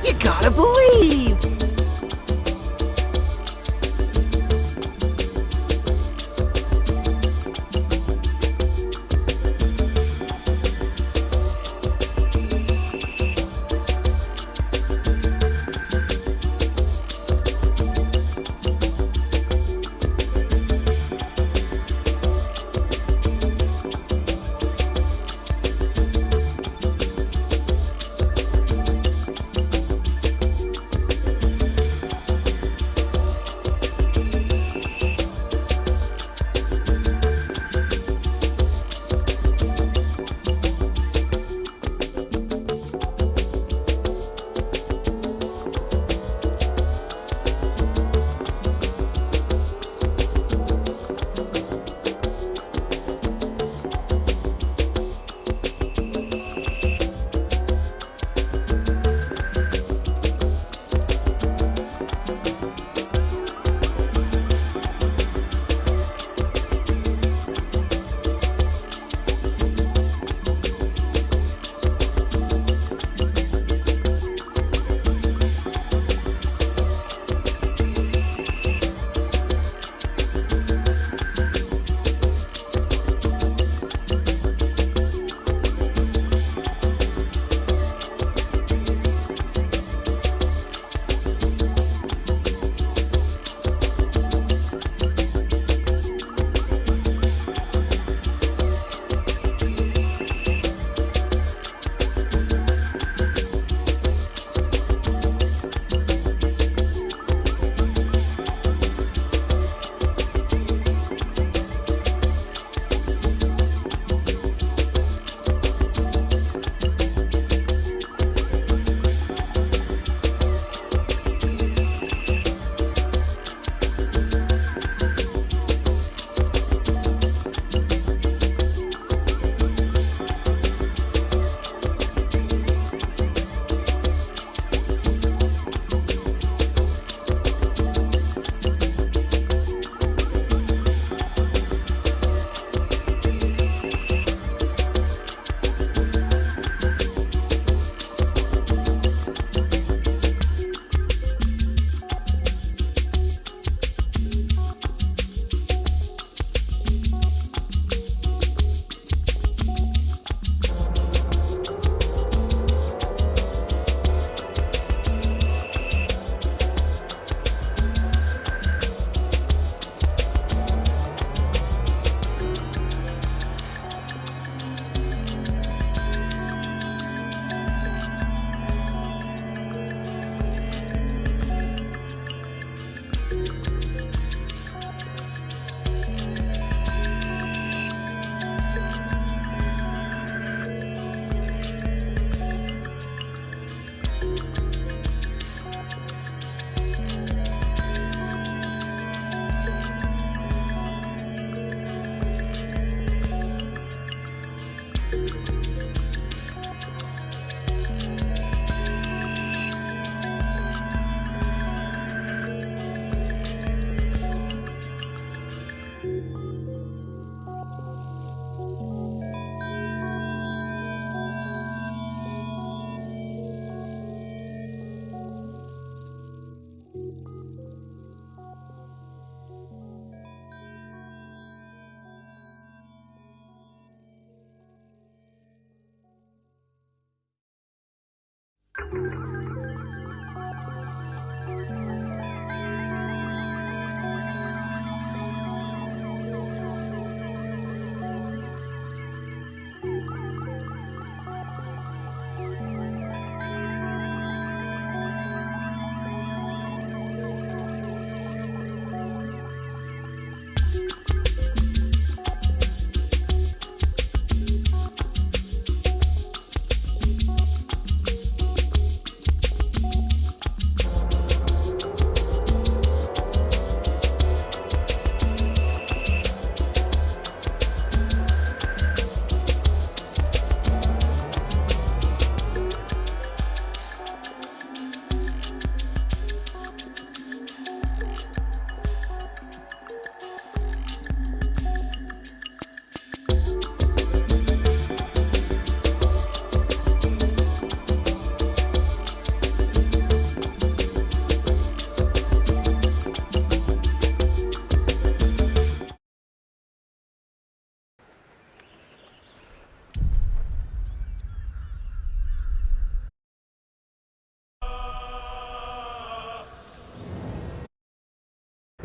You gotta believe!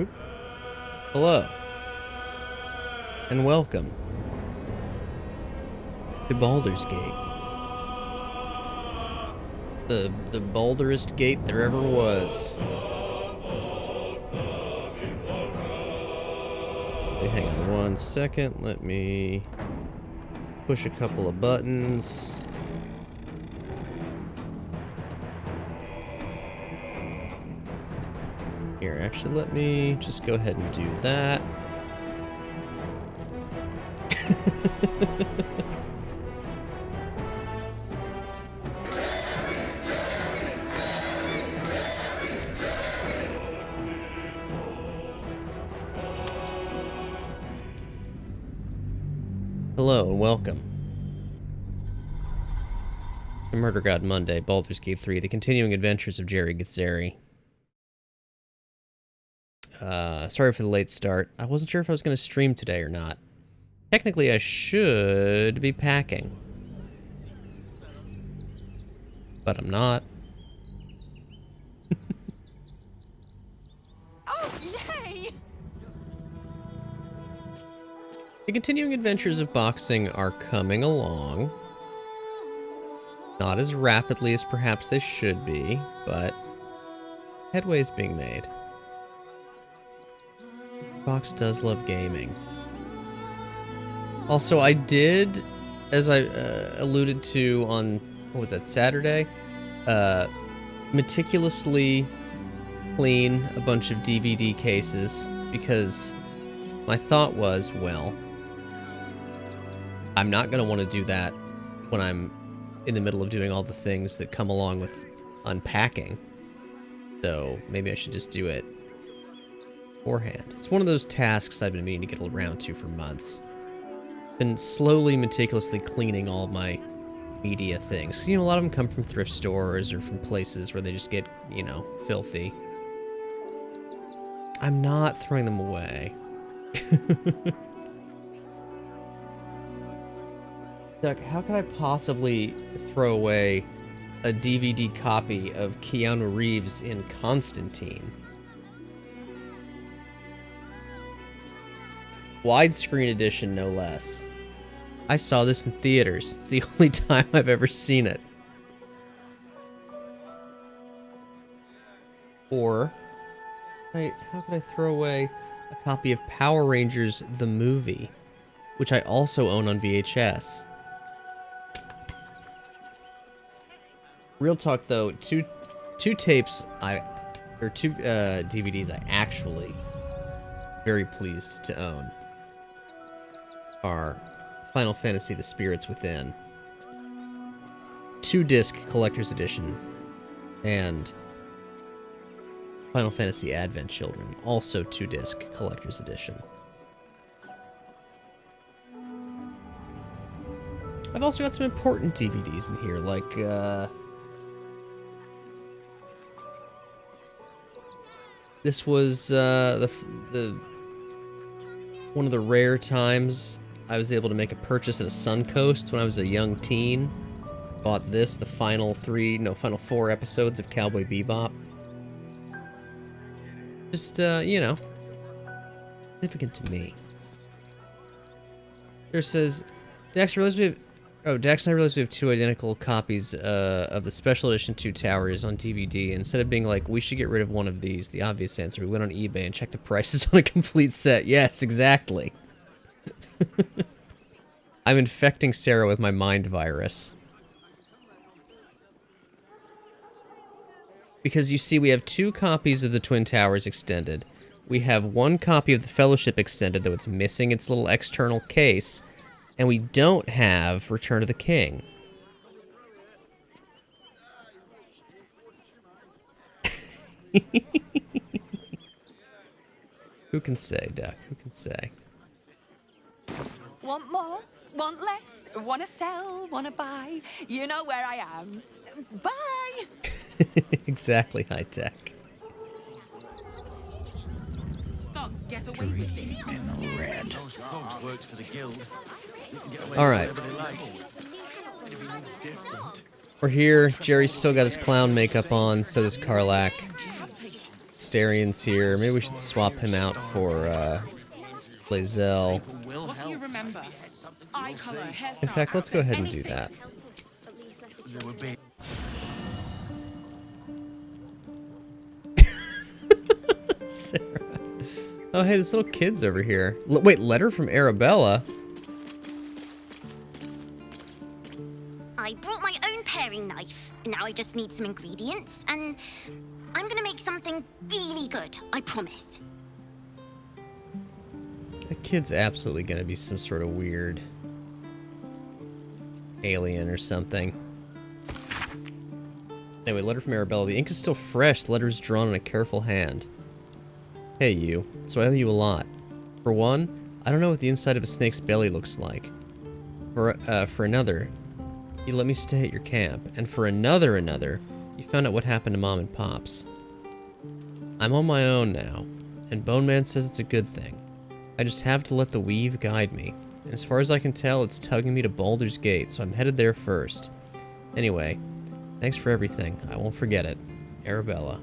Oop. Hello, and welcome to Baldur's Gate. The boulderest gate there ever was. Okay, hang on one second, let me push a couple of buttons. Here, actually, let me just go ahead and do that. Hello and welcome to Murder God Monday, Baldur's Gate 3, the continuing adventures of Jerry Githzerai. Sorry for the late start. I wasn't sure if I was going to stream today or not. Technically, I should be packing. But I'm not. Oh, yay! The continuing adventures of boxing are coming along. Not as rapidly as perhaps they should be, but headway is being made. Fox does love gaming. Also, I did, as I alluded to on, what was that, Saturday? Meticulously clean a bunch of DVD cases because my thought was, well, I'm not going to want to do that when I'm in the middle of doing all the things that come along with unpacking. So maybe I should just do it beforehand. It's one of those tasks I've been meaning to get around to for months. Been slowly, meticulously cleaning all my media things. You know, a lot of them come from thrift stores or from places where they just get, you know, filthy. I'm not throwing them away. Doug, how could I possibly throw away a DVD copy of Keanu Reeves in Constantine? Widescreen edition, no less. I saw this in theaters. It's the only time I've ever seen it. Or, how could I throw away a copy of Power Rangers the movie, which I also own on VHS? Real talk though, two tapes two DVDs I actually very pleased to own are Final Fantasy: The Spirits Within, 2-disc collector's edition, and Final Fantasy Advent Children, also 2-disc collector's edition. I've also got some important DVDs in here, like this was the one of the rare times I was able to make a purchase at a Suncoast when I was a young teen. Bought this, the final 4 episodes of Cowboy Bebop. Just, you know, significant to me. Here says, Dax, I realized we have 2 identical copies of the Special Edition 2 Towers on DVD. Instead of being like, we should get rid of one of these, the obvious answer, we went on eBay and checked the prices on a complete set. Yes, exactly. I'm infecting Sarah with my mind virus. Because you see, we have 2 copies of the Twin Towers Extended. We have 1 copy of the Fellowship Extended, though it's missing its little external case. And we don't have Return of the King. Who can say, Duck? Who can say? Want more? Want less? Wanna sell? Wanna buy? You know where I am. Bye! Exactly, high tech. Stocks get away with this. In red. Alright. We're here. Jerry's still got his clown makeup on, so does Karlak. Asterian's here. Maybe we should swap him out for Lae'zel. What do you remember? Eye color, hairstyle. In fact, let's go ahead and do anything. that. Sarah. Oh, hey, this little kid's over here. Wait, letter from Arabella? I brought my own paring knife. Now I just need some ingredients, and I'm gonna make something really good, I promise. That kid's absolutely gonna be some sort of weird alien or something. Anyway, letter from Arabella. The ink is still fresh. The letter is drawn in a careful hand. Hey, you. So I owe you a lot. For one, I don't know what the inside of a snake's belly looks like. For another, you let me stay at your camp. And for another, you found out what happened to Mom and Pops. I'm on my own now, and Bone Man says it's a good thing. I just have to let the weave guide me. And as far as I can tell, it's tugging me to Baldur's Gate, so I'm headed there first. Anyway, thanks for everything. I won't forget it. Arabella.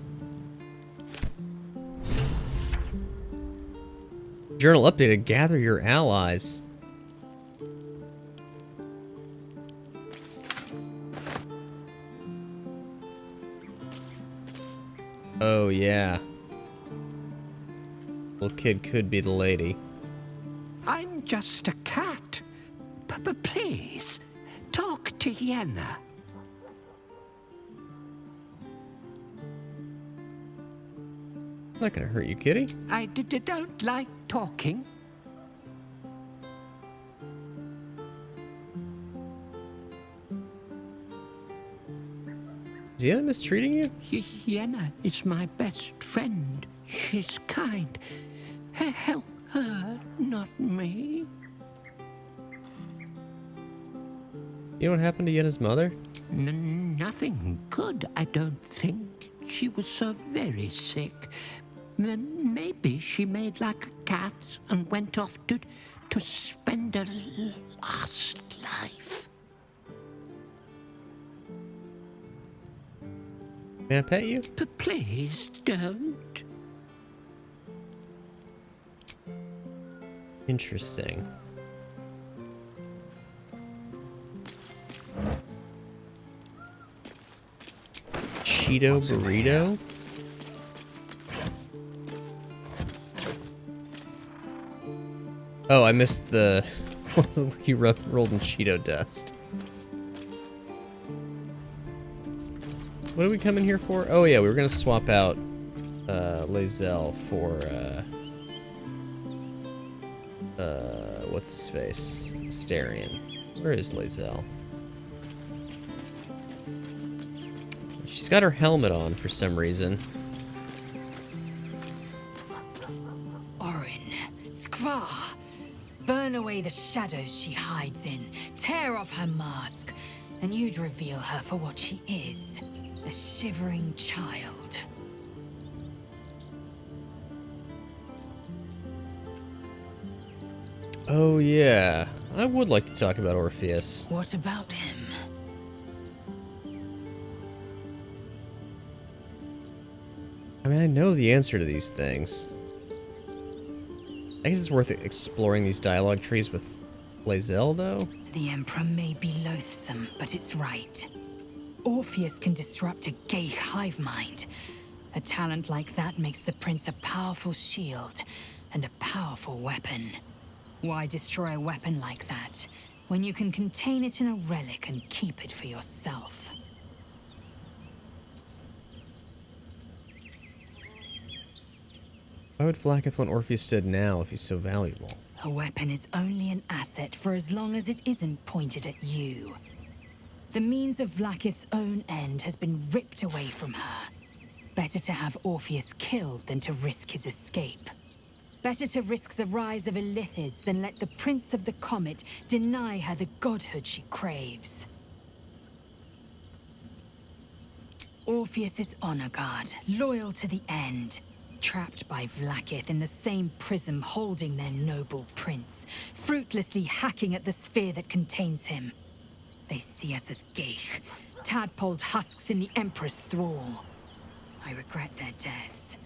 Journal updated. Gather your allies. Oh, yeah. Little kid could be the lady. I'm just a cat. Please, talk to Yenna. Not gonna hurt you, kitty. I don't like talking. Is Yenna mistreating you? Yenna is my best friend. She's kind. Help her, not me. You know what happened to Yenna's mother? Nothing good, I don't think. She was so very sick. Maybe she made like a cat and went off to spend her last life. May I pet you? Please don't. Interesting. Cheeto burrito? Oh, I missed the... he rolled in Cheeto dust. What are we coming here for? Oh yeah, we were gonna swap out Lae'zel for what's his face? Asterian. Where is Lae'zel? She's got her helmet on for some reason. Orin, Skra, burn away the shadows she hides in, tear off her mask, and you'd reveal her for what she is, a shivering child. Oh yeah, I would like to talk about Orpheus. What about him? I mean, I know the answer to these things. I guess it's worth exploring these dialogue trees with Lae'zel, though. The Emperor may be loathsome, but it's right. Orpheus can disrupt a gay hive mind. A talent like that makes the prince a powerful shield and a powerful weapon. Why destroy a weapon like that when you can contain it in a relic and keep it for yourself? Why would Vlaakith want Orpheus dead now if he's so valuable? A weapon is only an asset for as long as it isn't pointed at you. The means of Vlaakith's own end has been ripped away from her. Better to have Orpheus killed than to risk his escape. Better to risk the rise of Illithids than let the Prince of the Comet deny her the godhood she craves. Orpheus is honor guard, loyal to the end. Trapped by Vlaakith in the same prism holding their noble prince, fruitlessly hacking at the sphere that contains him. They see us as geich, tadpoled husks in the Emperor's thrall. I regret their deaths,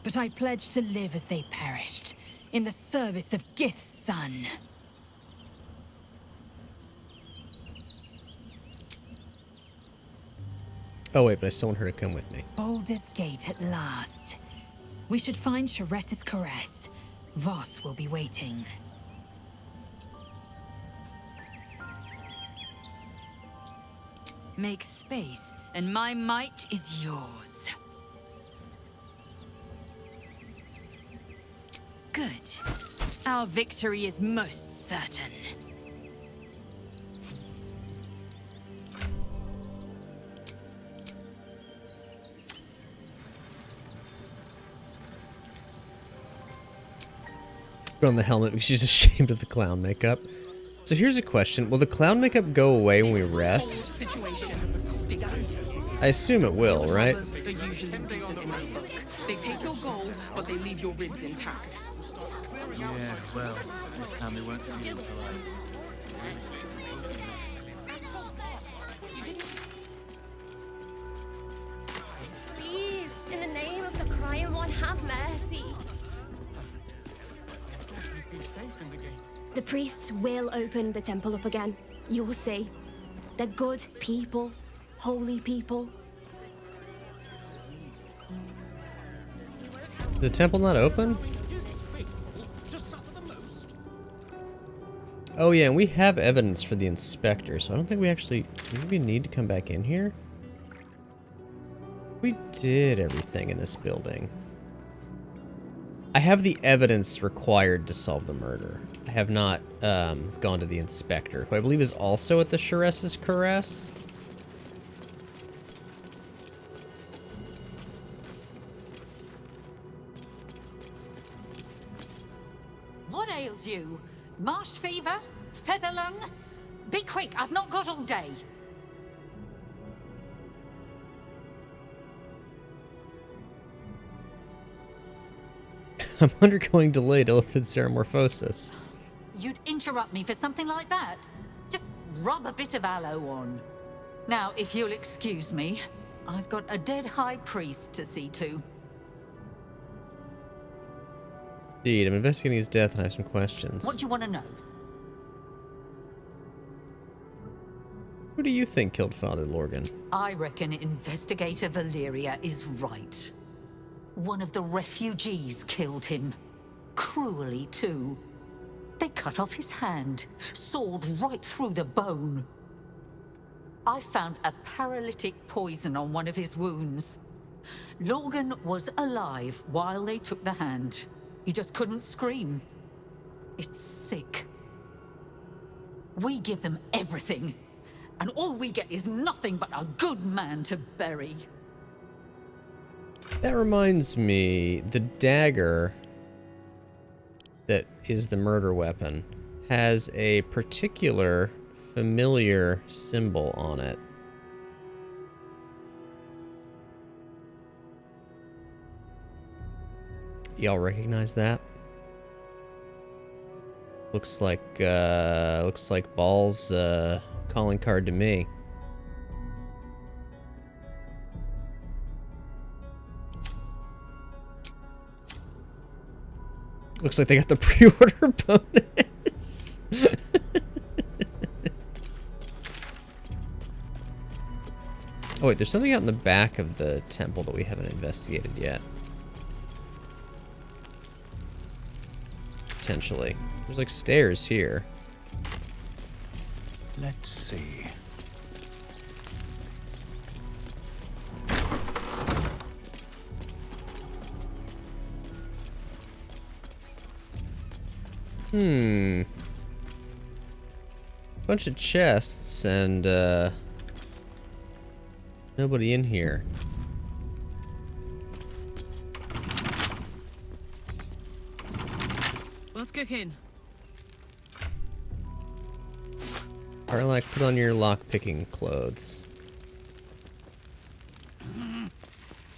but I pledge to live as they perished, in the service of Gith's son. Oh wait, but I still want her to come with me. Baldur's Gate at last. We should find Sharess's caress. Voss will be waiting. Make space, and my might is yours. Good. Our victory is most certain. Put on the helmet because she's ashamed of the clown makeup. So here's a question. Will the clown makeup go away when we rest? I assume it will, right? They take your gold, but they leave your ribs intact. Yeah, well, this time they won't feel polite. Please, in the name of the crying one, have mercy. The priests will open the temple up again. You'll see. They're good people, holy people. The temple not open? Oh yeah, and we have evidence for the inspector, so I don't think we actually maybe need to come back in here. We did everything in this building. I have the evidence required to solve the murder. I have not gone to the inspector, who I believe is also at the Sharess's caress. What ails you? Marsh fever? Feather lung? Be quick, I've not got all day. I'm undergoing delayed illithid ceramorphosis. You'd interrupt me for something like that? Just rub a bit of aloe on. Now, if you'll excuse me, I've got a dead high priest to see to. Indeed, I'm investigating his death and I have some questions. What do you want to know? Who do you think killed Father Lorgan? I reckon Investigator Valeria is right. One of the refugees killed him. Cruelly, too. They cut off his hand, sawed right through the bone. I found a paralytic poison on one of his wounds. Lorgan was alive while they took the hand. He just couldn't scream. It's sick. We give them everything, and all we get is nothing but a good man to bury. That reminds me, the dagger that is the murder weapon has a particular familiar symbol on it. Y'all recognize that? Looks like Ball's calling card to me. Looks like they got the pre-order bonus. Oh wait, there's something out in the back of the temple that we haven't investigated yet. Potentially. There's like stairs here. Let's see. Bunch of chests and nobody in here. What's cooking? Arlac, put on your lock-picking clothes.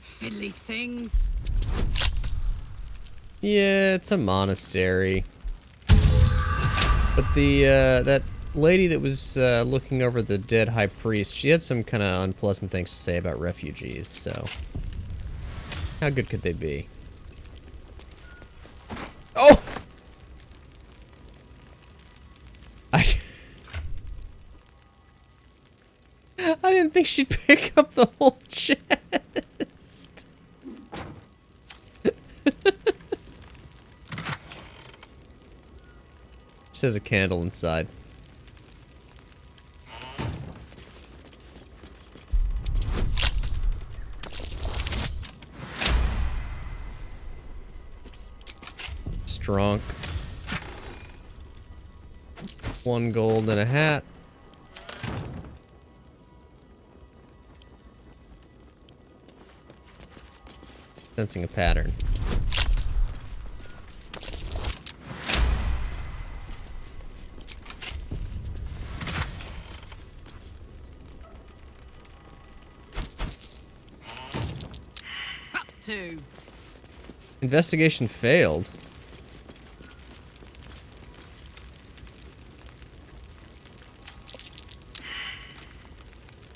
Fiddly things. Yeah, it's a monastery. But the that lady that was looking over the dead high priest, she had some kind of unpleasant things to say about refugees, so how good could they be? didn't think she'd pick up the whole chest. Just has a candle inside. Strong. 1 gold and a hat. Sensing a pattern. Up 2. Investigation failed.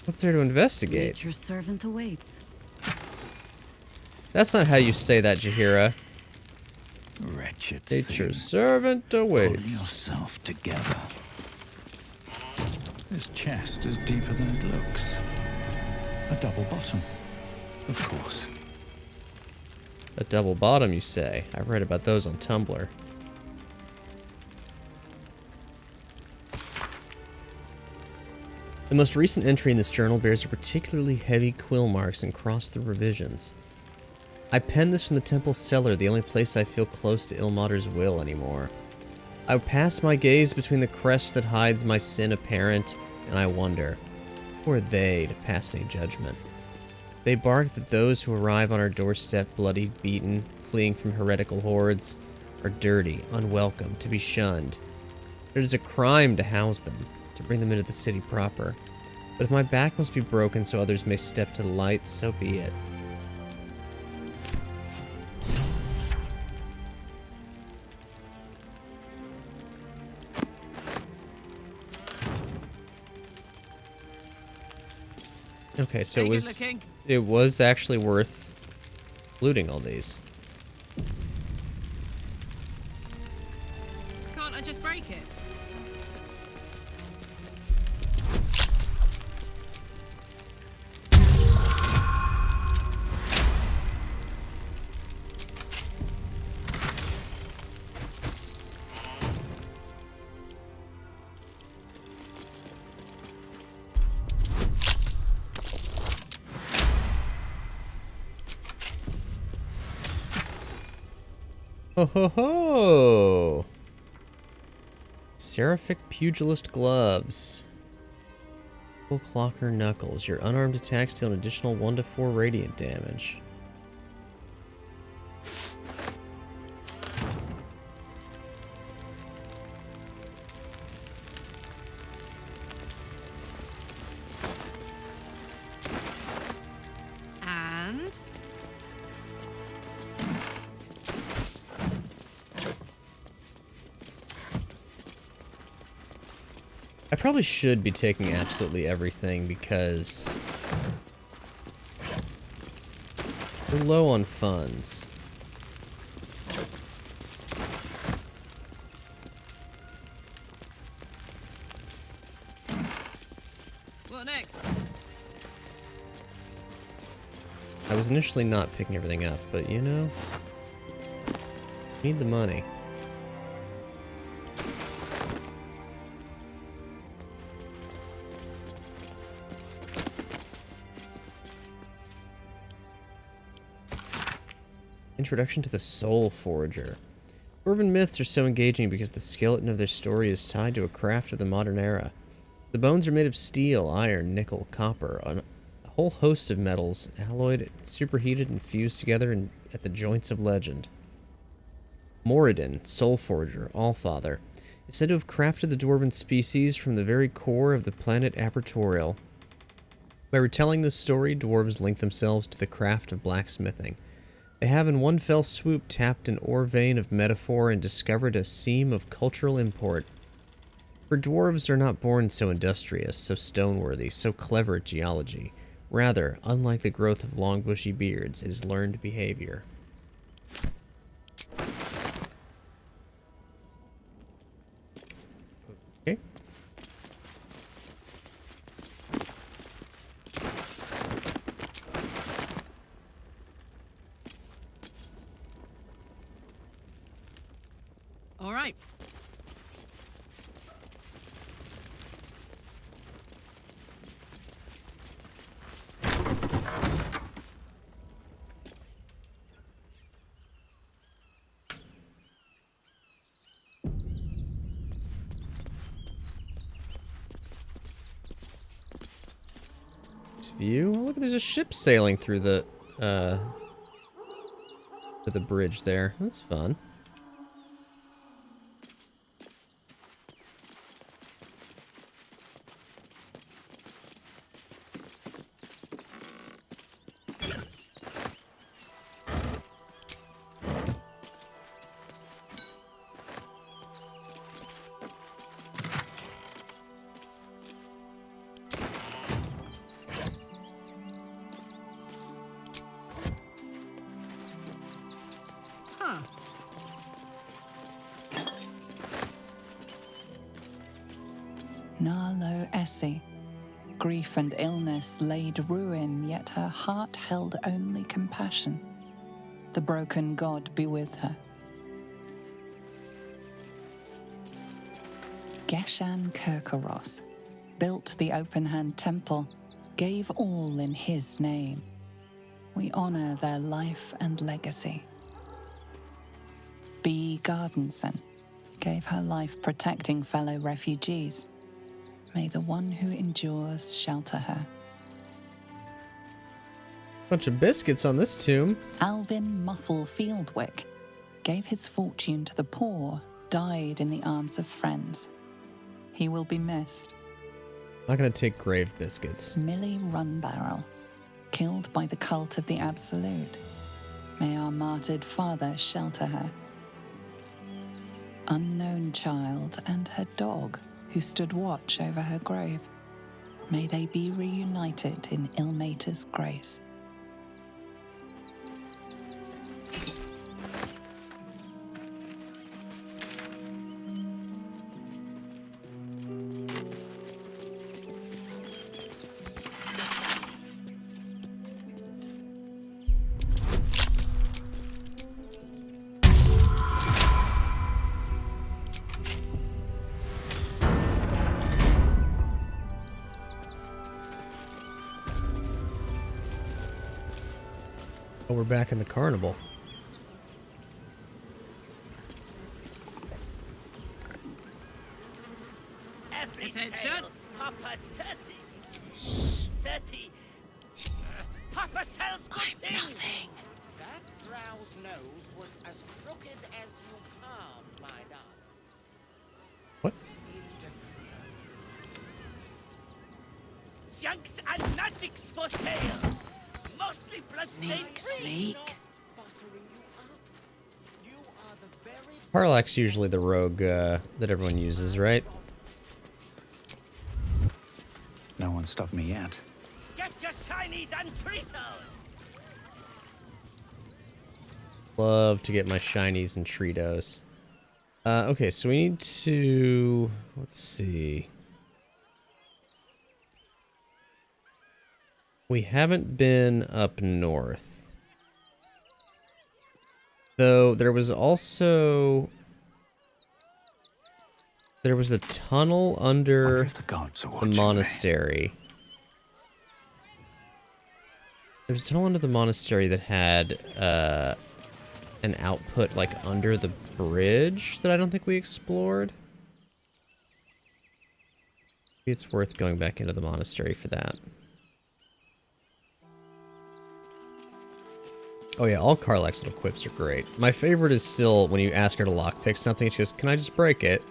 What's there to investigate? Nature's servant awaits. That's not how you say that, Jaheira. Wretched Nature's thing. servant Pull awaits. yourself together. This chest is deeper than it looks. A double bottom, of course. A double bottom, you say? I've read about those on Tumblr. The most recent entry in this journal bears a particularly heavy quill marks and crossed-through revisions. I penned this from the temple's cellar, the only place I feel close to Ilmater's will anymore. I pass my gaze between the crest that hides my sin apparent, and I wonder, who are they to pass any judgment? They bark that those who arrive on our doorstep bloodied, beaten, fleeing from heretical hordes, are dirty, unwelcome, to be shunned. It is a crime to house them, to bring them into the city proper. But if my back must be broken so others may step to the light, so be it. Okay, so it was actually worth looting all these. Can't I just break it? Ho ho ho! Seraphic Pugilist Gloves. Full Clocker Knuckles. Your unarmed attacks deal an additional 1 to 4 radiant damage. And I probably should be taking absolutely everything because we're low on funds. what next? I was initially not picking everything up, but you know, need the money. Introduction to the Soul Forager. Dwarven myths are so engaging because the skeleton of their story is tied to a craft of the modern era. The bones are made of steel, iron, nickel, copper, a whole host of metals, alloyed, superheated, and fused together at the joints of legend. Moradin, Soul Forager, Allfather, is said to have crafted the dwarven species from the very core of the planet Apertorial. By retelling this story, dwarves link themselves to the craft of blacksmithing. They have in one fell swoop tapped an ore vein of metaphor and discovered a seam of cultural import. For dwarves are not born so industrious, so stoneworthy, so clever at geology. Rather, unlike the growth of long bushy beards, it is learned behavior. Okay. All right. This view. Oh, look, there's a ship sailing through the bridge there. That's fun. Huh. Narlo Essie. Grief and illness laid ruin, yet her heart held only compassion. The broken god be with her. Geshan Kirkaros built the open-hand temple, gave all in his name. We honor their life and legacy. B. Gardenson gave her life protecting fellow refugees. May the one who endures shelter her. Bunch of biscuits on this tomb. Alvin Muffle Fieldwick gave his fortune to the poor, died in the arms of friends. He will be missed. Not gonna take grave biscuits. Millie Runbarrel, killed by the cult of the Absolute. May our martyred father shelter her. Unknown child and her dog, who stood watch over her grave. May they be reunited in Ilmater's grace. Oh, we're back in the carnival. Attention. Papa Seti. Seti. Papa sells good I'm nothing. That drow's nose was as crooked as you carved, my darling. What? Junks and magics for sale. Mostly bloodstained. Sneak. Parlak's usually the rogue that everyone uses, right? No one stopped me yet. Get your shinies and Tritos. Love to get my shinies and Tritos. Okay, so we need to... Let's see. We haven't been up north. Though there was also... There was a tunnel under the monastery. There was a tunnel under the monastery that had an output like under the bridge that I don't think we explored. Maybe it's worth going back into the monastery for that. Oh yeah, all Karlach's little quips are great. My favorite is still when you ask her to lockpick something, she goes, "Can I just break it?"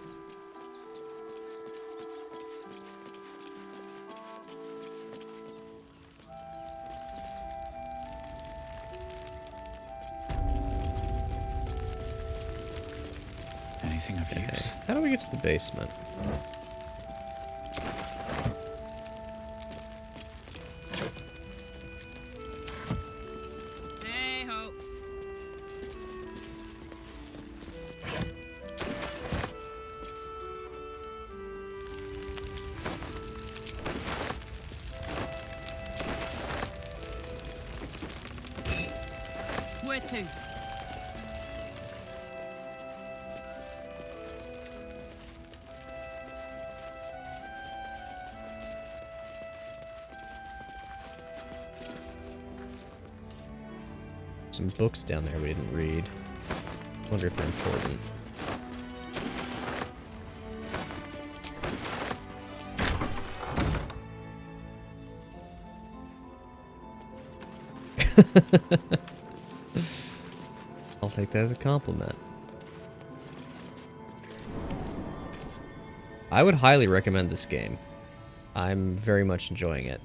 Anything of use? Okay. How do we get to the basement? Hey ho. Where to? Some books down there we didn't read. Wonder if they're important. I'll take that as a compliment. I would highly recommend this game. I'm very much enjoying it.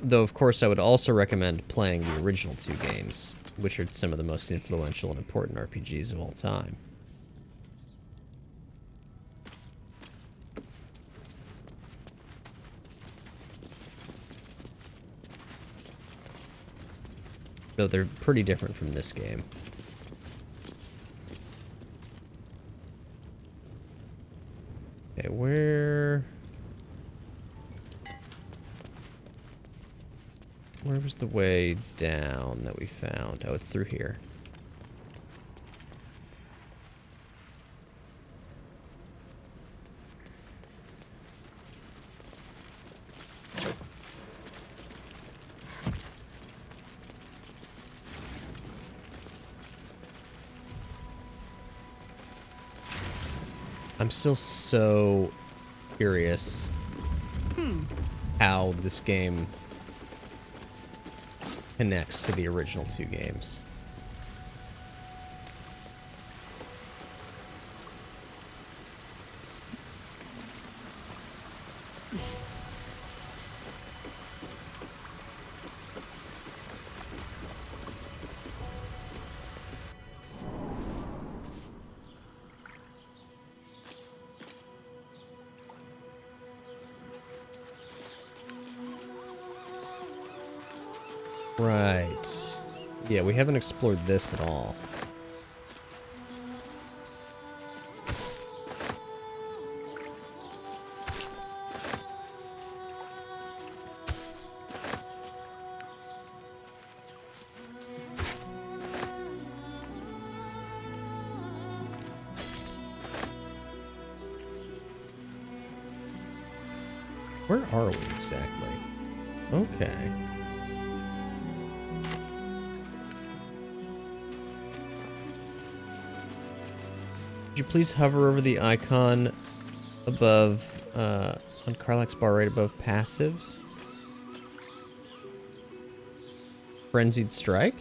Though, of course, I would also recommend playing the original 2 games, which are some of the most influential and important RPGs of all time. Though they're pretty different from this game. Okay, where was the way down that we found? Oh, it's through here. I'm still so curious how this game connects to the original 2 games. Right. Yeah, we haven't explored this at all. Where are we exactly? Okay. Could you please hover over the icon above, on Karlach's bar right above passives? Frenzied Strike?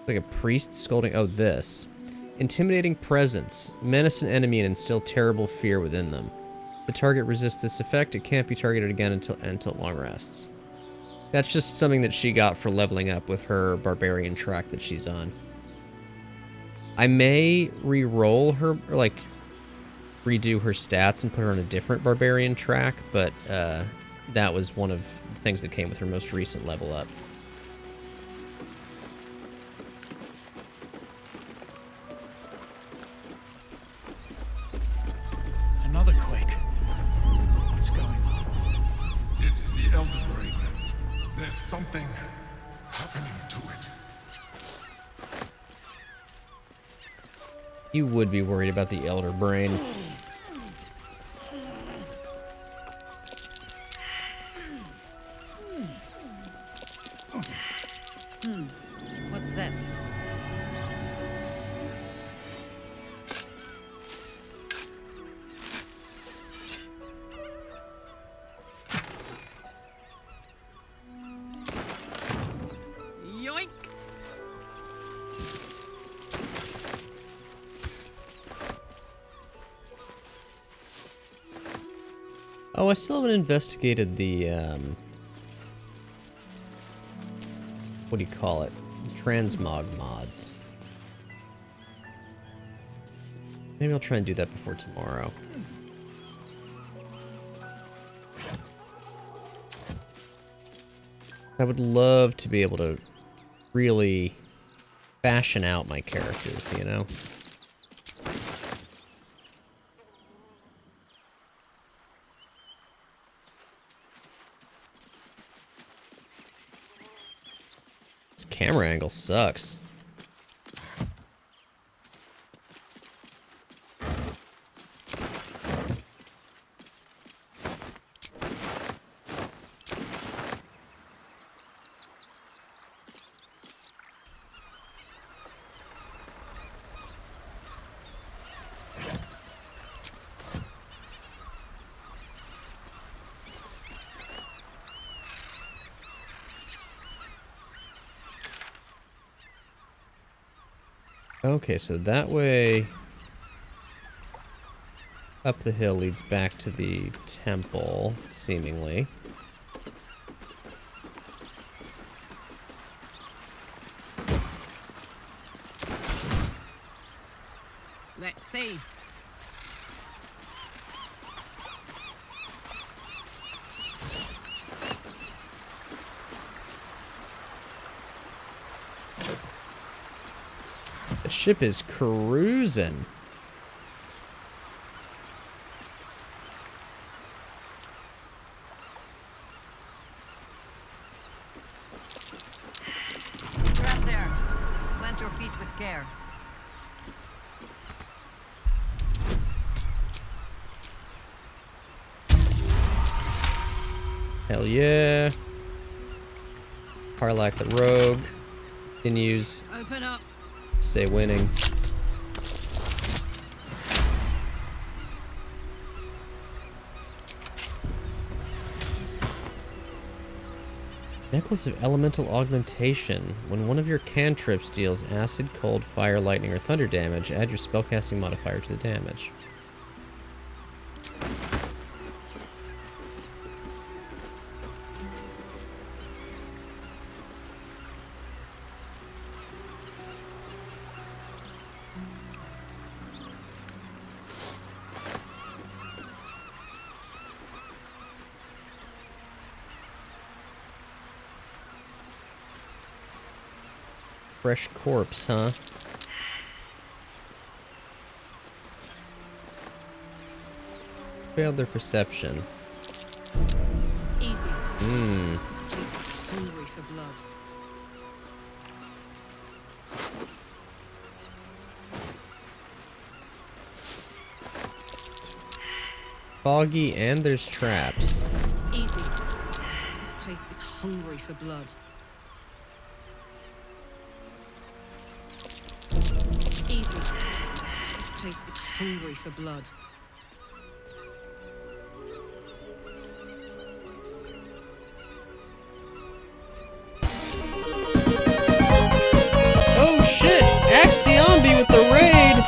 Like a priest scolding. Oh, this. Intimidating presence. Menace an enemy and instill terrible fear within them. The target resists this effect. It can't be targeted again until it long rests. That's just something that she got for leveling up with her barbarian track that she's on. I may re-roll her, or like redo her stats and put her on a different barbarian track, but that was one of the things that came with her most recent level up. Another quake. What's going on? It's the Elder Brain. There's something happening to it. You would be worried about the Elder Brain. What's that? Yoink! Oh, I still haven't investigated the, what do you call it? The transmog mods. Maybe I'll try and do that before tomorrow. I would love to be able to really fashion out my characters, you know? This camera angle sucks. Okay, so that way up the hill leads back to the temple, seemingly. Let's see. The ship is cruising. Grab there. Plant your feet with care. Hell yeah. Parlak the rogue continues. Open up. Stay winning. Necklace of Elemental Augmentation. When one of your cantrips deals acid, cold, fire, lightning, or thunder damage, add your spellcasting modifier to the damage. Fresh corpse, huh? Failed their perception. Easy. Hmm. This place is hungry for blood. Foggy and there's traps. Easy. This place is hungry for blood. Easy. This place is hungry for blood. Oh shit! Axiombi with the raid!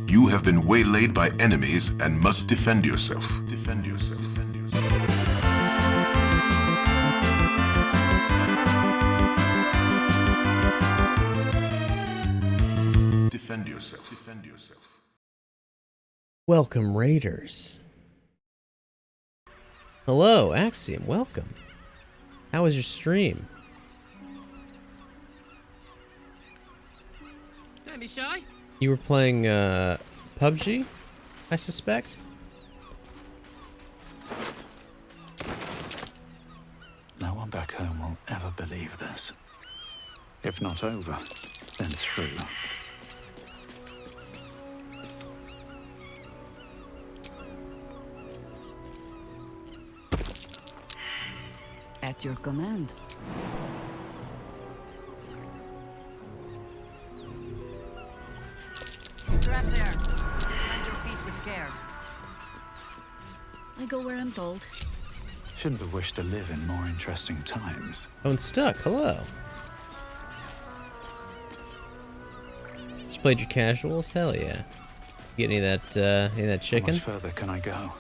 You have been waylaid by enemies and must defend yourself. Defend yourself. Defend yourself. Defend yourself. Defend yourself. Welcome, raiders. Hello, Axiom, welcome. How was your stream? Don't be shy. You were playing, PUBG, I suspect? No one back home will ever believe this. If not over, then through. At your command. Grab there. Plant your feet with care. I go where I'm told. Shouldn't have wished to live in more interesting times. Oh, and Stuck, hello. Just played your casuals? Hell yeah. Get any of that chicken? How much further can I go?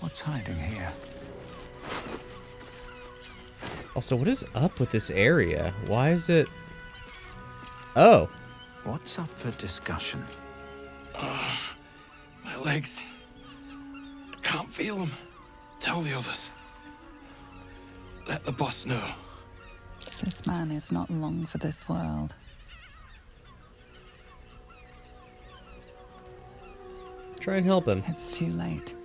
What's hiding here? Also, what is up with this area? Why is it... Oh. What's up for discussion? My legs. I can't feel them. Tell the others. Let the boss know. This man is not long for this world. Try and help him. It's too late.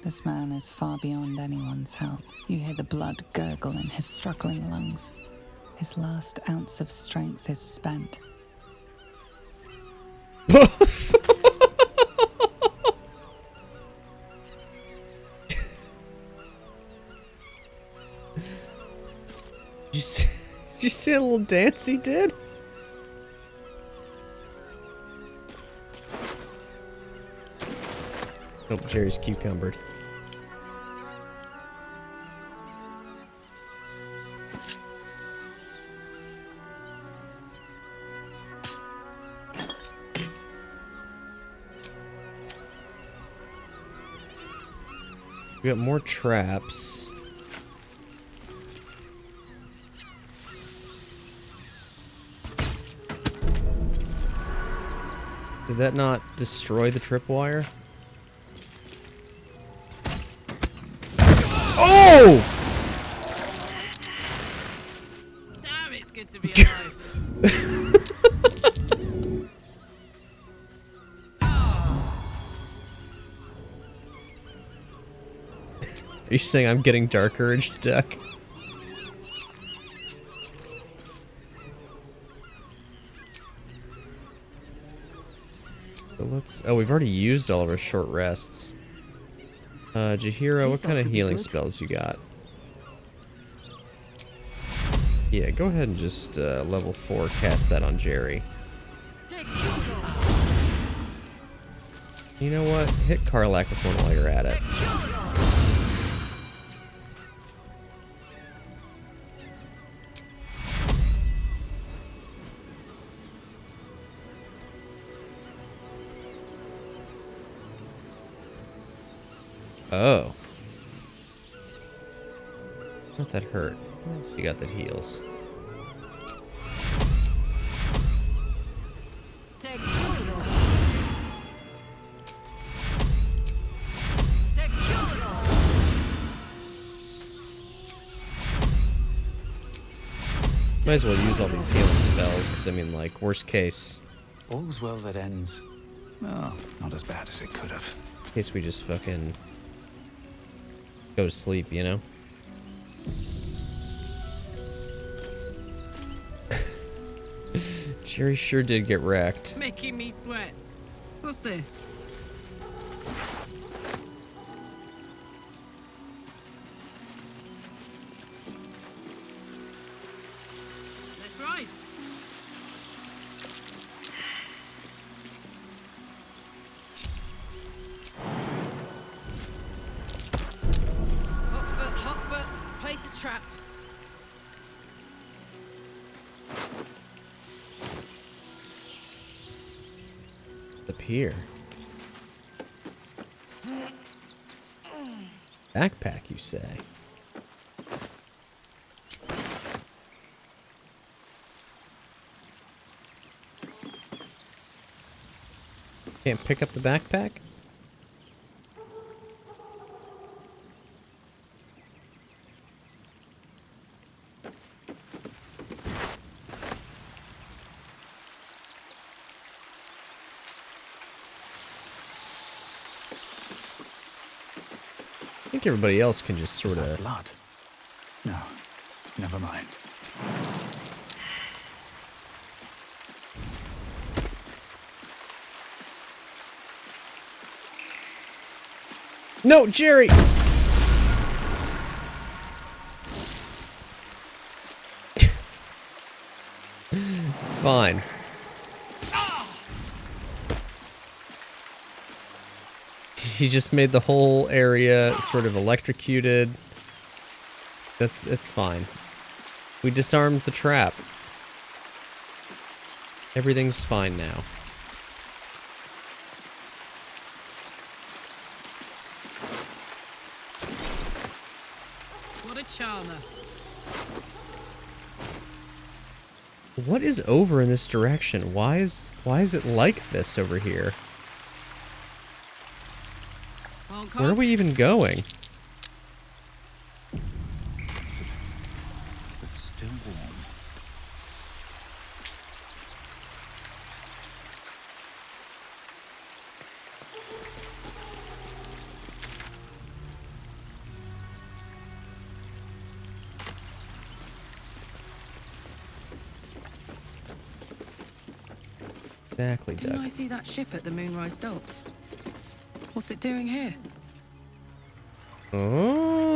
This man is far beyond anyone's help. You hear the blood gurgle in his struggling lungs. His last ounce of strength is spent. Did you see a little dance he did? Oh, Jerry's cucumbered. We got more traps. Did that not destroy the tripwire? Oh! Damn, it's good to be alive. Are you saying I'm getting Dark Urge, Duck? So let's... Oh, we've already used all of our short rests. Jahira, what kind of healing spells you got? Yeah, go ahead and just level 4 cast that on Jerry. You know what? Hit Karlak with one while you're at it. Oh. Not that hurt. What else you got that heals? Might as well use all these healing spells, because I mean, like, worst case. All's well that ends. Well, not as bad as it could have. In case we just fucking go to sleep, you know? Jerry sure did get wrecked. Making me sweat. What's this? Let's ride. Hot foot. Place is trapped. Up here. Backpack, you say? Can't pick up the backpack? I think everybody else can just sort of... blood? No, never mind. No, Jerry! It's fine. He just made the whole area sort of electrocuted. It's fine. We disarmed the trap. Everything's fine now. What a charmer. What is over in this direction? Why is it like this over here? Where are we even going? But still warm. Exactly, Doug. Didn't I see that ship at the Moonrise Docks? What's it doing here? Oh.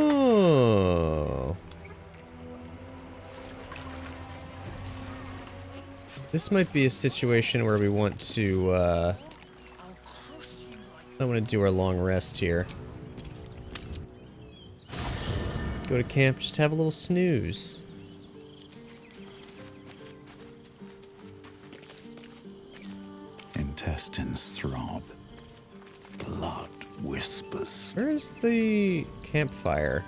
This might be a situation where we want to, I want to do our long rest here. Go to camp, just have a little snooze. Intestines throb. Blood whispers. Where is the campfire?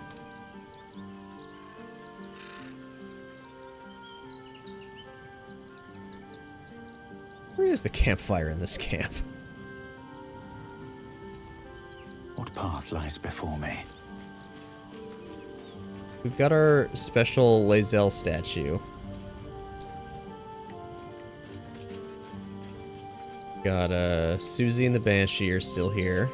Where is the campfire in this camp? What path lies before me? We've got our special Lae'zel statue. Got Susie and the Banshee are still here.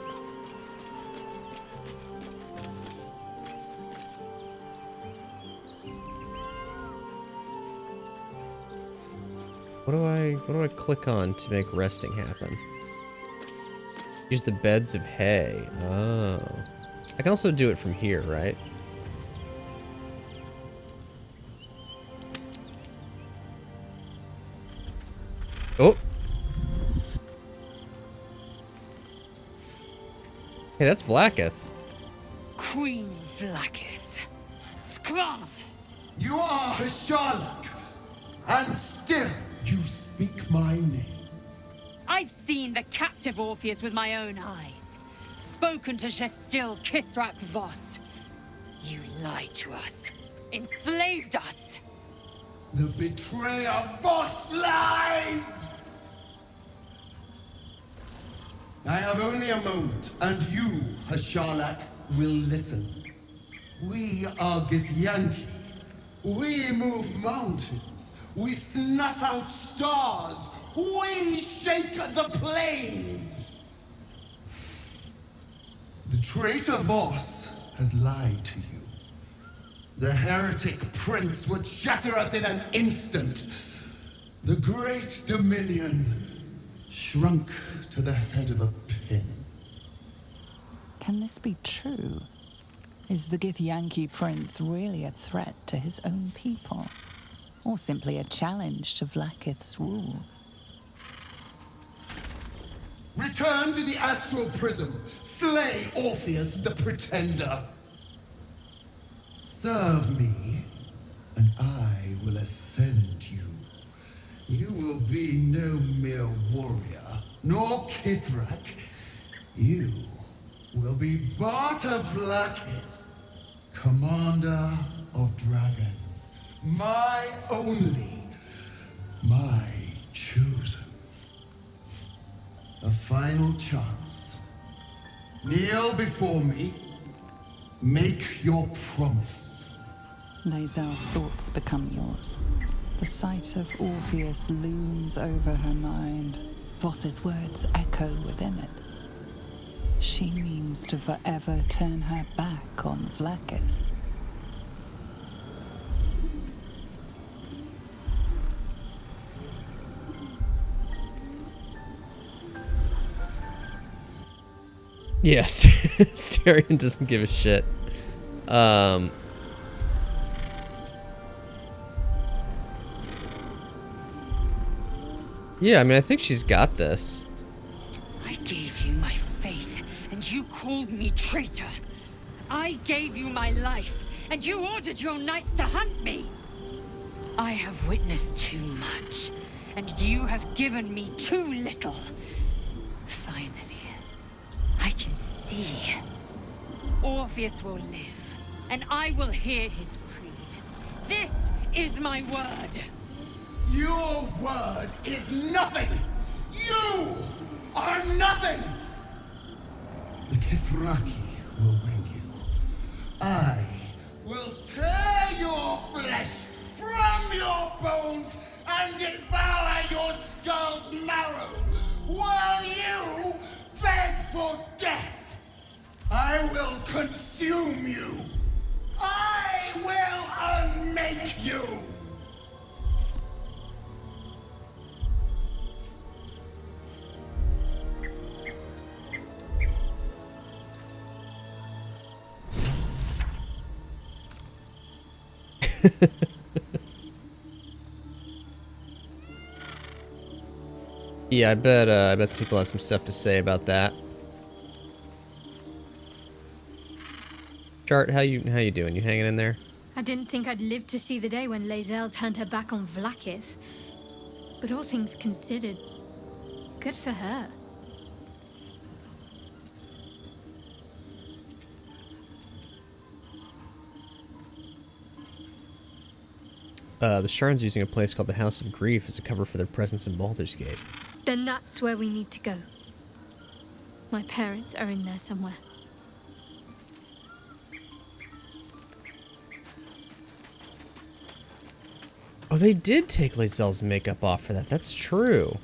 What do I click on to make resting happen? Use the beds of hay. Oh. I can also do it from here, right? Oh. Hey, that's Vlaakith. Queen Vlaakith. Skra! You are Hasharlok, and still you speak my name. I've seen the captive Orpheus with my own eyes. Spoken to Gestil Kithrak Voss. You lied to us. Enslaved us. The betrayer Voss lies! I have only a moment, and you, Hasharlok, will listen. We are Githyanki. We move mountains. We snuff out stars. We shake the plains. The traitor Voss has lied to you. The heretic prince would shatter us in an instant. The great Dominion shrunk to the head of a pin. Can this be true? Is the Githyanki prince really a threat to his own people? Or simply a challenge to Vlaakith's rule? Return to the astral prism. Slay Orpheus the Pretender. Serve me, and I will ascend you. You will be no mere warrior, nor Kithrak. You will be Barta Vlaakith, commander of dragons. My only, my chosen. A final chance. Kneel before me. Make your promise. Lae'zel's thoughts become yours. The sight of Orpheus looms over her mind. Voss's words echo within it. She means to forever turn her back on Vlaakith. Yeah, Starion doesn't give a shit. Yeah, I mean, I think she's got this. I gave you my faith, and you called me traitor. I gave you my life, and you ordered your knights to hunt me. I have witnessed too much, and you have given me too little. Finally, I can see. Orpheus will live, and I will hear his creed. This is my word. Your word is nothing! You are nothing! The Kithraki will bring you. I will tear your flesh from your bones and devour your skull's marrow while you beg for death. I will consume you. I will unmake you. Yeah, I bet some people have some stuff to say about that. Chart, how you doing? You hanging in there? I didn't think I'd live to see the day when Lae'zel turned her back on Vlaakith. But all things considered, good for her. The Sharn's using a place called the House of Grief as a cover for their presence in Baldur's Gate. Then that's where we need to go. My parents are in there somewhere. Oh, they did take Lae'zel's makeup off for that. That's true.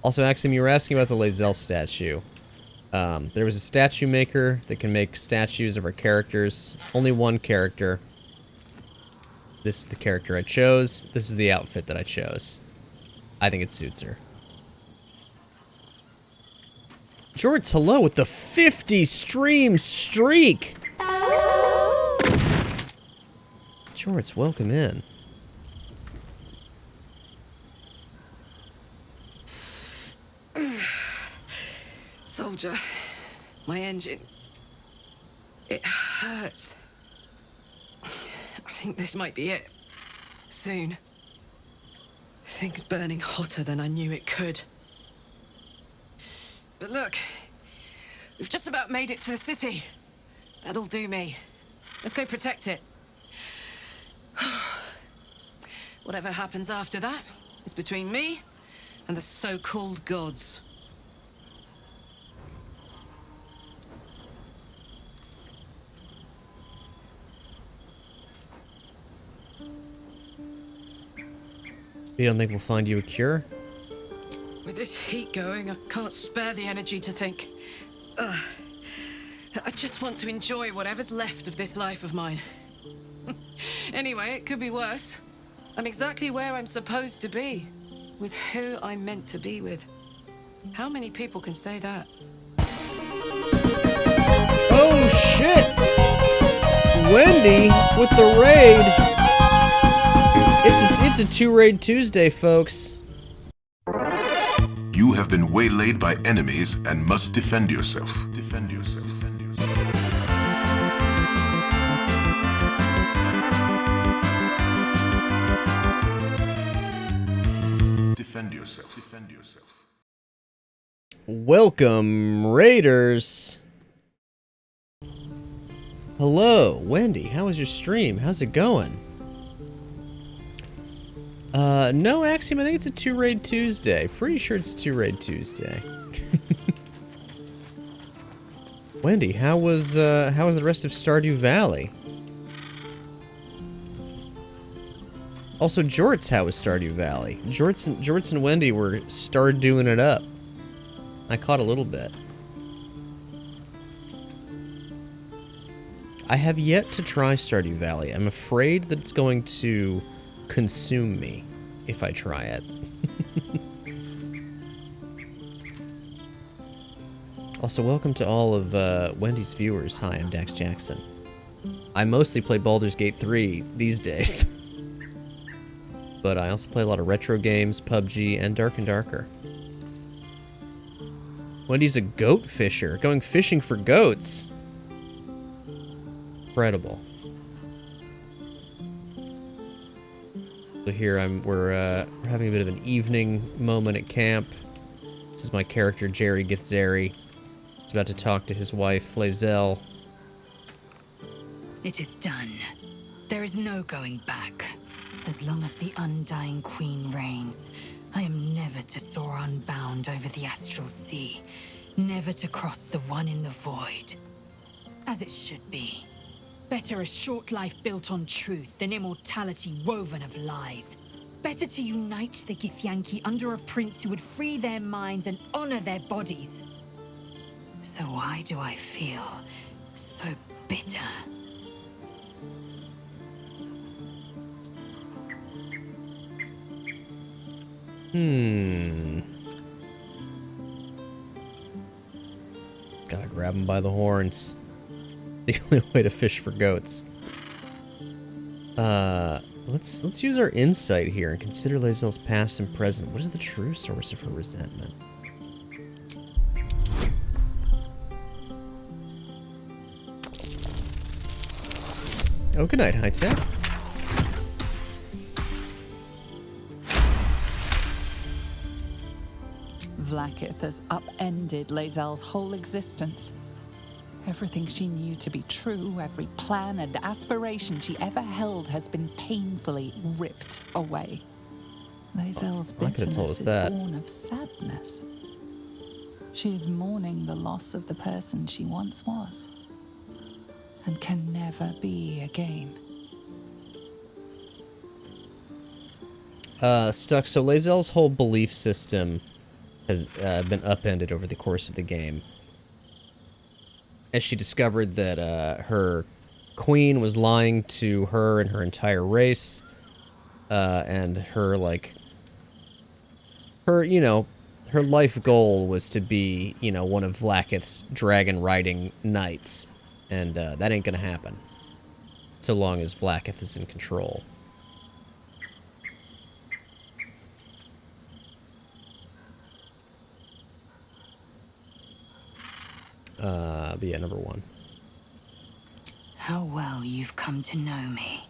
Also, Axum, you were asking about the Lae'zel statue. There was a statue maker that can make statues of our characters. Only one character. This is the character I chose. This is the outfit that I chose. I think it suits her. Jorts, hello with the 50 stream streak! Jorts, welcome in. Soldier, my engine. It hurts. I think this might be it. Soon. Things burning hotter than I knew it could. But look, we've just about made it to the city. That'll do me. Let's go protect it. Whatever happens after that is between me and the so-called gods. You don't think we'll find you a cure? With this heat going, I can't spare the energy to think. I just want to enjoy whatever's left of this life of mine. Anyway, it could be worse. I'm exactly where I'm supposed to be, with who I'm meant to be with. How many people can say that? Oh shit! Wendy with the raid! It's a 2-Raid Tuesday, folks. You have been waylaid by enemies and must defend yourself. Defend yourself. Defend yourself. Defend yourself. Welcome, Raiders. Hello, Wendy. How was your stream? How's it going? No, Axiom, I think it's a 2-Raid Tuesday. Pretty sure it's 2-Raid Tuesday. Wendy, how was the rest of Stardew Valley? Also, Jorts, how was Stardew Valley? Jorts and Wendy were doing it up. I caught a little bit. I have yet to try Stardew Valley. I'm afraid that it's going to consume me if I try it. Also, welcome to all of Wendy's viewers. Hi, I'm Dax Jackson. I mostly play Baldur's Gate 3 these days. But I also play a lot of retro games, PUBG, and Dark and Darker. Wendy's a goat fisher, going fishing for goats. Incredible. So here we're having a bit of an evening moment at camp. This is my character, Jerry Githzerai. He's about to talk to his wife, Lae'zel. It is done. There is no going back. As long as the Undying Queen reigns, I am never to soar unbound over the astral sea, never to cross the one in the void. As it should be. Better a short life built on truth than immortality woven of lies. Better to unite the Githyanki under a prince who would free their minds and honor their bodies. So why do I feel so bitter? Gotta grab him by the horns. The only way to fish for goats. Let's use our insight here and consider Lae'zel's past and present. What is the true source of her resentment? Oh, good night, High-Tech. Vlaakith has upended Lae'zel's whole existence. Everything she knew to be true, every plan and aspiration she ever held has been painfully ripped away. Lae'zel's I could have told bitterness us is that. born of sadness. She is mourning the loss of the person she once was, and can never be again. Stuck. So Lae'zel's whole belief system has been upended over the course of the game, as she discovered that her queen was lying to her and her entire race, and her her life goal was to be, one of Vlaakith's dragon riding knights, and that ain't gonna happen so long as Vlaakith is in control. But yeah, number 1. How well you've come to know me.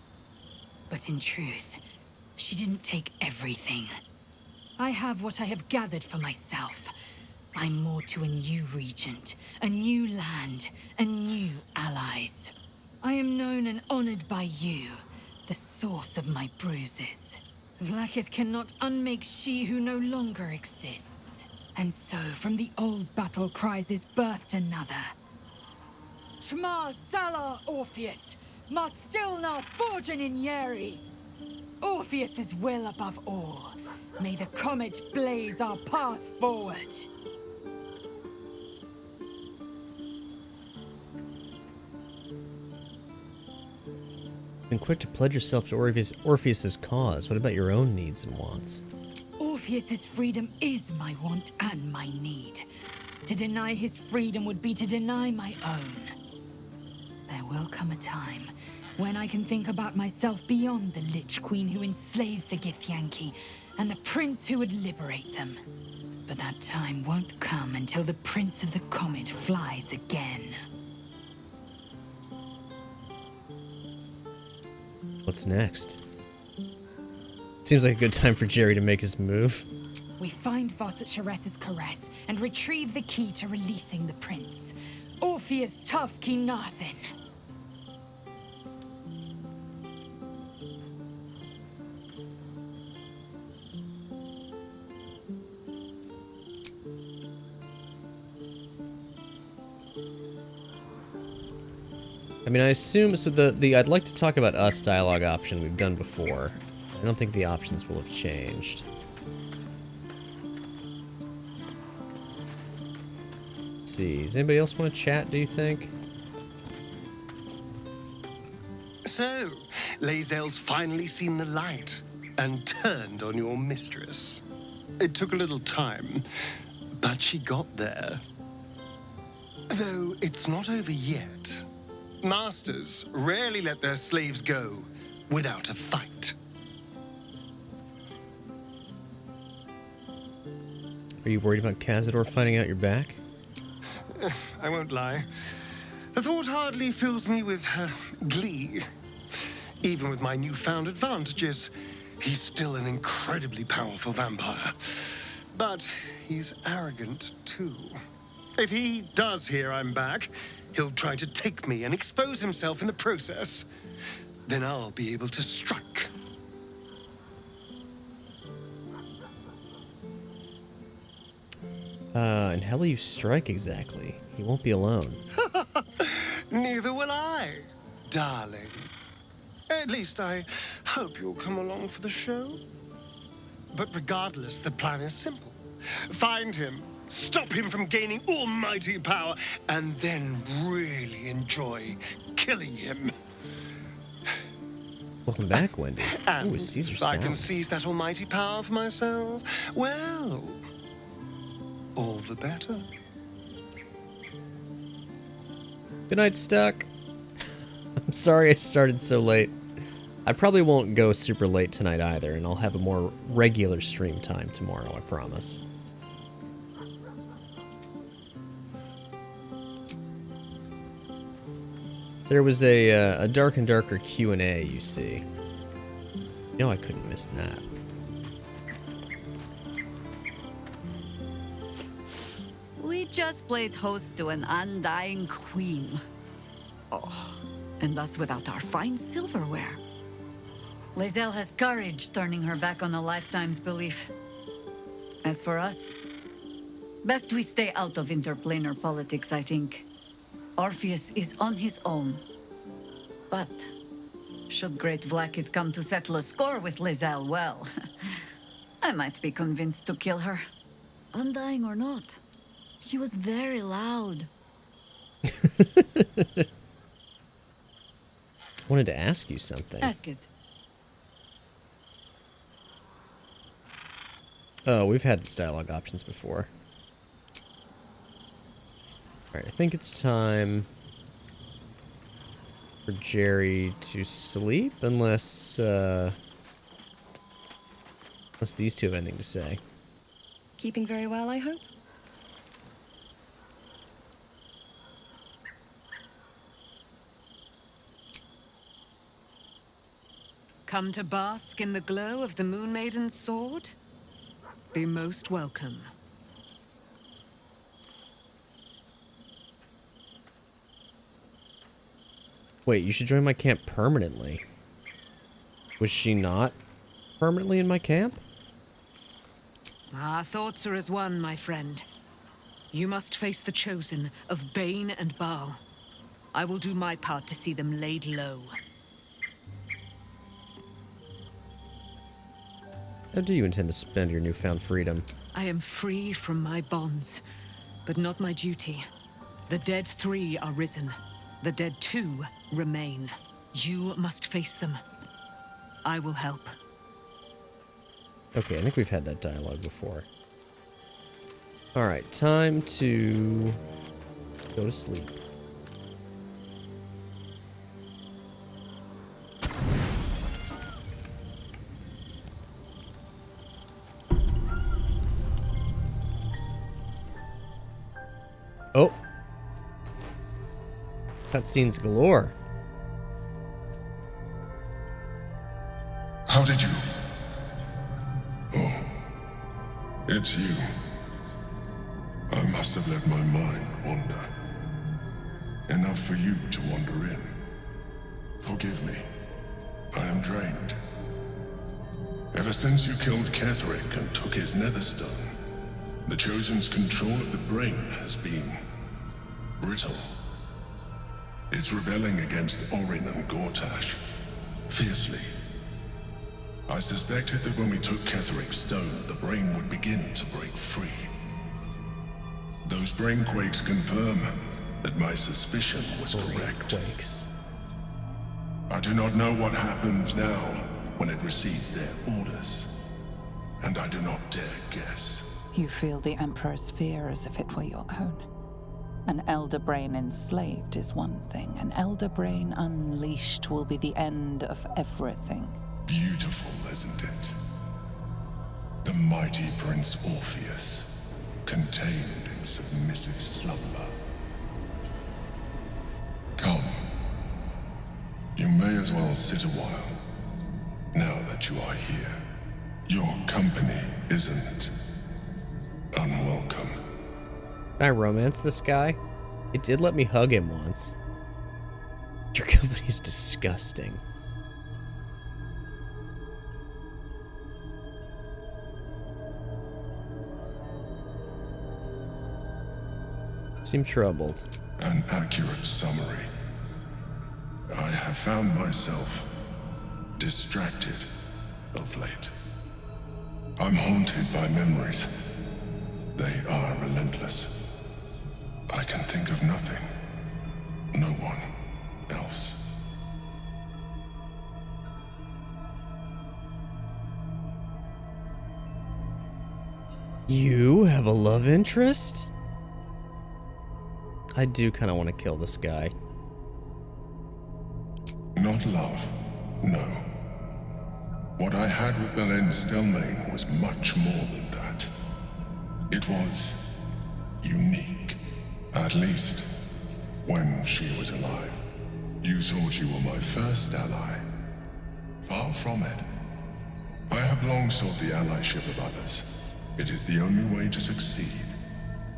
But in truth, she didn't take everything. I have what I have gathered for myself. I'm more to a new regent, a new land, and new allies. I am known and honored by you, the source of my bruises. Vlaakith cannot unmake she who no longer exists. And so, from the old battle cries is birthed another. Shma Salar Orpheus, Ma Stilnar Forgin in Yeri. Orpheus's will above all. May the comet blaze our path forward. Been quick to pledge yourself to Orpheus's cause. What about your own needs and wants? Orpheus's freedom is my want and my need. To deny his freedom would be to deny my own. There will come a time when I can think about myself beyond the Lich Queen who enslaves the Githyanki and the prince who would liberate them. But that time won't come until the Prince of the Comet flies again. What's next? Seems like a good time for Jerry to make his move. We find Voss at Sheres's caress and retrieve the key to releasing the prince. Orpheus Tough Kinazin. I mean, I assume, so the I'd like to talk about us dialogue option we've done before. I don't think the options will have changed. Let's see, does anybody else want to chat, do you think? So, Lae'zel's finally seen the light and turned on your mistress. It took a little time, but she got there. Though it's not over yet. Masters rarely let their slaves go without a fight. Are you worried about Cazador finding out you're back? I won't lie. The thought hardly fills me with glee. Even with my newfound advantages, he's still an incredibly powerful vampire. But he's arrogant, too. If he does hear I'm back, he'll try to take me and expose himself in the process. Then I'll be able to strike. And how will you strike exactly? He won't be alone. Neither will I, darling. At least I hope you'll come along for the show. But regardless, the plan is simple. Find him, stop him from gaining almighty power, and then really enjoy killing him. Welcome back, Wendy. And Ooh, Caesar if I can salad. seize that almighty power for myself, well, all the better. Good night, Stuck. I'm sorry I started so late. I probably won't go super late tonight either, and I'll have a more regular stream time tomorrow, I promise. There was a Dark and Darker Q&A, you see. No, I couldn't miss that. We'd just played host to an undying queen. Oh, and that's without our fine silverware. Lae'zel has courage turning her back on a lifetime's belief. As for us, best we stay out of interplanar politics, I think. Orpheus is on his own. But should Great Vlaakith come to settle a score with Lae'zel, well, I might be convinced to kill her. Undying or not, she was very loud. I wanted to ask you something. Ask it. Oh, we've had these dialogue options before. Alright, I think it's time for Jerry to sleep, unless these two have anything to say. Keeping very well, I hope? Come to bask in the glow of the Moon Maiden's sword? Be most welcome. Wait, you should join my camp permanently. Was she not permanently in my camp? Our thoughts are as one, my friend. You must face the chosen of Bane and Baal. I will do my part to see them laid low. How do you intend to spend your newfound freedom? I am free from my bonds, but not my duty. The dead 3 are risen. The dead 2 remain. You must face them. I will help. Okay, I think we've had that dialogue before. Alright, time to go to sleep. Oh. Cutscenes galore. How did you? Oh, it's you. I must have let my mind wander. Enough for you to wander in. Forgive me. I am drained. Ever since you killed Githzerai and took his netherstone, the Chosen's control of the brain has been brittle. It's rebelling against Orin and Gortash fiercely. I suspected that when we took Githzerai's stone, the brain would begin to break free. Those brain quakes confirm that my suspicion was correct. I do not know what happens now when it receives their orders, and I do not dare guess. You feel the Emperor's fear as if it were your own. An elder brain enslaved is one thing. An elder brain unleashed will be the end of everything. Beautiful, isn't it? The mighty Prince Orpheus, contained in submissive slumber. Come. You may as well sit a while, now that you are here. Your company isn't unwelcome. Can I romance this guy? It did let me hug him once. Your company is disgusting. Seem troubled. An accurate summary. I have found myself distracted of late. I'm haunted by memories. They are relentless. I can think of nothing. No one else. You have a love interest? I do kind of want to kill this guy. Not love, no. What I had with Belen Stelmane was much more than that. It was unique, at least when she was alive. You thought you were my first ally. Far from it. I have long sought the allyship of others. It is the only way to succeed.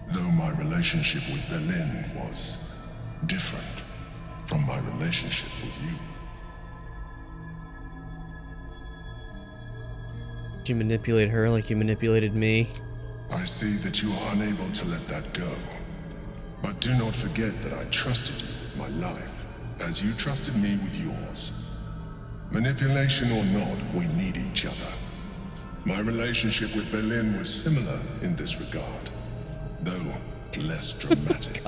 Though my relationship with Berlin was different from my relationship with you. Did you manipulate her like you manipulated me? I see that you are unable to let that go. But do not forget that I trusted you with my life, as you trusted me with yours. Manipulation or not, we need each other. My relationship with Berlin was similar in this regard, though less dramatic.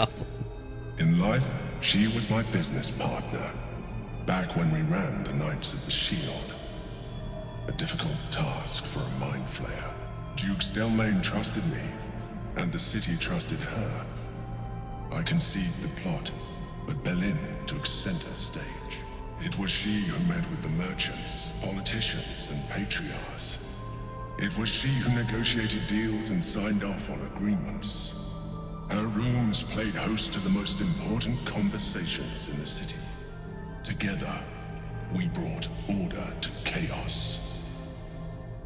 In life, she was my business partner, back when we ran the Knights of the Shield. A difficult task for a mind flayer. Duke Stelmane trusted me, and the city trusted her. I conceived the plot, but Berlin took center stage. It was she who met with the merchants, politicians, and patriarchs. It was she who negotiated deals and signed off on agreements. Her rooms played host to the most important conversations in the city. Together, we brought order to chaos.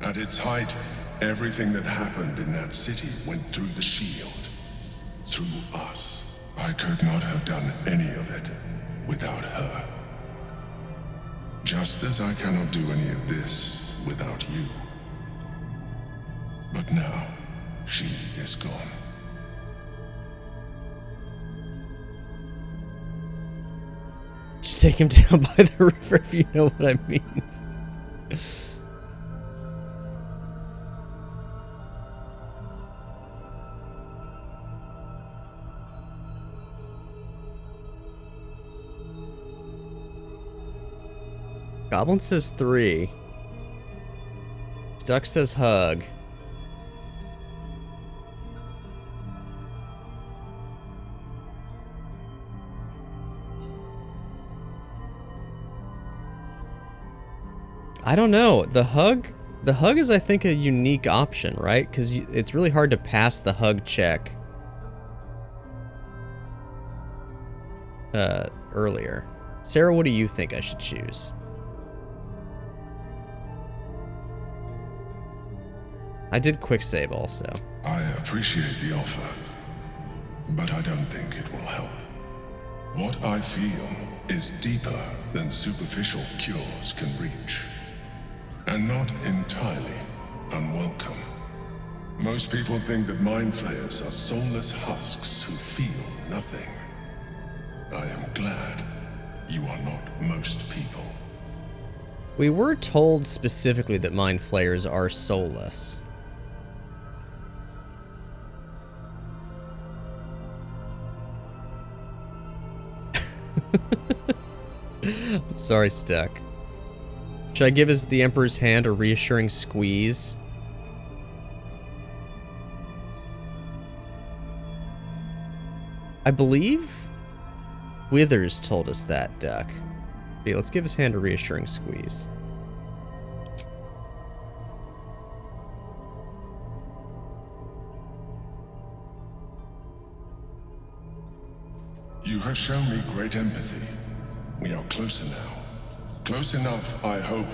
At its height, everything that happened in that city went through the shield. Through us. I could not have done any of it without her. Just as I cannot do any of this without you. But now, she is gone. Just take him down by the river if you know what I mean. Goblin says 3. Stuck says hug. I don't know. The hug is, I think, a unique option, right? Because it's really hard to pass the hug check earlier. Sarah, what do you think I should choose? I did quick save also. I appreciate the offer, but I don't think it will help. What I feel is deeper than superficial cures can reach, and not entirely unwelcome. Most people think that mind flayers are soulless husks who feel nothing. I am glad you are not most people. We were told specifically that mind flayers are soulless. I'm sorry, Stuck. Should I give the Emperor's hand a reassuring squeeze? I believe Withers told us that, Duck. Okay, let's give his hand a reassuring squeeze. You have shown me great empathy. We are closer now. Close enough, I hope,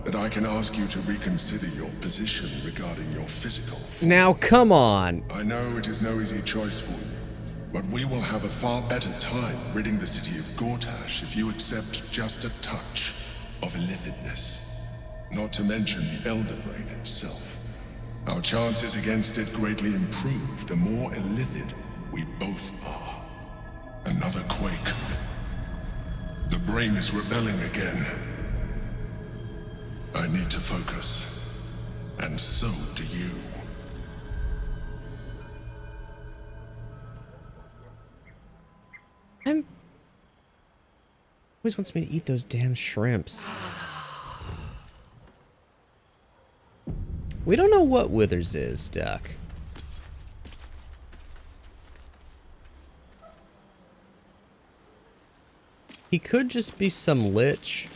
that I can ask you to reconsider your position regarding your physical form. Now, come on. I know it is no easy choice for you, but we will have a far better time ridding the city of Gortash if you accept just a touch of illithidness. Not to mention the Elden Rain itself. Our chances against it greatly improve the more illithid we both are. Another quake. The brain is rebelling again. I need to focus. And so do you. Always wants me to eat those damn shrimps. We don't know what Withers is, Duck. He could just be some lich,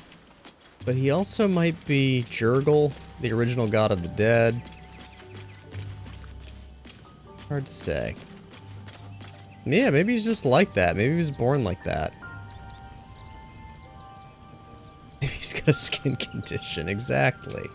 but he also might be Jurgle, the original god of the dead. Hard to say. Yeah, maybe he's just like that. Maybe he was born like that. Maybe he's got a skin condition, exactly.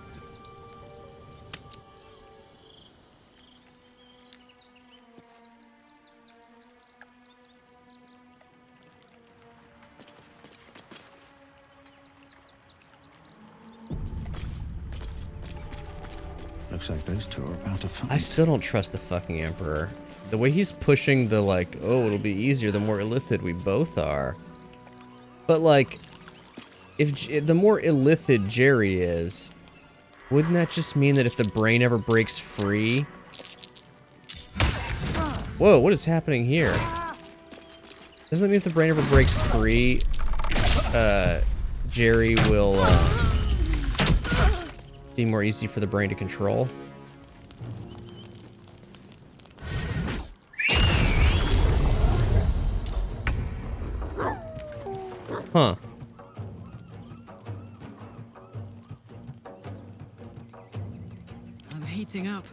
Looks like those two are about to fight. I still don't trust the fucking Emperor. The way he's pushing the, like, oh, it'll be easier the more illithid we both are. But, like, if the more illithid Jerry is, wouldn't that just mean that if the brain ever breaks free... Whoa, what is happening here? Doesn't that mean if the brain ever breaks free, Jerry will, be more easy for the brain to control? Huh. I'm heating up.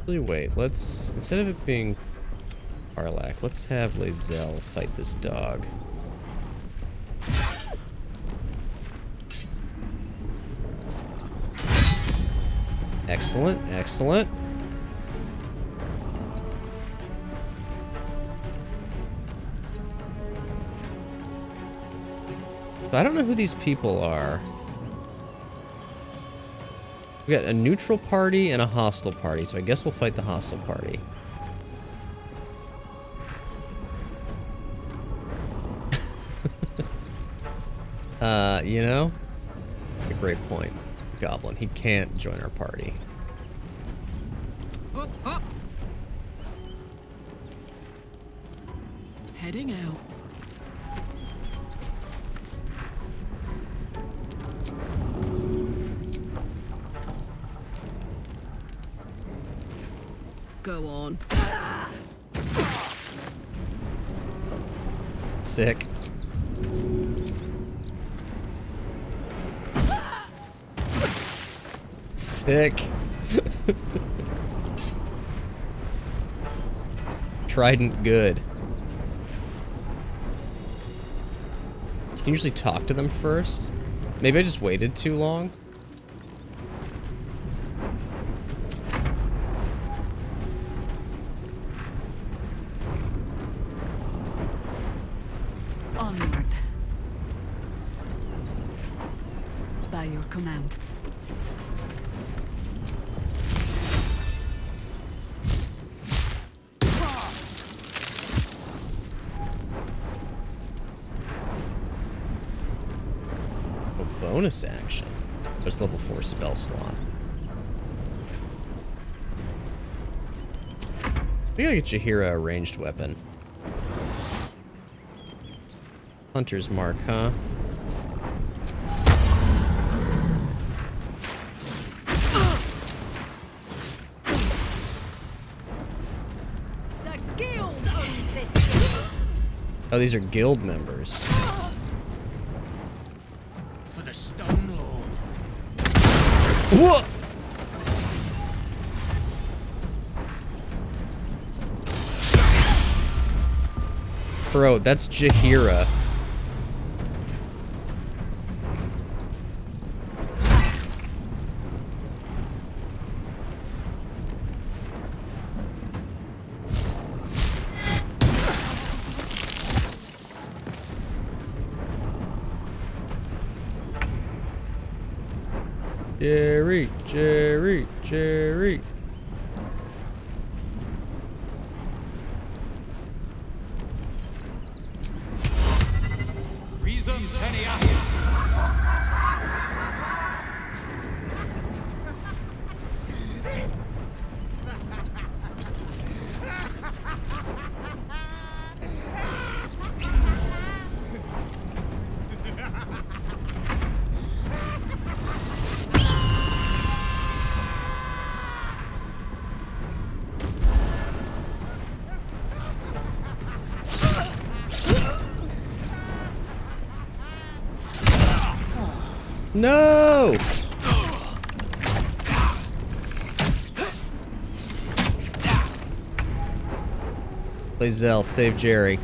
Wait, let's, instead of it being Karlach, let's have Lae'zel fight this dog. Excellent, excellent. So I don't know who these people are. We got a neutral party and a hostile party, so I guess we'll fight the hostile party. You know? A great point. Goblin, he can't join our party. Up, up. Heading out. Go on. Sick. Sick. Trident good. You can usually talk to them first. Maybe I just waited too long. Onward. By your command. Bonus action. There's level 4 spell slot. We gotta get Jaheira a ranged weapon. Hunter's mark, huh? The guild owns this city. Oh, these are guild members. For the Stone Lord. What? Bro, that's Jaheira. Jerry, Jerry, Jerry. Reason Seniahius. No! Lae'zel, save Jerry.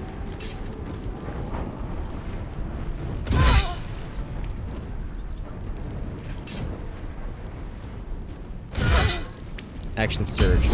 Action surge.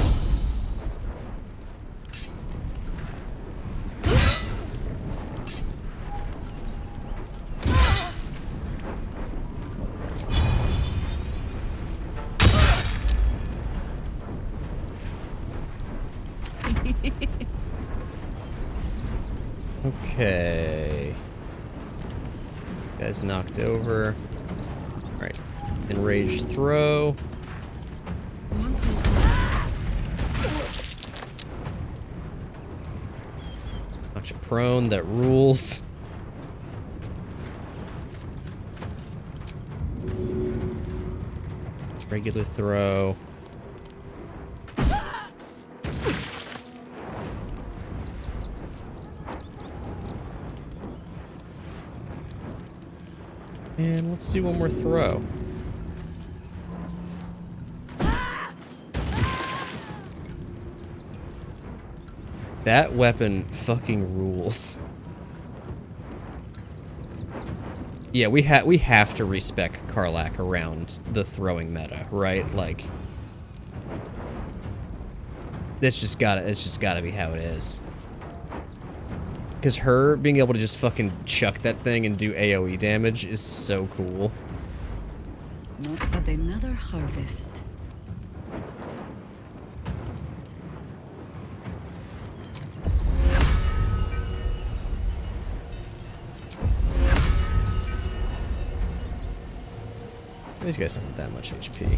Okay. Guy's knocked over. Alright. Enraged throw. Bunch of prone, that rules. Regular throw. And let's do one more throw. That weapon fucking rules. Yeah, we have to respec Karlach around the throwing meta, right? Like, it's just gotta be how it is. Because her being able to just fucking chuck that thing and do AoE damage is so cool. Not but another harvest. These guys don't have that much HP.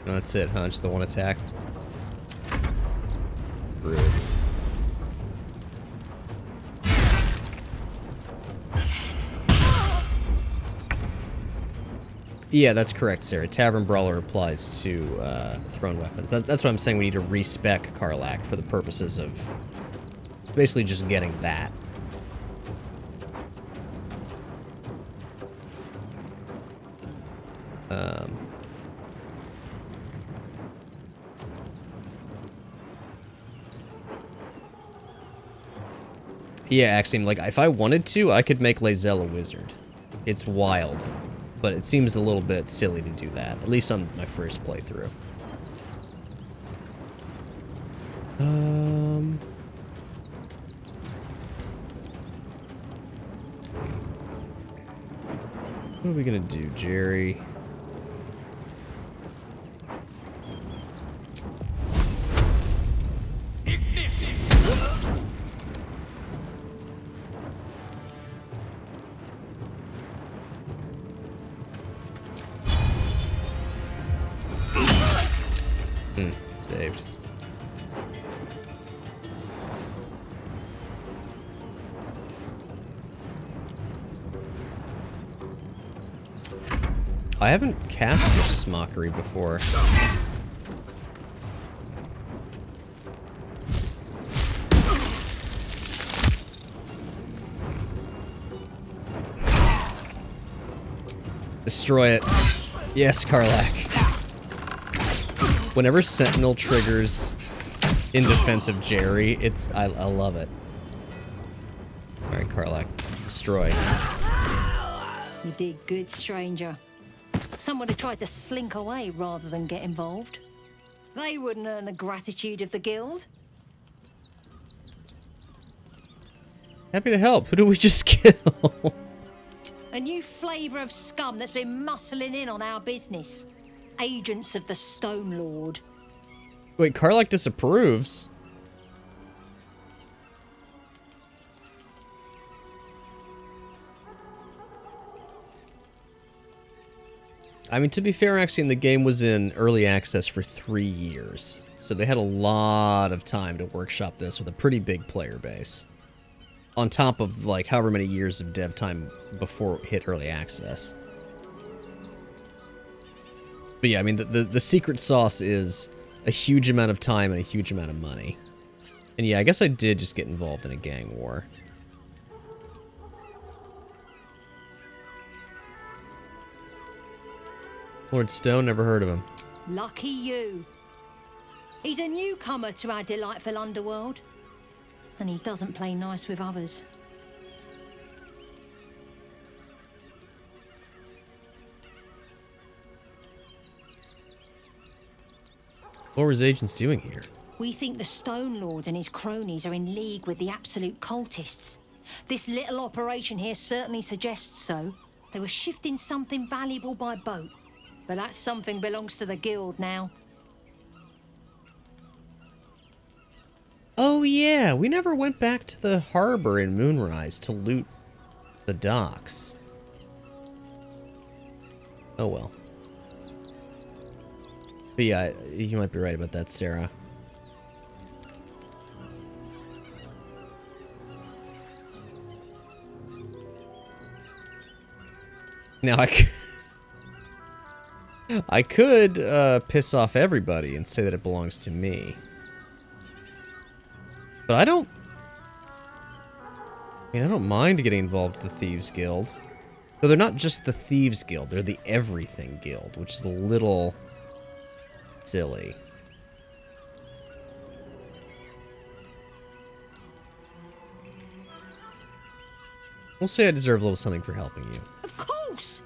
No, that's it, huh? Just the one attack. Brutes. Yeah, that's correct, Sarah. Tavern Brawler applies to thrown weapons. That's what I'm saying. We need to respec Karlach for the purposes of basically just getting that. Yeah, Axiom, like, if I wanted to, I could make Lae'zel a wizard. It's wild. But it seems a little bit silly to do that, at least on my first playthrough. What are we gonna do, Jerry? Saved. I haven't cast Vicious Mockery before. Destroy it. Yes, Karlach. Whenever Sentinel triggers in defense of Jerry, I love it. Alright, Karlach. Destroy. You did good, stranger. Someone had tried to slink away rather than get involved. They wouldn't earn the gratitude of the guild. Happy to help. Who do we just kill? A new flavour of scum that's been muscling in on our business. Agents of the Stone Lord. Wait, Karlach disapproves? I mean, to be fair, actually, the game was in early access for 3 years. So they had a lot of time to workshop this with a pretty big player base. On top of, like, however many years of dev time before it hit early access. But yeah, I mean, the secret sauce is a huge amount of time and a huge amount of money. And yeah, I guess I did just get involved in a gang war. Lord Stone, never heard of him. Lucky you. He's a newcomer to our delightful underworld. And he doesn't play nice with others. What were his agents doing here? We think the Stone Lord and his cronies are in league with the absolute cultists. This little operation here certainly suggests so. They were shifting something valuable by boat. But that something belongs to the guild now. Oh yeah, we never went back to the harbor in Moonrise to loot the docks. Oh well. But yeah, you might be right about that, Sarah. Now I could piss off everybody and say that it belongs to me. But I don't mind getting involved with the Thieves Guild. So they're not just the Thieves Guild, they're the Everything Guild, which is a little silly. We'll say I deserve a little something for helping you. Of course!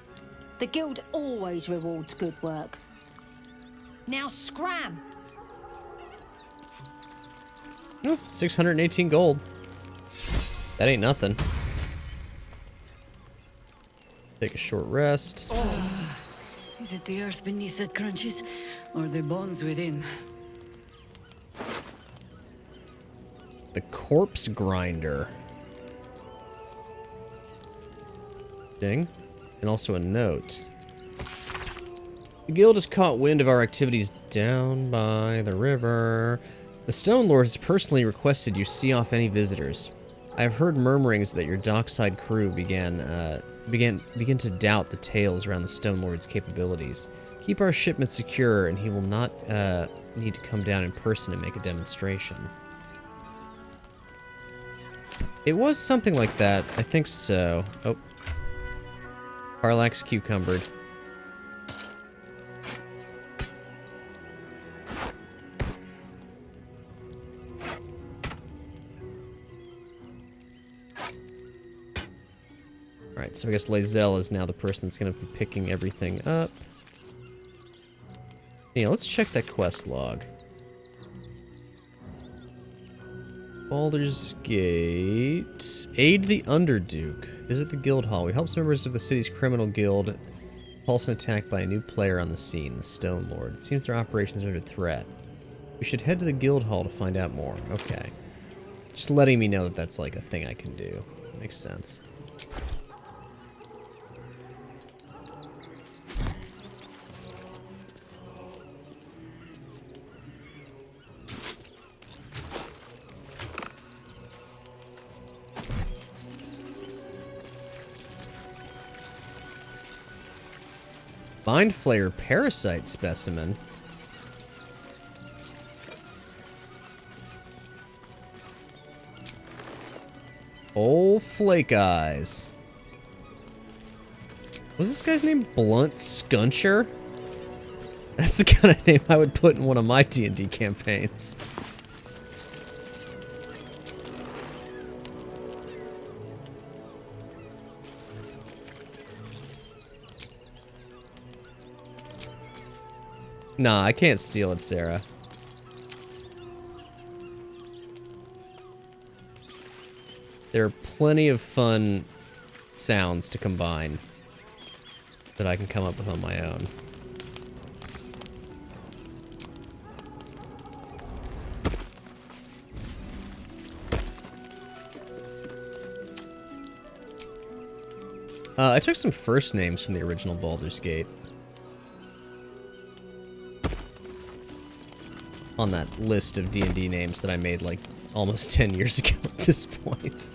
The guild always rewards good work. Now scram! Oh, 618 gold. That ain't nothing. Take a short rest. Is it the earth beneath that crunches, or the bones within? The Corpse Grinder. Ding. And also a note. The guild has caught wind of our activities down by the river. The Stone Lord has personally requested you see off any visitors. I have heard murmurings that your dockside crew begin to doubt the tales around the Stone Lord's capabilities. Keep our shipment secure, and he will not need to come down in person and make a demonstration. It was something like that. I think so. Oh. Karlach's cucumbered. Alright, so I guess Lae'zel is now the person that's going to be picking everything up. Yeah, let's check that quest log. Baldur's Gate. Aid the Underduke. Visit the guild hall. We help members of the city's criminal guild repulse an attack by a new player on the scene, the Stone Lord. It seems their operations are under threat. We should head to the guild hall to find out more. Okay. Just letting me know that that's like a thing I can do. Makes sense. Mind Flayer Parasite Specimen. Old Flake Eyes. Was this guy's name Blunt Scuncher? That's the kind of name I would put in one of my D&D campaigns. Nah, I can't steal it, Sarah. There are plenty of fun sounds to combine that I can come up with on my own. I took some first names from the original Baldur's Gate. On that list of D&D names that I made like almost 10 years ago at this point.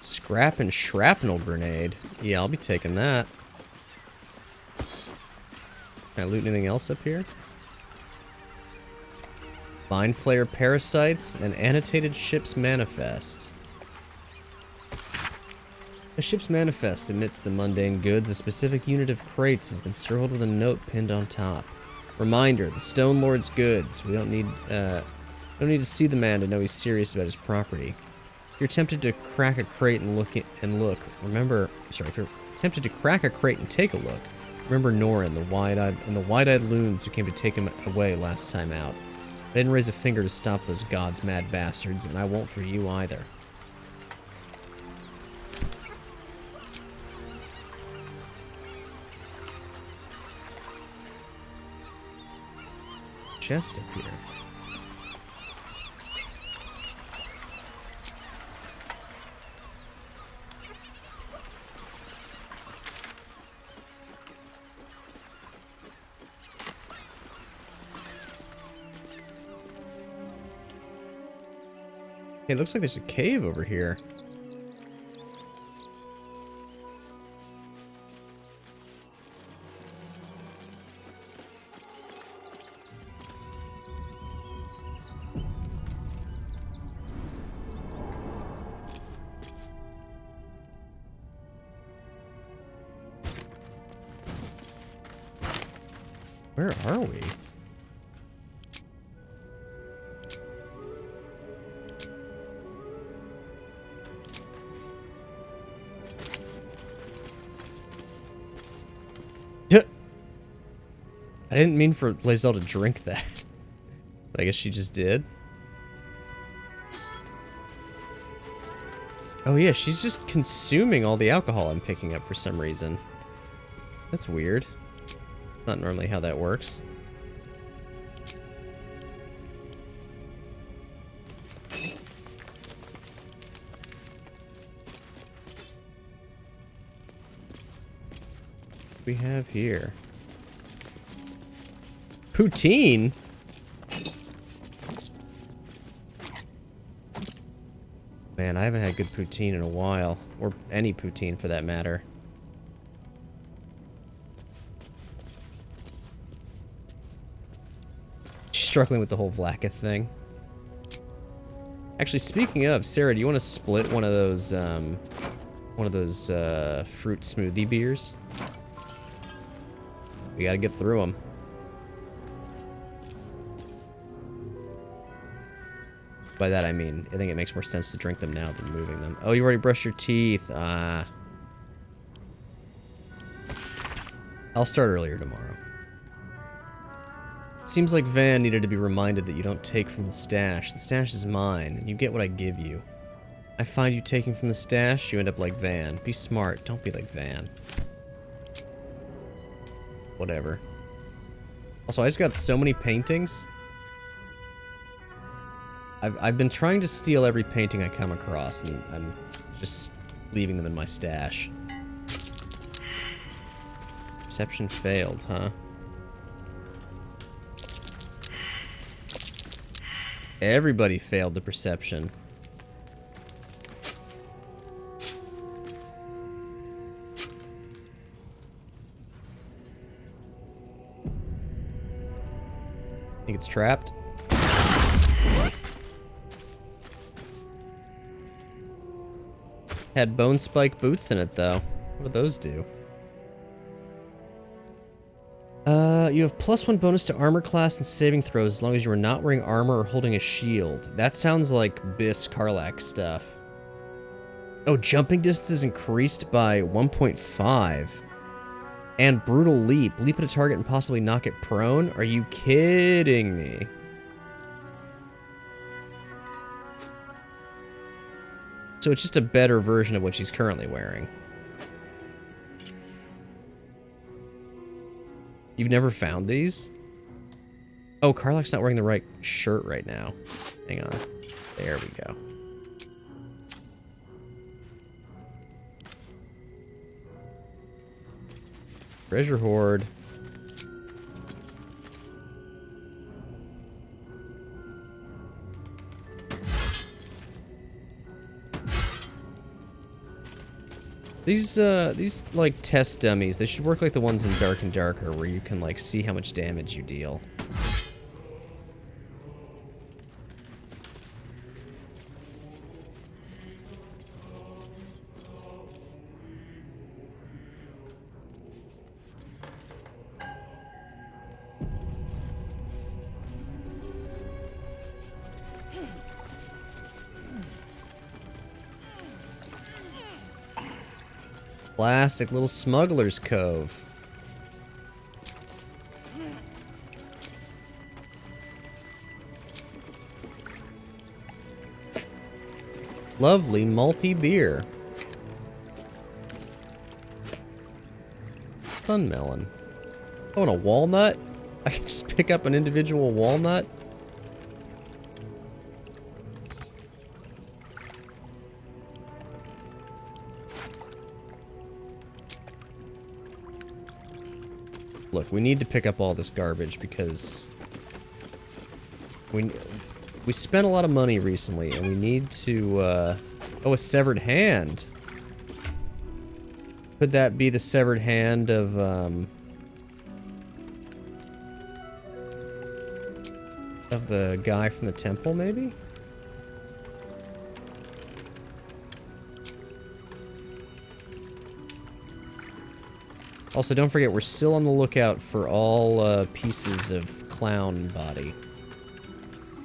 Scrap and Shrapnel Grenade. Yeah, I'll be taking that. Can I loot anything else up here? Mind Flayer parasites and annotated ship's manifest. A ship's manifest admits the mundane goods. A specific unit of crates has been circled with a note pinned on top. Reminder: the Stone Lord's goods. We don't need to see the man to know he's serious about his property. If you're tempted to crack a crate and look, remember. Sorry, if you're tempted to crack a crate and take a look, remember Norin, the wide-eyed loons who came to take him away last time out. I didn't raise a finger to stop those gods, mad bastards, and I won't for you either. Chest up here. Hey, it looks like there's a cave over here. Where are we? I didn't mean for Lae'zel to drink that. But I guess she just did. Oh yeah, she's just consuming all the alcohol I'm picking up for some reason. That's weird. Not normally how that works. What do we have here? Poutine? Man, I haven't had good poutine in a while. Or any poutine for that matter. Struggling with the whole Vlaakith thing. Actually, speaking of, Sarah, do you want to split one of those fruit smoothie beers? We gotta get through them. By that I mean, I think it makes more sense to drink them now than moving them. Oh, you already brushed your teeth. I'll start earlier tomorrow. Seems like Van needed to be reminded that you don't take from the stash. The stash is mine, and you get what I give you. I find you taking from the stash, you end up like Van. Be smart, don't be like Van. Whatever. Also, I just got so many paintings. I've been trying to steal every painting I come across, and I'm just leaving them in my stash. Perception failed, huh? Everybody failed the perception. Think it's trapped? Had bone spike boots in it, though. What do those do? You have +1 bonus to armor class and saving throws as long as you are not wearing armor or holding a shield. That sounds like Bis Karlach stuff. Oh, jumping distance is increased by 1.5. And brutal leap. Leap at a target and possibly knock it prone? Are you kidding me? So it's just a better version of what she's currently wearing. You've never found these? Oh, Karlach's not wearing the right shirt right now. Hang on. There we go. Treasure hoard. These like test dummies, they should work like the ones in Dark and Darker, where you can like see how much damage you deal. Classic little smuggler's cove. Lovely malty beer. Sun melon. Oh, and a walnut? I can just pick up an individual walnut? Look, we need to pick up all this garbage because we spent a lot of money recently and we need to, oh, a severed hand. Could that be the severed hand of, the guy from the temple, maybe? Also, don't forget, we're still on the lookout for all pieces of clown body.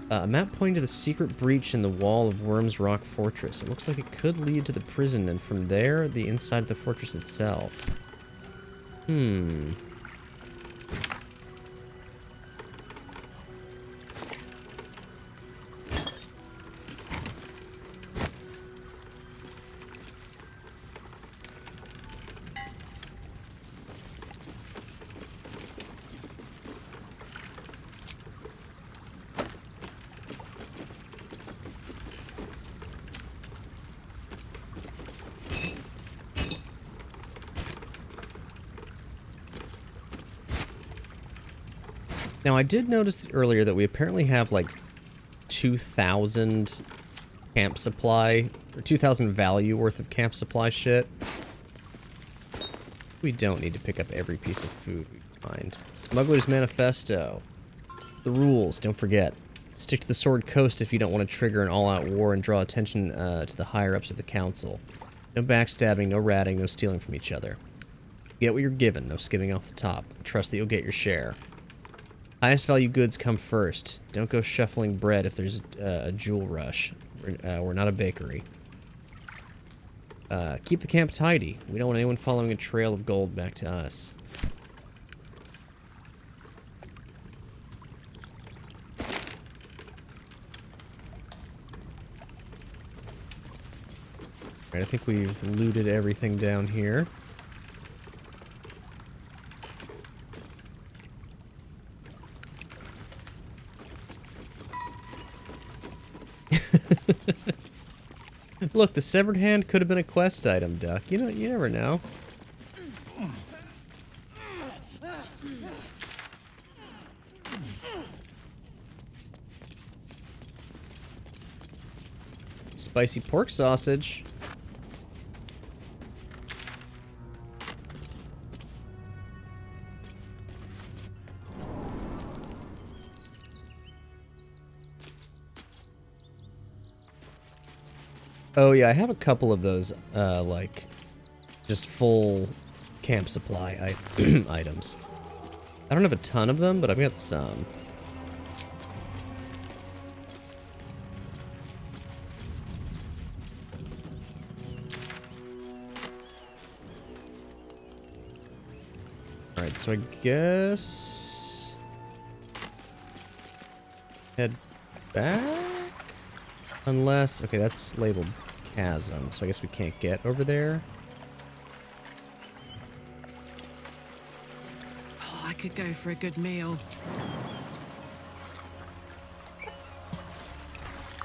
A map pointing to the secret breach in the wall of Worm's Rock Fortress. It looks like it could lead to the prison, and from there, the inside of the fortress itself. Now, I did notice earlier that we apparently have, like, 2,000 camp supply, or 2,000 value worth of camp supply shit. We don't need to pick up every piece of food we find. Smuggler's Manifesto. The rules, don't forget. Stick to the Sword Coast if you don't want to trigger an all-out war and draw attention to the higher-ups of the council. No backstabbing, no ratting, no stealing from each other. Get what you're given, no skimming off the top. Trust that you'll get your share. Highest value goods come first. Don't go shuffling bread if there's a jewel rush. We're not a bakery. Keep the camp tidy. We don't want anyone following a trail of gold back to us. Alright, I think we've looted everything down here. Look, the severed hand could have been a quest item, Duck. You know, you never know. Spicy pork sausage. Oh yeah, I have a couple of those, like, just full camp supply items. I don't have a ton of them, but I've got some. Alright, so I guess... head back? Unless... okay, that's labeled chasm, so I guess we can't get over there. Oh, I could go for a good meal.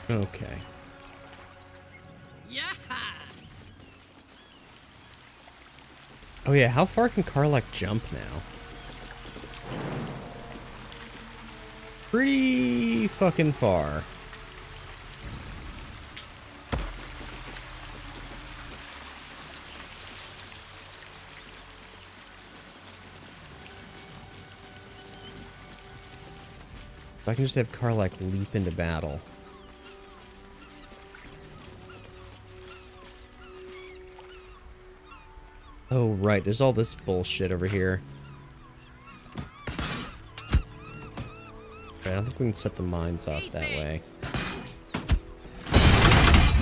Okay. Yeah. Oh yeah, how far can Karlach jump now? Pretty fucking far. If I can just have Karlach leap into battle. Oh, right. There's all this bullshit over here. I don't think we can set the mines off that way.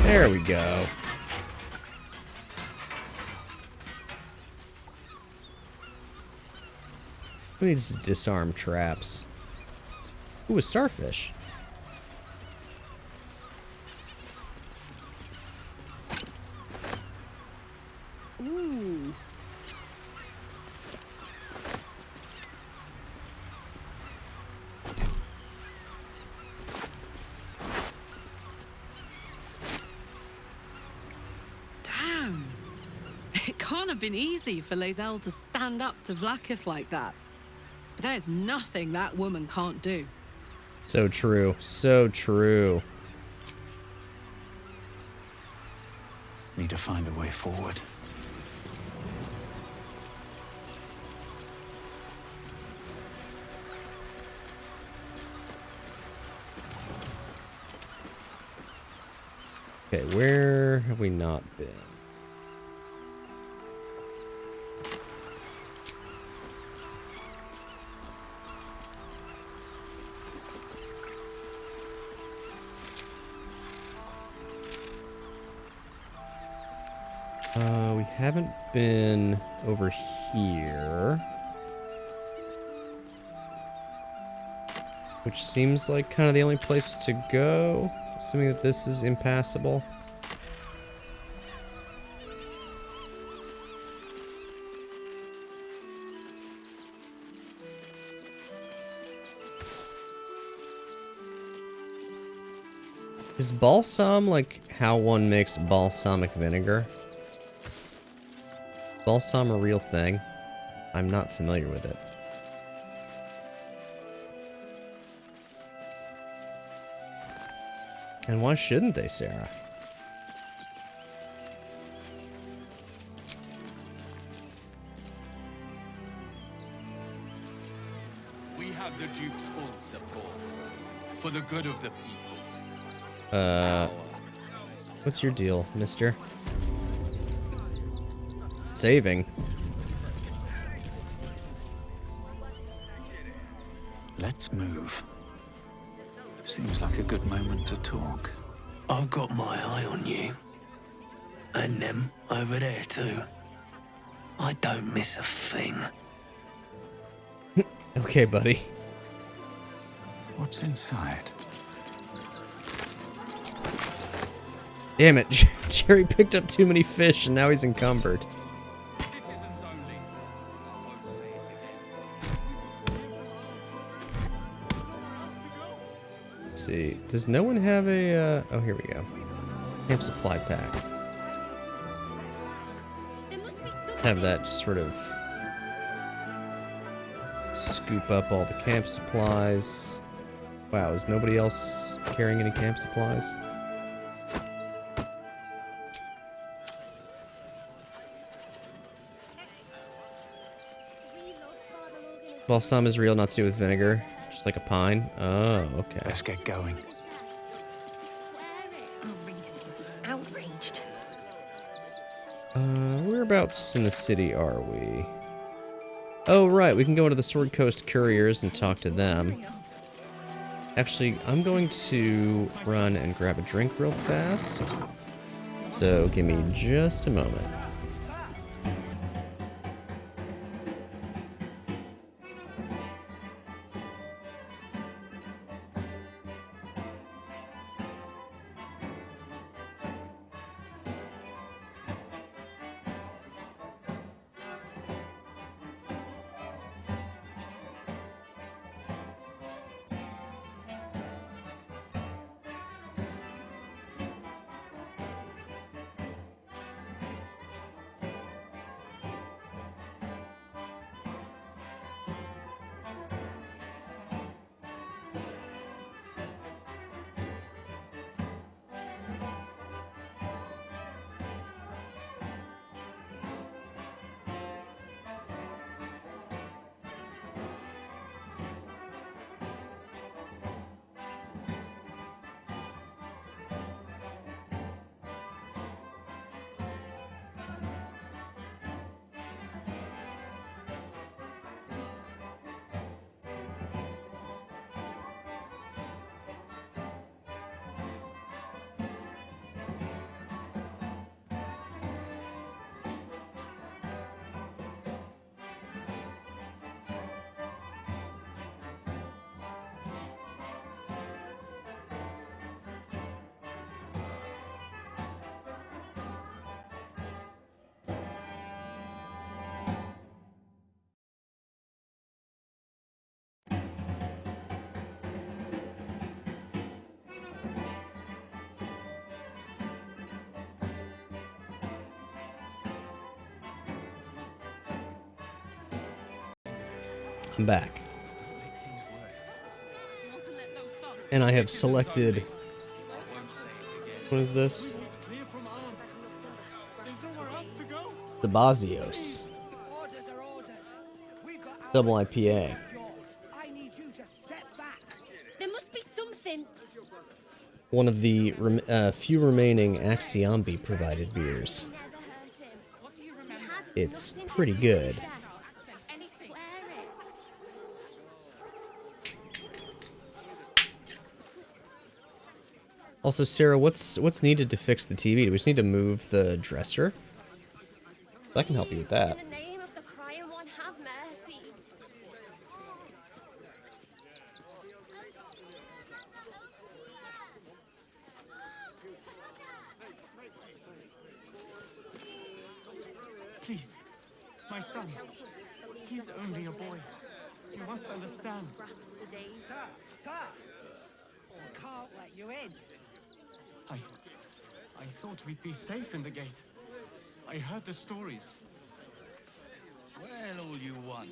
There we go. Who needs to disarm traps? Ooh, a starfish. Ooh. Damn. It can't have been easy for Lae'zel to stand up to Vlaakith like that. But there's nothing that woman can't do. So true. So true. Need to find a way forward. Okay, where have we not been? We haven't been over here. Which seems like kind of the only place to go. Assuming that this is impassable. Is balsam like how one makes balsamic vinegar? Balsam a real thing? I'm not familiar with it. And why shouldn't they, Sarah? We have the Duke's full support for the good of the people. What's your deal, mister? Saving. Let's move. Seems like a good moment to talk. I've got my eye on you. And them over there too. I don't miss a thing. Okay, buddy. What's inside? Damn it, Jerry picked up too many fish and now he's encumbered. Let's see, does no one have a, oh, here we go. Camp supply pack. Have that just sort of scoop up all the camp supplies. Wow, is nobody else carrying any camp supplies? Balsam is real, not to do with vinegar. Just like a pine. Oh, okay. Let's get going. Outraged. Whereabouts in the city are we? Oh, right. We can go into the Sword Coast Couriers and talk to them. Actually, I'm going to run and grab a drink real fast. So give me just a moment. I'm back. And I have selected... What is this? Dabazios. Double IPA. There must be something. One of the few remaining Axiombi provided beers. It's pretty good. Also, Sarah, what's needed to fix the TV? Do we just need to move the dresser? I can help you with that. In the name of the crying one, have mercy. Please, my son. He's only a boy. You must understand. Scraps for days. Sir, sir! I can't let you in. I thought we'd be safe in the gate. I heard the stories. Well, all you want.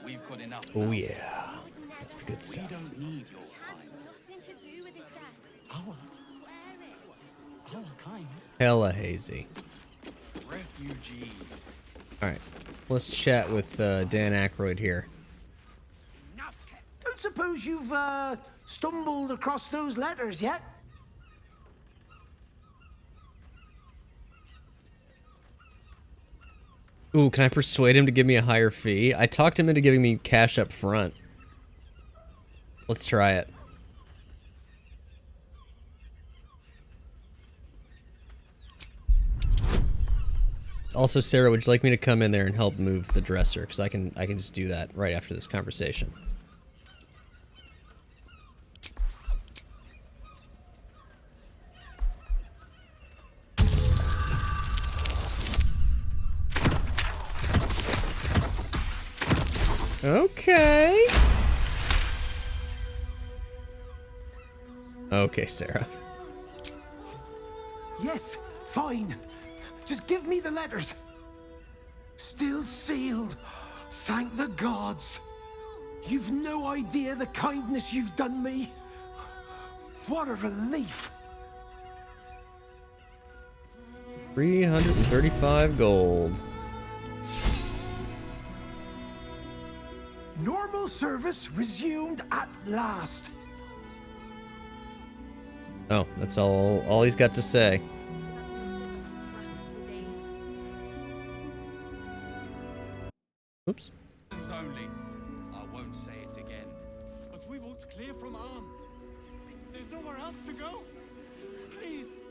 We've got enough. Oh yeah, that's the good stuff. We don't need your kind. Nothing to do with his death. Our kind? Hella hazy. Refugees. Alright, let's chat with Dan Aykroyd here. Don't suppose you've stumbled across those letters yet? Ooh, can I persuade him to give me a higher fee? I talked him into giving me cash up front. Let's try it. Also, Sarah, would you like me to come in there and help move the dresser? Because I can just do that right after this conversation. Okay. Okay, Sarah. Yes, fine. Just give me the letters. Still sealed. Thank the gods. You've no idea the kindness you've done me. What a relief. 335 gold. Normal service resumed at last. Oh, that's all he's got to say. Oops. Only. I won't say it again. But we walked clear from Arm. There's nowhere else to go. Please.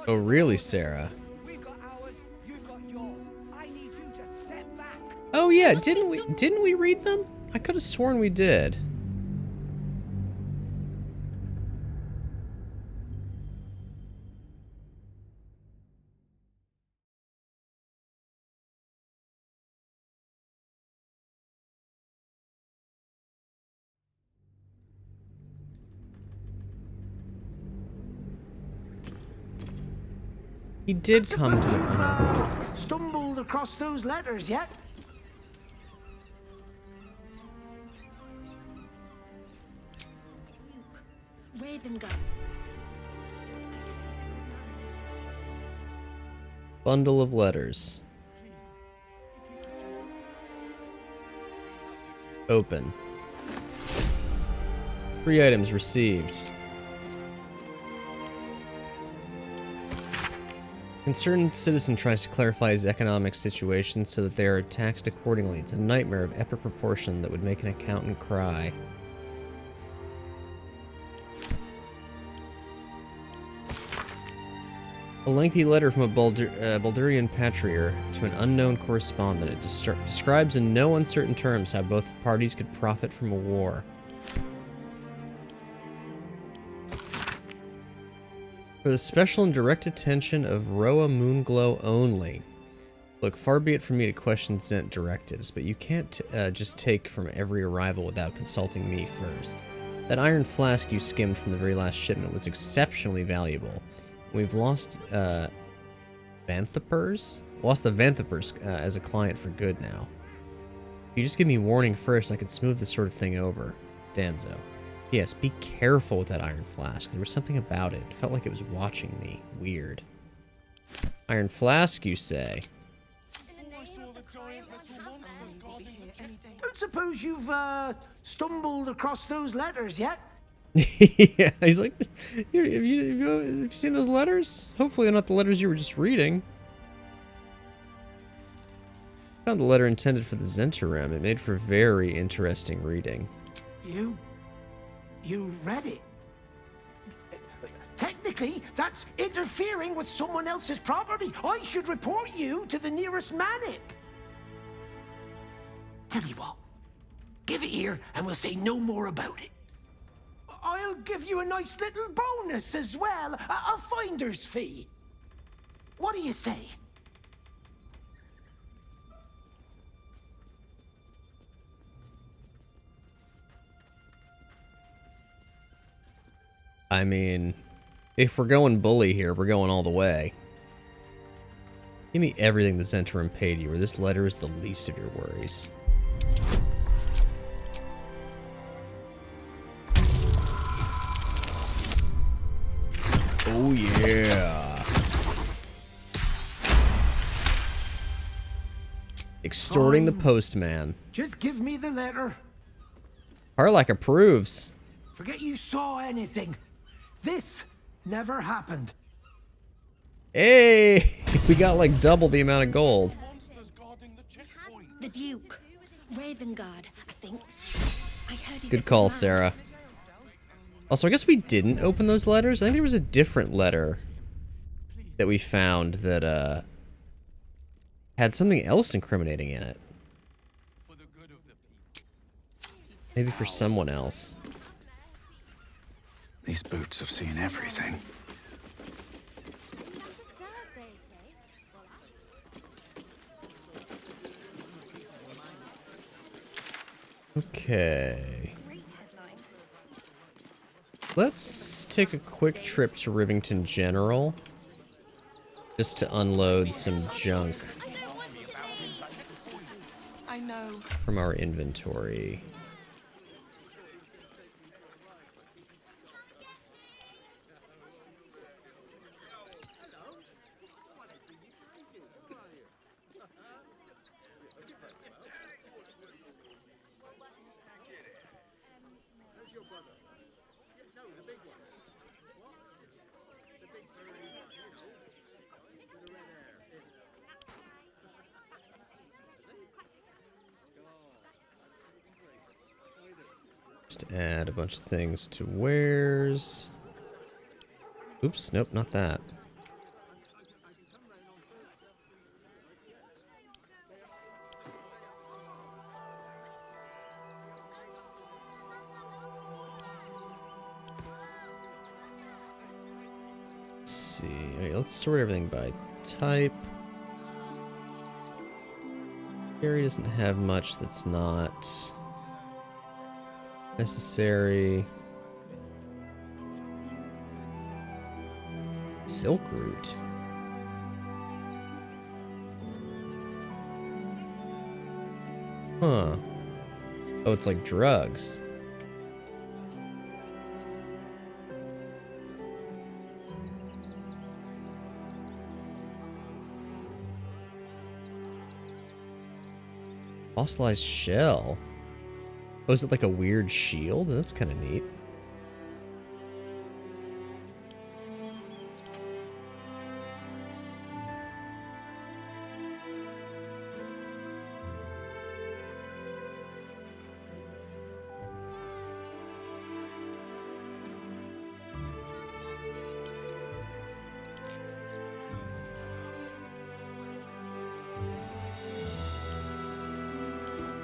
Oh, really, Sarah? We've got ours, you've got yours. I need you to step back. Oh yeah, didn't we read them? I could have sworn we did. He did come to the Stumbled across those letters yet? Raven go. Bundle of letters. Open. 3 items received. Concerned citizen tries to clarify his economic situation so that they are taxed accordingly. It's a nightmare of epic proportion that would make an accountant cry. A lengthy letter from a Baldurian patriarch to an unknown correspondent. It describes in no uncertain terms how both parties could profit from a war. For the special and direct attention of Roa Moonglow only. Look, far be it from me to question Zent directives, but you can't just take from every arrival without consulting me first. That iron flask you skimmed from the very last shipment was exceptionally valuable. We've lost Vanthapers? Lost the Vanthapers as a client for good now. If you just give me warning first, I could smooth this sort of thing over. Danzo. Yes, be careful with that iron flask. There was something about it. It felt like it was watching me. Weird. Iron flask, you say? Don't suppose you've, stumbled across those letters yet? Yeah, he's like, have you seen those letters? Hopefully they're not the letters you were just reading. I found the letter intended for the Zhentarim. It made for very interesting reading. You read it? Technically, that's interfering with someone else's property. I should report you to the nearest manip. Tell you what, give it here and we'll say no more about it. I'll give you a nice little bonus as well, a finder's fee. What do you say? I mean, if we're going bully here, we're going all the way. Give me everything the Zhentarim paid you, or this letter is the least of your worries. Oh yeah. Extorting the postman. Just give me the letter. Harlock approves. Forget you saw anything. This never happened. Hey, we got like double the amount of gold. The Duke. Ravengard, I think. I heard he's Good call, Sarah. Also, I guess we didn't open those letters. I think there was a different letter that we found that had something else incriminating in it. Maybe for someone else. These boots have seen everything. Okay. Let's take a quick trip to Rivington General. Just to unload some junk from our inventory. Just add a bunch of things to wares. Oops, nope, not that. Let's see. Alright, let's sort everything by type. Gary doesn't have much that's not necessary. Silk root. Huh. Oh, it's like drugs. Fossilized shell. Oh, is it like a weird shield? That's kind of neat.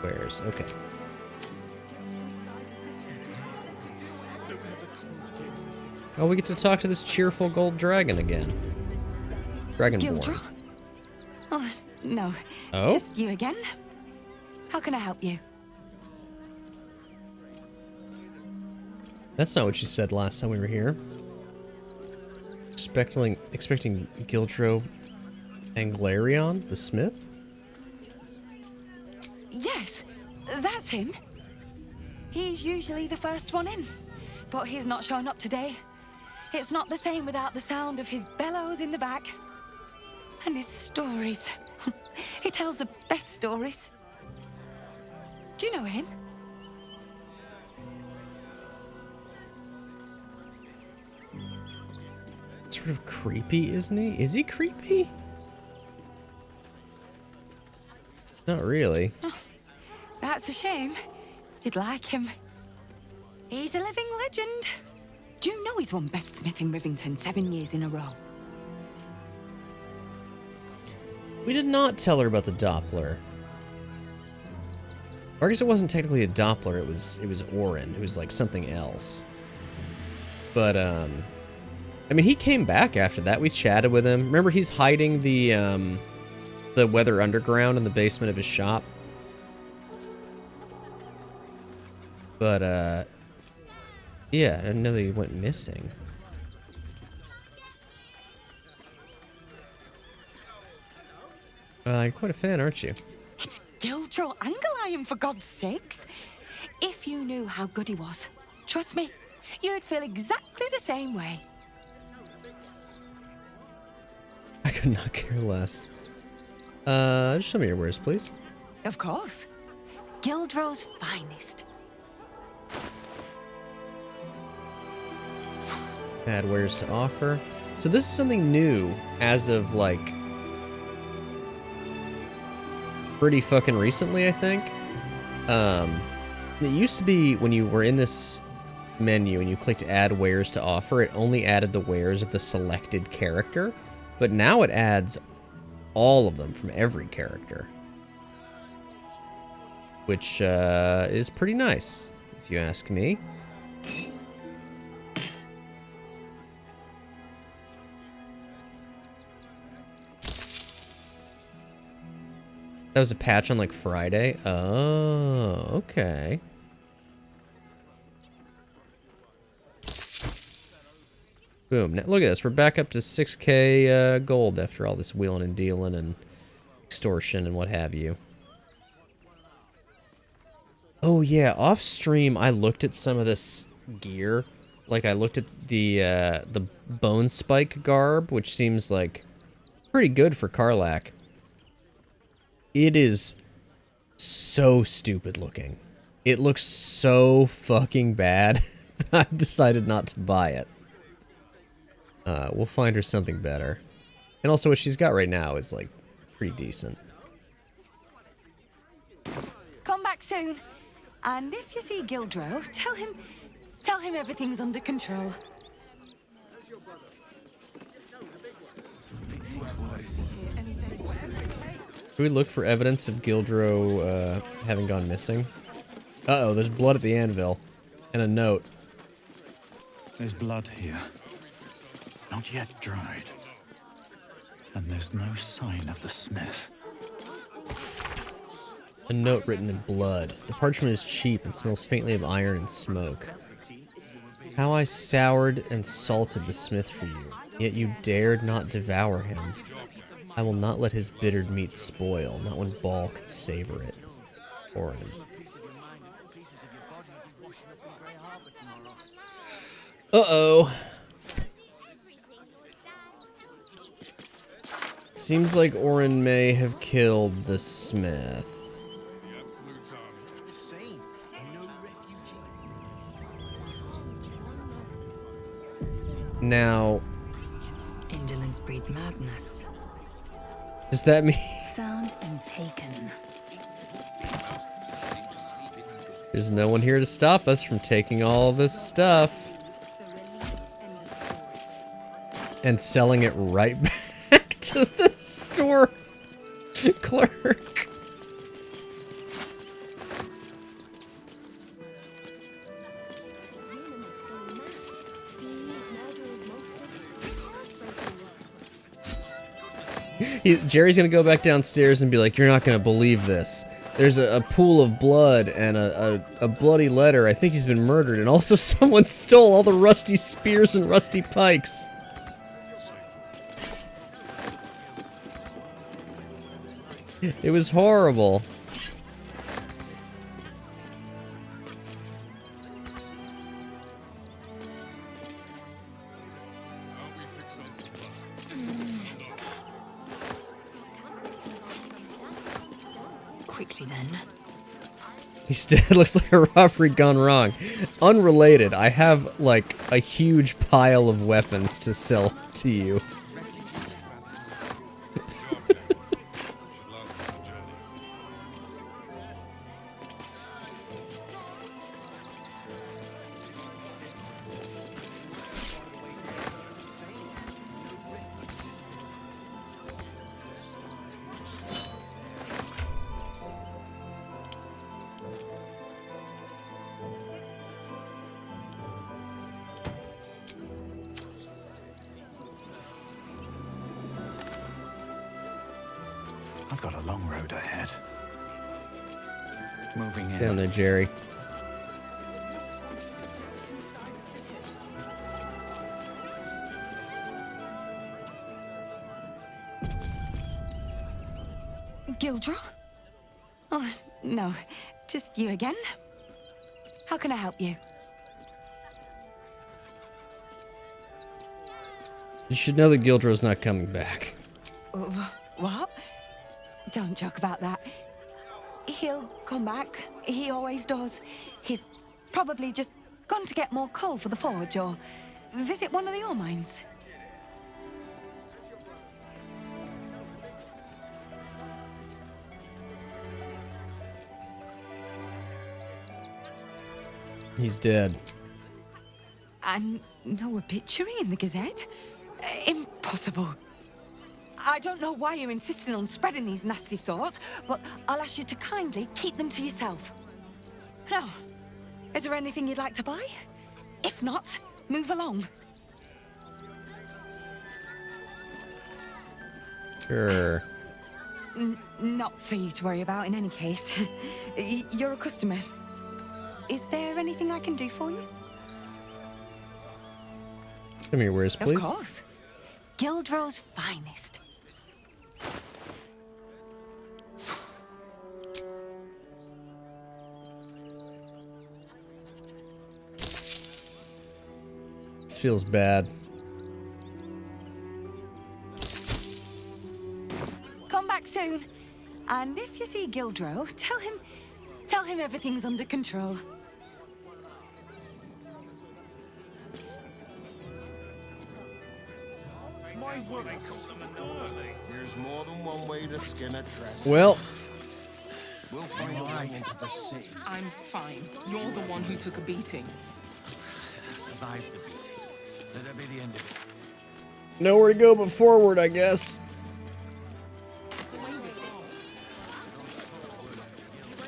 Where's okay. Oh, we get to talk to this cheerful gold dragon again. Dragonborn. Gildra? Oh, no. Oh? Just you again? How can I help you? That's not what you said last time we were here. Expecting Gildro Anglarion, the smith? Yes, That's him. He's usually the first one in, but he's not showing up today. It's not the same without the sound of his bellows in the back. And his stories. He tells the best stories. Do you know him? Sort of creepy, isn't he? Is he creepy? Not really. Oh, that's a shame. You'd like him. He's a living legend. Do you know he's won Best Smith in Rivington 7 years in a row? We did not tell her about the Doppler. Or I guess it wasn't technically a Doppler, it was Orin. It was like something else. But, I mean, he came back after that. We chatted with him. Remember, he's hiding the Weather Underground in the basement of his shop. But, yeah, I didn't know that he went missing. You're quite a fan, aren't you? It's Gildro Angelion, for God's sakes. If you knew how good he was, trust me, you'd feel exactly the same way. I could not care less. Just show me your wares, please. Of course. Gildro's finest. Add wares to offer. So this is something new as of, like, pretty fucking recently, I think. It used to be when you were in this menu and you clicked add wares to offer, it only added the wares of the selected character. But now it adds all of them from every character. Which is pretty nice, if you ask me. That was a patch on like Friday? Oh, okay. Boom. Now, look at this. We're back up to 6k gold after all this wheeling and dealing and extortion and what have you. Oh yeah, off stream I looked at some of this gear. Like I looked at the bone spike garb, which seems like pretty good for Karlach. It is so stupid looking. It looks so fucking bad that I decided not to buy it. We'll find her something better. And also what she's got right now is like pretty decent. Come back soon. And if you see Gildro, tell him everything's under control. Do we look for evidence of Gildro having gone missing? Uh-oh, there's blood at the anvil. And a note. There's blood here. Not yet dried. And there's no sign of the smith. A note written in blood. The parchment is cheap and smells faintly of iron and smoke. How I soured and salted the smith for you, yet you dared not devour him. I will not let his bittered meat spoil, not when Ball could savor it. Orin. Uh-oh. Seems like Orin may have killed the smith. Now, indolence breeds madness. Does that mean Found and taken? There's no one here to stop us from taking all this stuff and selling it right back to the store clerk? Jerry's gonna go back downstairs and be like, "You're not gonna believe this. There's a pool of blood and a bloody letter. I think he's been murdered, and also someone stole all the rusty spears and rusty pikes." It was horrible. quickly then. He still looks like a robbery gone wrong. Unrelated, I have like a huge pile of weapons to sell to you. I've got a long road ahead. Moving in. Down there, Jerry. Gildro? Oh, no. Just you again? How can I help you? You should know that Gildro's not coming back. What? Don't joke about that. He'll come back. He always does. He's probably just gone to get more coal for the forge or visit one of the ore mines. He's dead. And no obituary in the Gazette? Impossible. I don't know why you're insisting on spreading these nasty thoughts, but I'll ask you to kindly keep them to yourself. Now, is there anything you'd like to buy? If not, move along. Sure. Not for you to worry about in any case. You're a customer. Is there anything I can do for you? Come here, wares, please. Of course. Gildro's finest. This feels bad. Come back soon. And if you see Gildro, tell him everything's under control. There's more than one way to skin a dress. Well, We'll find a way into the city. I'm fine. You're the one who took a beating. I survived the beating. Let that be the end of it. nowhere to go but forward, I guess.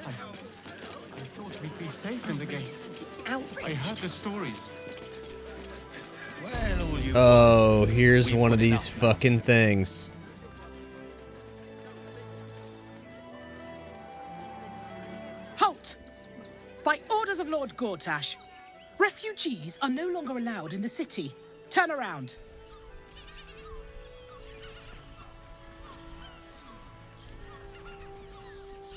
I thought we'd be safe in the gate. I heard the stories. Well, all you... Oh, here's one of these fucking things. Halt! By orders of Lord Gortash, refugees are no longer allowed in the city. Turn around.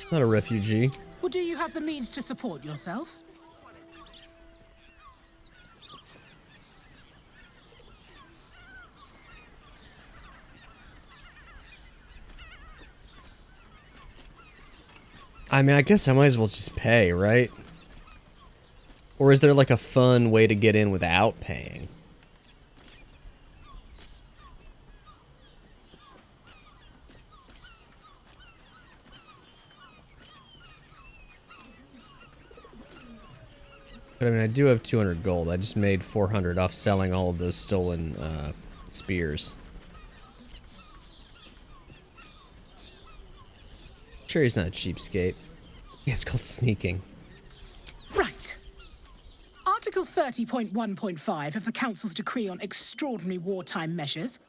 Not a refugee. Well, do you have the means to support yourself? I mean, I guess I might as well just pay, right? Or is there like a fun way to get in without paying? But I mean, I do have 200 gold. I just made 400 off selling all of those stolen spears. Sure, he's not a cheapskate. Yeah, it's called sneaking. Right. Article 30.1.5 of the Council's Decree on Extraordinary Wartime Measures.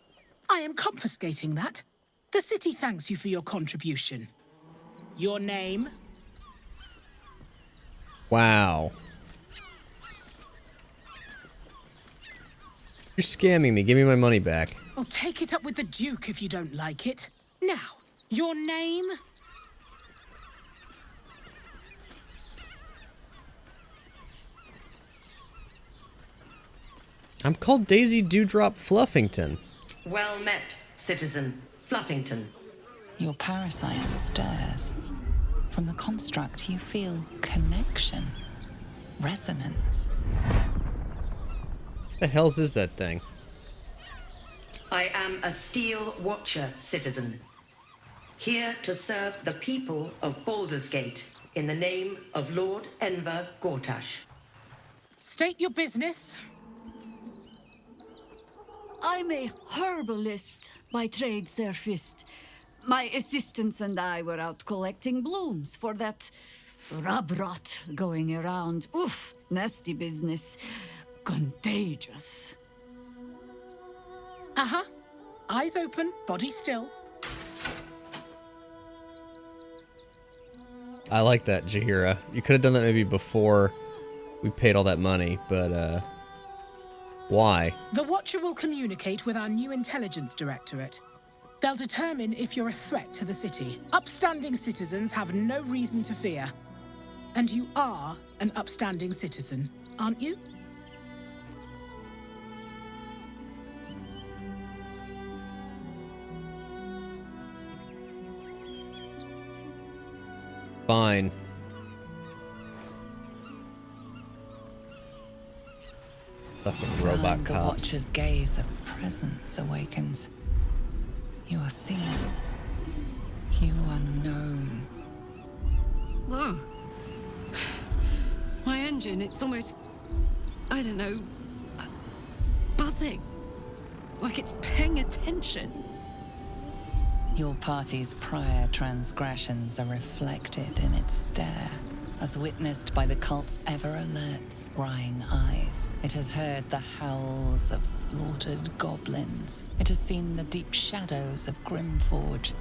I am confiscating that. The city thanks you for your contribution. Your name? Wow. You're scamming me. Give me my money back. Oh, take it up with the Duke if you don't like it. Now, your name? I'm called Daisy Dewdrop Fluffington. Well met, citizen Fluffington. Your parasite stares. From the construct, you feel connection, resonance. The hell's is that thing? I am a Steel Watcher, citizen. Here to serve the people of Baldur's Gate in the name of Lord Enver Gortash. State your business. I'm a herbalist by trade, Sir Fist. My assistants and I were out collecting blooms for that rub rot going around. Oof, nasty business. Contagious. Uh-huh. Eyes open, body still. I like that, Jaheira. You could have done that maybe before we paid all that money, but, why? The Watcher will communicate with our new intelligence directorate. They'll determine if you're a threat to the city. Upstanding citizens have no reason to fear. And you are an upstanding citizen, aren't you? Fine. Fucking robot The cops. Watcher's gaze of presence awakens. You are seen. You are known. Whoa. My engine, it's almost, I don't know, buzzing. Like it's paying attention. Your party's prior transgressions are reflected in its stare, as witnessed by the cult's ever-alert, scrying eyes. It has heard the howls of slaughtered goblins. It has seen the deep shadows of Grimforge,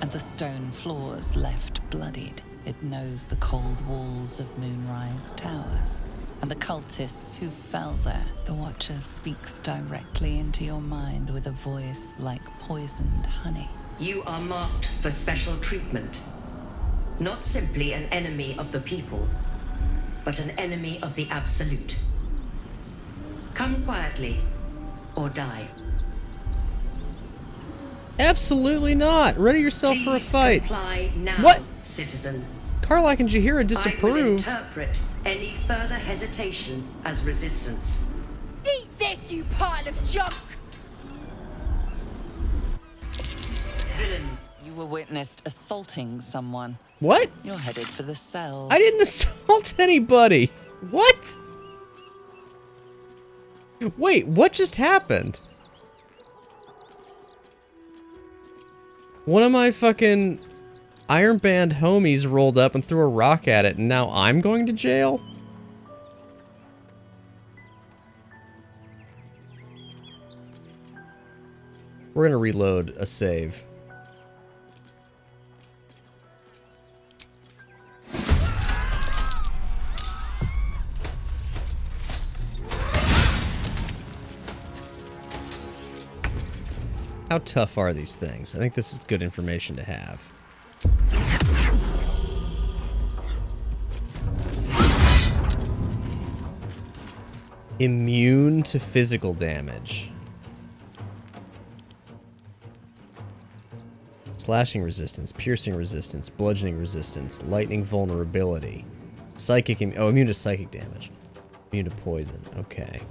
and the stone floors left bloodied. It knows the cold walls of Moonrise Towers, and the cultists who fell there. The Watcher speaks directly into your mind with a voice like poisoned honey. You are marked for special treatment. Not simply an enemy of the people, but an enemy of the Absolute. Come quietly, or die. Absolutely not. Ready yourself for a fight. Comply now, what? Citizen. Karlach and Jaheira I will disapprove. interpret any further hesitation as resistance. Eat this, you pile of junk! Villains. You were witnessed assaulting someone. What? You're headed for the cells. I didn't assault anybody. What? Wait, what just happened? One of my fucking Iron Band homies rolled up and threw a rock at it, and now I'm going to jail? We're gonna reload a save. How tough are these things? I think this is good information to have. Immune to physical damage. Slashing resistance, piercing resistance, bludgeoning resistance, lightning vulnerability. Psychic, immune to psychic damage. Immune to poison, okay.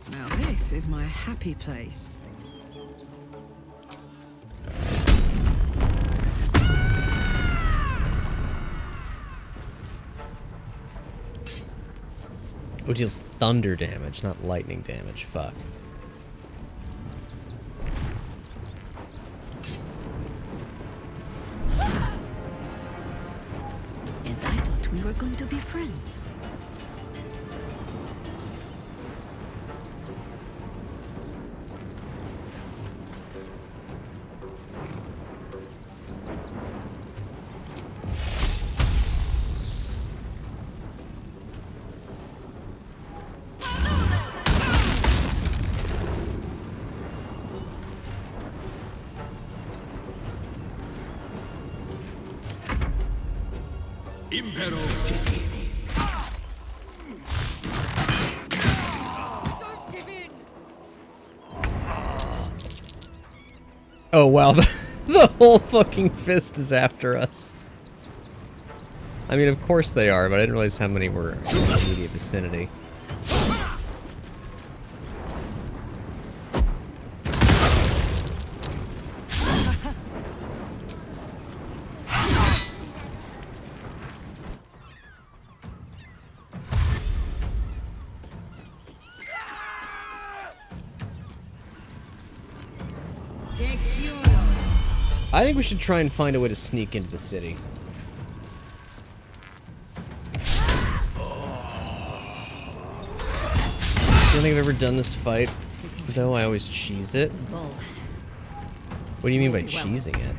Now this is my happy place. Oh, it deals thunder damage, not lightning damage. Fuck. And I thought we were going to be friends. Impero. Don't give in. Oh wow, the whole fucking fist is after us. I mean, of course they are, but I didn't realize how many were in the immediate vicinity. I think we should try and find a way to sneak into the city. I don't think I've ever done this fight, though I always cheese it. What do you mean by cheesing it?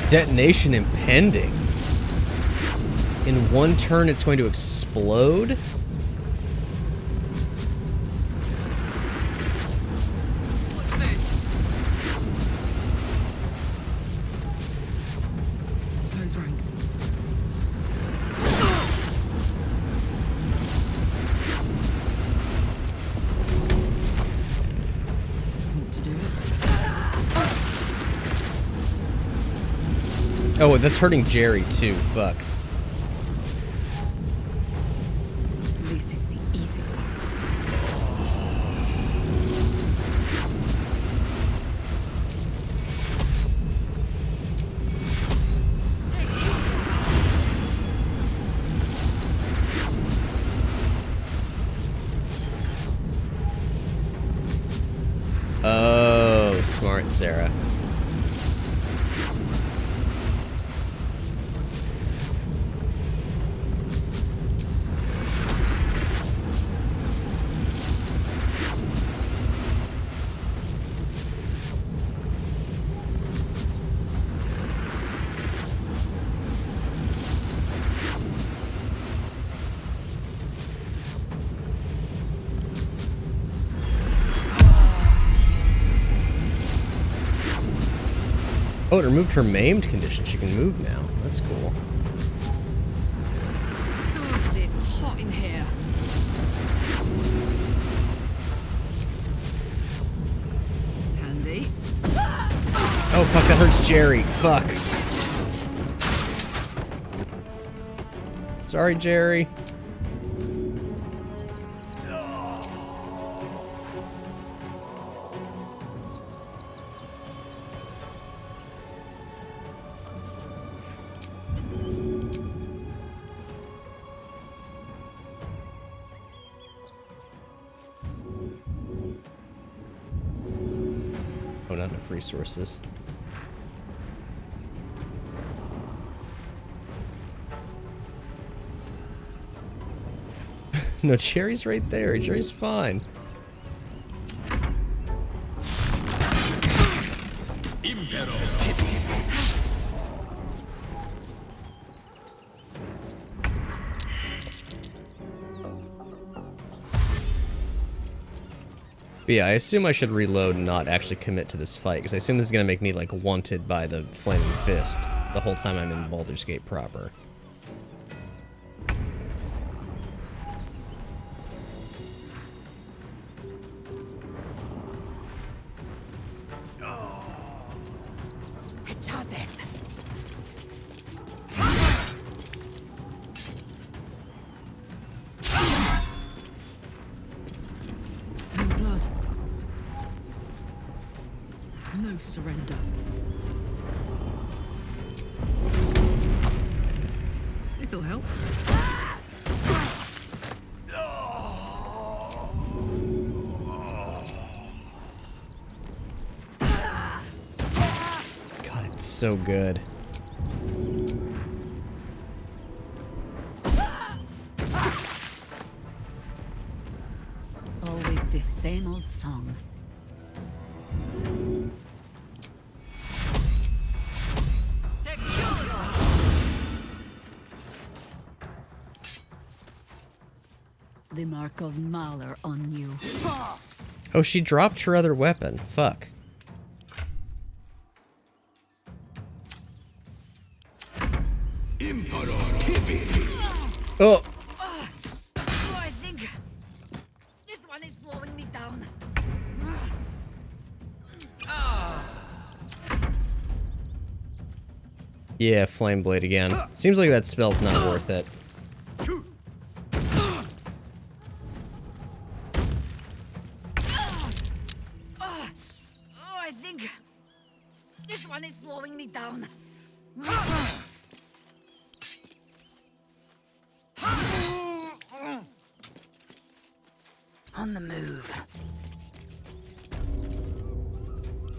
Detonation impending. In one turn, it's going to explode? What's this? Close ranks. Want to do it? Oh, that's hurting Jerry too. Fuck. This is the easy part. Oh, smart, Sarah. Oh, it removed her maimed condition. She can move now. That's cool. Gods, it's hot in here. Handy. Oh, fuck, that hurts Jerry. Fuck. Sorry, Jerry. Oh, not enough resources. No, Jerry's right there. Jerry's fine. Impero. But yeah, I assume I should reload and not actually commit to this fight, because I assume this is going to make me, like, wanted by the Flaming Fist the whole time I'm in Baldur's Gate proper. Some blood. No surrender. This'll help. God, it's so good. Always this same old song. The mark of Mahler on you. Oh, she dropped her other weapon. Fuck. Oh! I think this one is slowing me down. Yeah, Flame Blade again. Seems like that spell's not worth it. I think this one is slowing me down. On the move.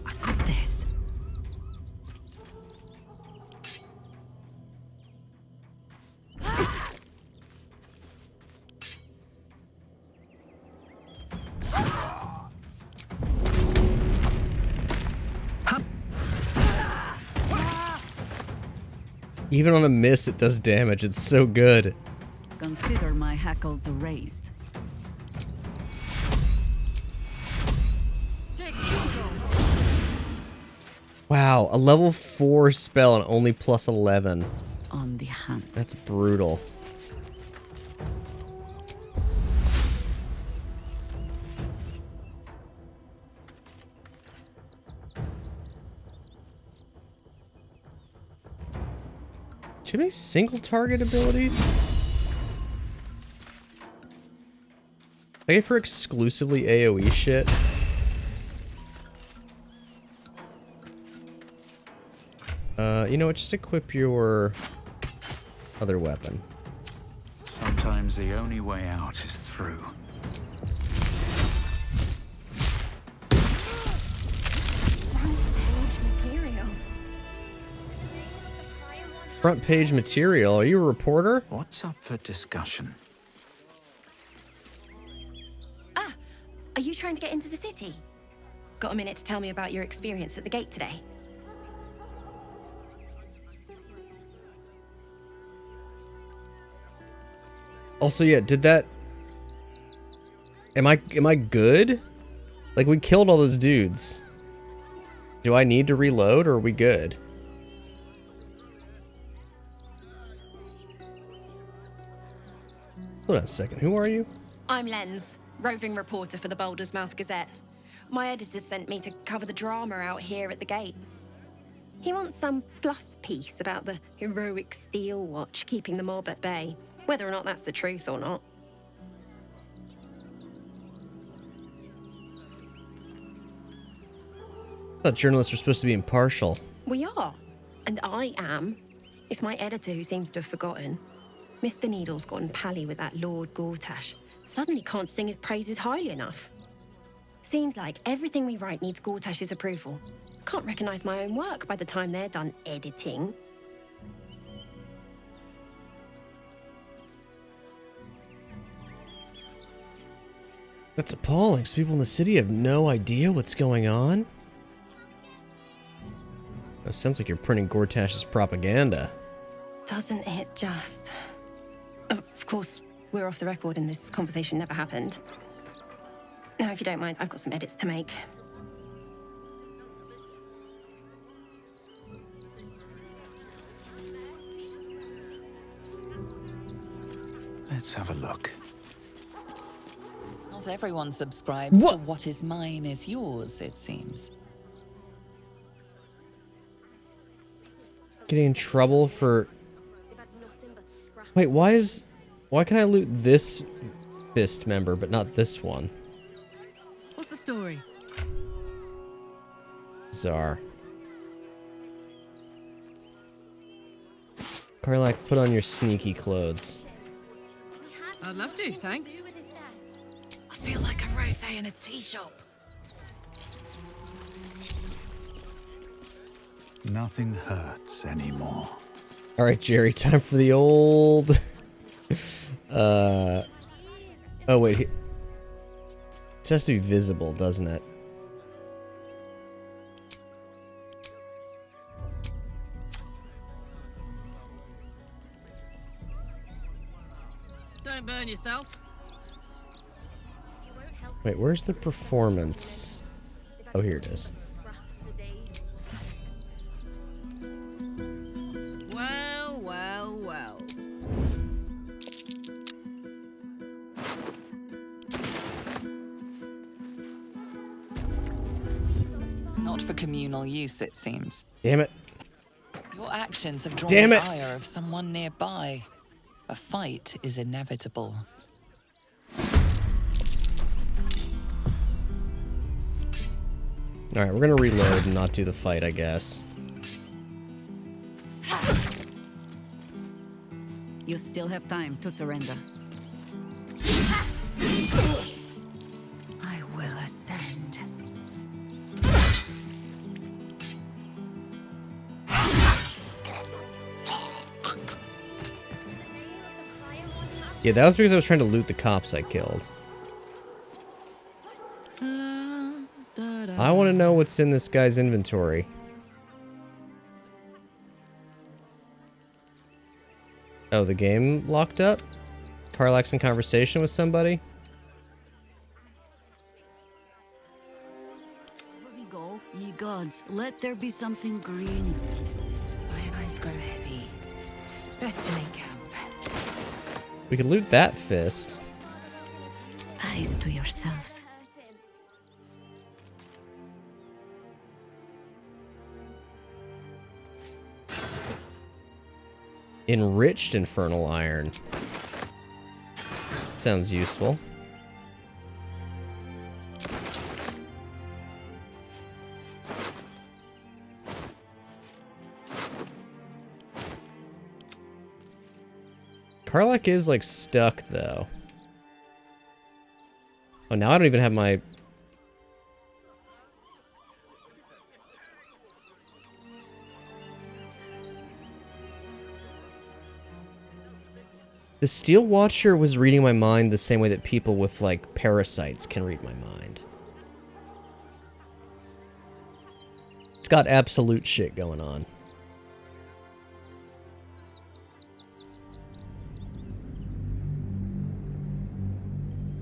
I got this. Even on a miss, it does damage. It's so good. Consider my hackles raised. Wow, a level 4 spell and only plus 11. On the hunt. That's brutal. Do you have any single target abilities? I gave her exclusively AoE shit. You know what? Just equip your other weapon. Sometimes the only way out is through. Front page material. Are you a reporter? What's up for discussion? Ah, are you trying to get into the city? Got a minute to tell me about your experience at the gate today? Also, yeah, did that... Am I good? Like, we killed all those dudes. Do I need to reload, or are we good? Hold on a second, who are you? I'm Lens, roving reporter for the Boulder's Mouth Gazette. My editor sent me to cover the drama out here at the gate. He wants some fluff piece about the heroic Steel Watch keeping the mob at bay, whether or not that's the truth or not. I thought journalists were supposed to be impartial. We are, and I am. It's my editor who seems to have forgotten. Mr. Needle's gotten pally with that Lord Gortash. Suddenly can't sing his praises highly enough. Seems like everything we write needs Gortash's approval. Can't recognize my own work by the time they're done editing. That's appalling. So people in the city have no idea what's going on? It sounds like you're printing Gortash's propaganda. Doesn't it just... Of course, we're off the record and this conversation never happened. Now, if you don't mind, I've got some edits to make. Let's have a look. Not everyone subscribes What? to what is mine is yours, it seems. Getting in trouble for... Wait, why can I loot this fist member, but not this one? What's the story? Bizarre. Karlak, put on your sneaky clothes. I'd love to, thanks. I feel like a rofé in a tea shop. Nothing hurts anymore. Alright, Jerry, time for the old... Oh, wait. This has to be visible, doesn't it? yourself. Wait, where's the performance? Oh, here it is. Well, well, well. Not for communal use, it seems. Damn it. Your actions have drawn Damn the it. ire of someone nearby. A fight is inevitable. Alright, we're gonna reload and not do the fight, I guess. You still have time to surrender. I will ascend. Yeah, that was because I was trying to loot the cops I killed. I want to know what's in this guy's inventory. Oh, the game locked up? Karlach's in conversation with somebody? Over we go, ye gods. Let there be something green. My eyes grow heavy. Best to make camp. We could loot that fist. Eyes to yourselves. Enriched infernal iron. Sounds useful. Karlach is like stuck though. Oh, now I don't even have my... The Steel Watcher was reading my mind the same way that people with, like, parasites can read my mind. It's got absolute shit going on.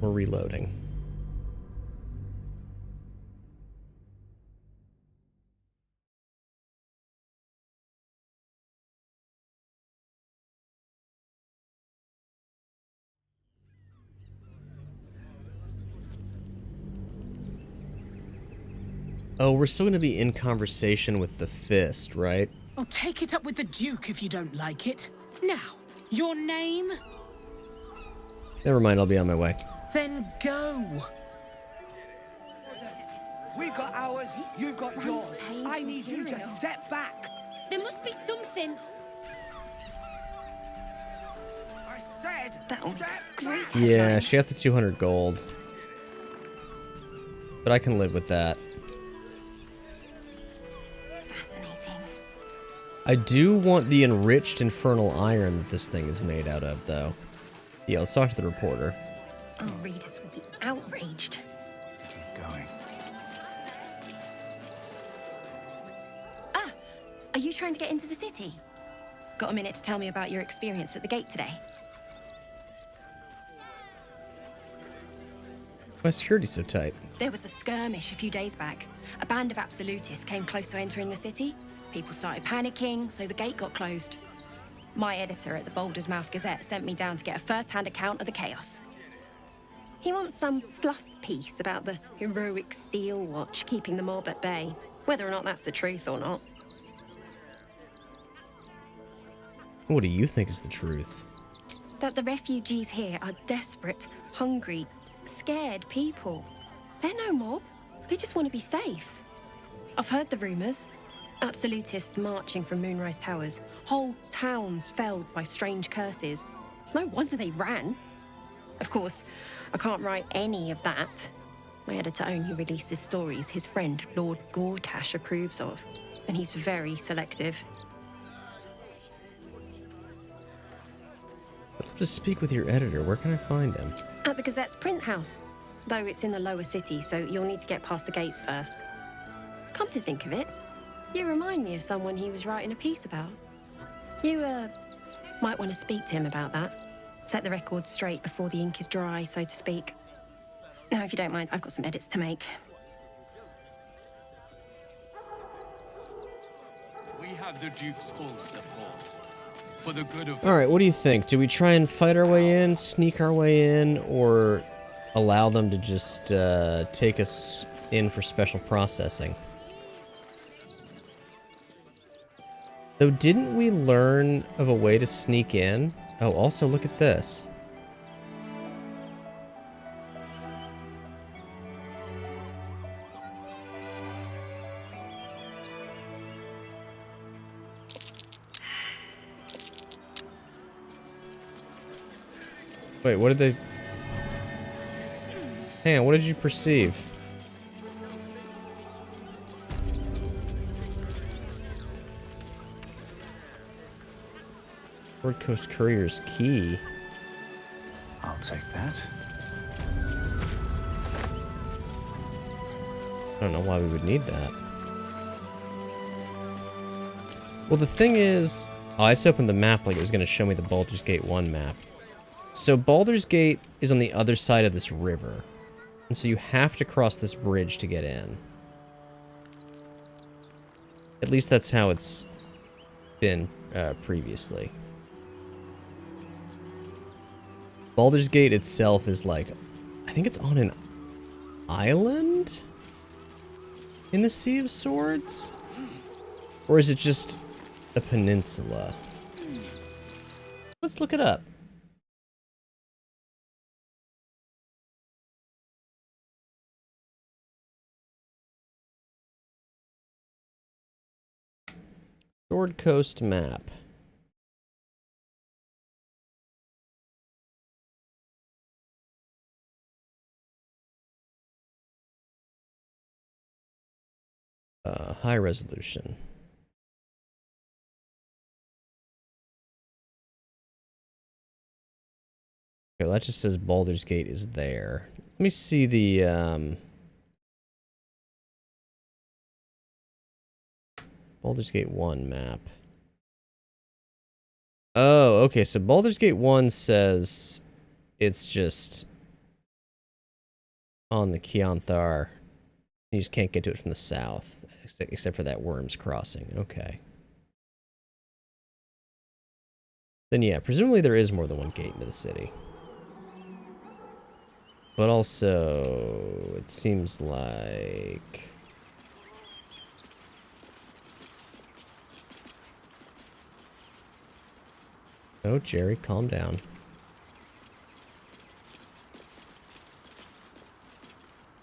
We're reloading. Oh, we're still gonna be in conversation with the fist, right? Oh, take it up with the Duke if you don't like it. Now, your name? Never mind, I'll be on my way. Then go. We've got ours, you've got yours. I need you to step back. There must be something. I said, That'll step great. Yeah, she got the 200 gold. But I can live with that. Fascinating. I do want the enriched infernal iron that this thing is made out of, though. Yeah, let's talk to the reporter. Our readers will be outraged. Keep going. Ah, are you trying to get into the city? Got a minute to tell me about your experience at the gate today? Why is security so tight? There was a skirmish a few days back. A band of absolutists came close to entering the city. People started panicking, so the gate got closed. My editor at the Boulder's Mouth Gazette sent me down to get a first-hand account of the chaos. He wants some fluff piece about the heroic Steel Watch keeping the mob at bay, whether or not that's the truth or not. What do you think is the truth? That the refugees here are desperate, hungry, scared people. They're no mob. They just want to be safe. I've heard the rumors. Absolutists marching from Moonrise Towers. Whole towns felled by strange curses. It's no wonder they ran. Of course, I can't write any of that. My editor only releases stories his friend Lord Gortash approves of, and he's very selective. I'd love to speak with your editor. Where can I find him? At the Gazette's print house, though it's in the lower city, so you'll need to get past the gates first. Come to think of it, you remind me of someone he was writing a piece about. You, might want to speak to him about that. Set the record straight before the ink is dry, so to speak. Now, if you don't mind, I've got some edits to make. We have the Duke's full support. For the good of... Alright, what do you think? Do we try and fight our way in, sneak our way in, or allow them to just take us in for special processing? Though, didn't we learn of a way to sneak in? Oh, also look at this. Wait, what did they... Hang on, what did you perceive? Sword Coast Courier's key. I'll take that. I don't know why we would need that. Well, the thing is... Oh, I just opened the map like it was going to show me the Baldur's Gate 1 map. So Baldur's Gate is on the other side of this river. And so you have to cross this bridge to get in. At least that's how it's been previously. Baldur's Gate itself is like... I think it's on an island? In the Sea of Swords? Or is it just a peninsula? Let's look it up. Sword Coast map. High resolution. Okay, that just says Baldur's Gate is there. Let me see the Baldur's Gate 1 map. Oh, okay, so Baldur's Gate 1 says it's just on the Keonthar. You just can't get to it from the south, except for that Worms Crossing. Okay. Then yeah, presumably there is more than one gate into the city. But also, it seems like... Oh, Jerry, calm down.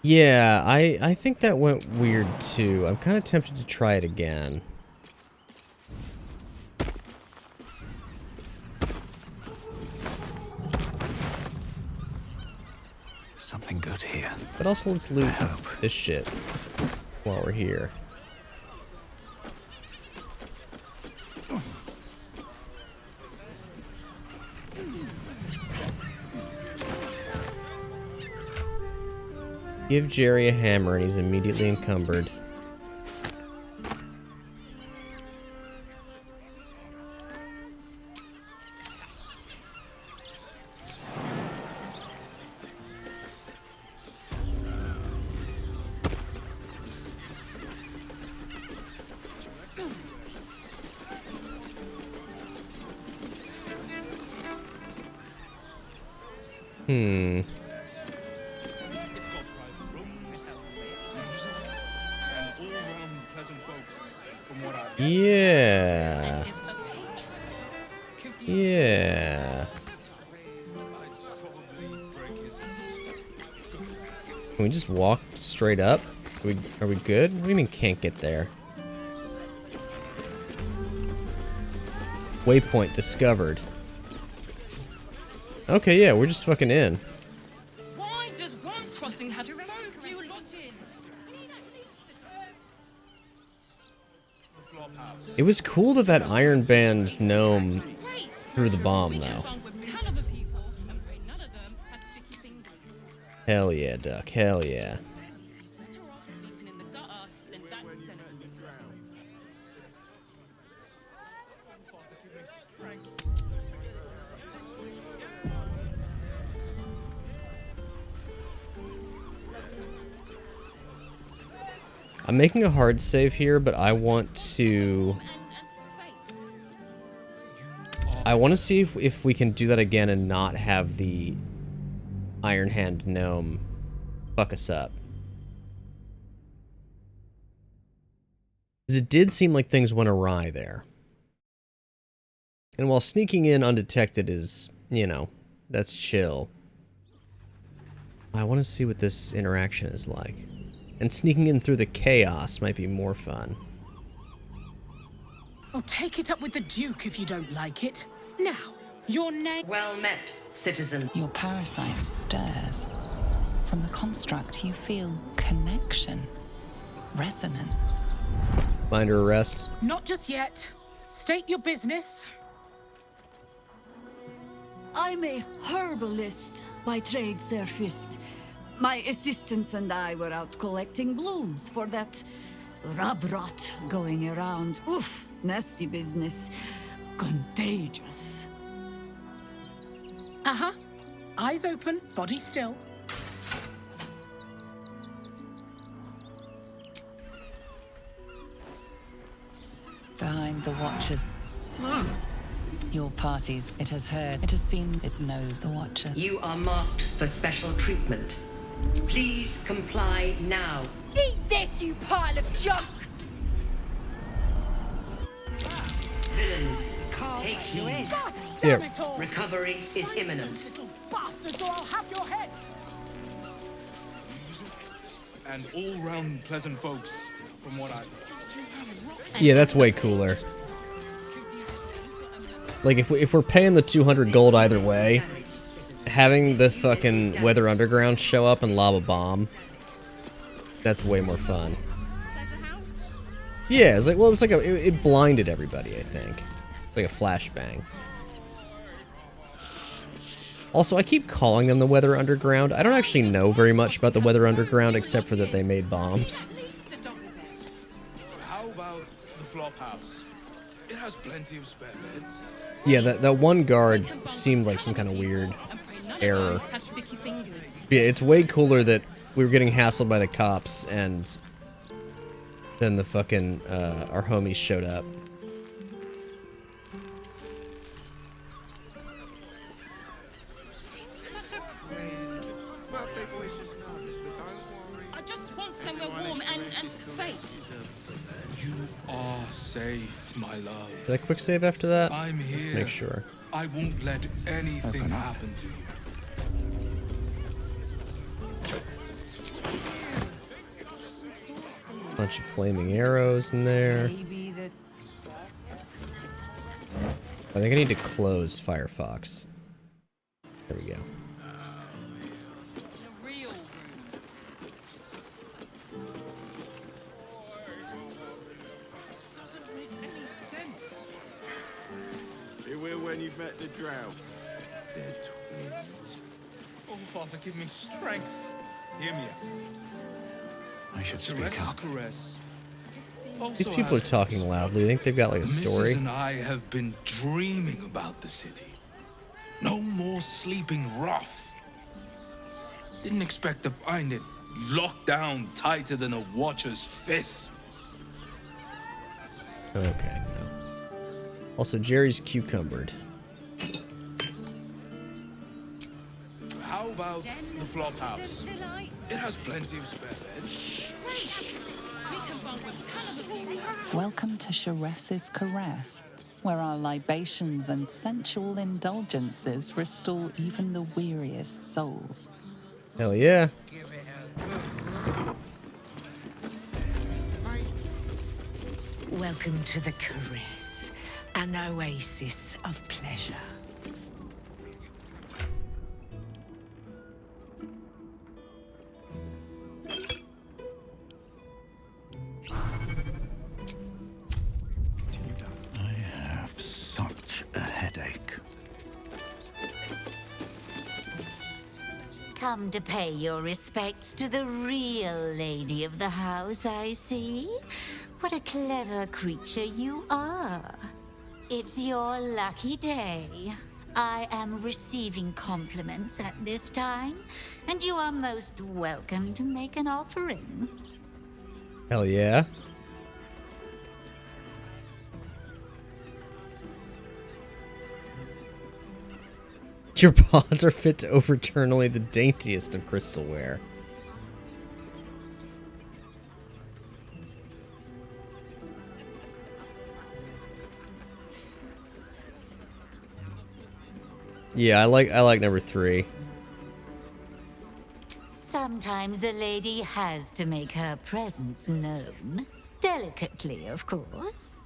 Yeah, I think that went weird too. I'm kind of tempted to try it again. Something good here. But also let's loot this shit while we're here. Give Jerry a hammer and he's immediately encumbered. Yeah. Yeah. Can we just walk straight up? Are we good? What do you mean can't get there? Waypoint discovered. Okay, yeah, we're just fucking in. Why does Worms Crossing have so few lodgings? It was cool that that Iron Band gnome threw the bomb, though. Hell yeah, Duck. Hell yeah. I'm making a hard save here, but I want to see if we can do that again and not have the Iron Hand gnome fuck us up. 'Cause it did seem like things went awry there. And while sneaking in undetected is, you know, that's chill. I want to see what this interaction is like. And sneaking in through the chaos might be more fun. Oh, take it up with the Duke if you don't like it. Now, your name... Well met, citizen. Your parasite stirs. From the construct, you feel connection, resonance. Binder arrest. Not just yet. State your business. I'm a herbalist by trade, Sir Fist. My assistants and I were out collecting blooms for that rub rot going around. Oof, nasty business. Contagious. Uh-huh. Eyes open, body still. Behind the Watchers. Your parties, it has heard, it has seen, it knows the Watcher. You are marked for special treatment. Please comply now. Eat this, you pile of junk! Villains, take heed. Here. Recovery is imminent. Bastards, or I'll have your heads! And all-round pleasant folks, from what I've... Yeah, that's way cooler. Like, if we're paying the 200 gold either way, having the fucking Weather Underground show up and lob a bomb, that's way more fun. Yeah, it's like, well, it was like it blinded everybody, I think. It's like a flashbang. Also, I keep calling them the Weather Underground. I don't actually know very much about the Weather Underground except for that they made bombs. How about the flop house? It has plenty of spare beds. Yeah, that one guard seemed like some kind of weird error. Yeah, it's way cooler that we were getting hassled by the cops and then the fucking, our homies showed up. I just want somewhere warm and safe. You are safe, my love. Did I quick save after that? I'm here. Make sure. I won't let anything happen to you. Bunch of flaming arrows in there. I think I need to close Firefox. There we go. Doesn't make any sense. Beware when you've met the drought. They're twins. Oh, Father, give me strength. Hear me out. I should speak up. Caress. These people are talking loudly. You think they've got like a story? Mrs. and I have been dreaming about the city. No more sleeping rough. Didn't expect to find it locked down tighter than a watcher's fist. Okay, no. Also, Jerry's cucumbered. How about the flop house? It has plenty of spare beds. Welcome to Sharess's Caress, where our libations and sensual indulgences restore even the weariest souls. Hell yeah. Welcome to the Caress, an oasis of pleasure. I have such a headache. Come to pay your respects to the real lady of the house, I see. What a clever creature you are. It's your lucky day. I am receiving compliments at this time, and you are most welcome to make an offering. Hell yeah. Your paws are fit to overturn only the daintiest of crystalware. Yeah, I like number 3. Sometimes a lady has to make her presence known. Delicately, of course.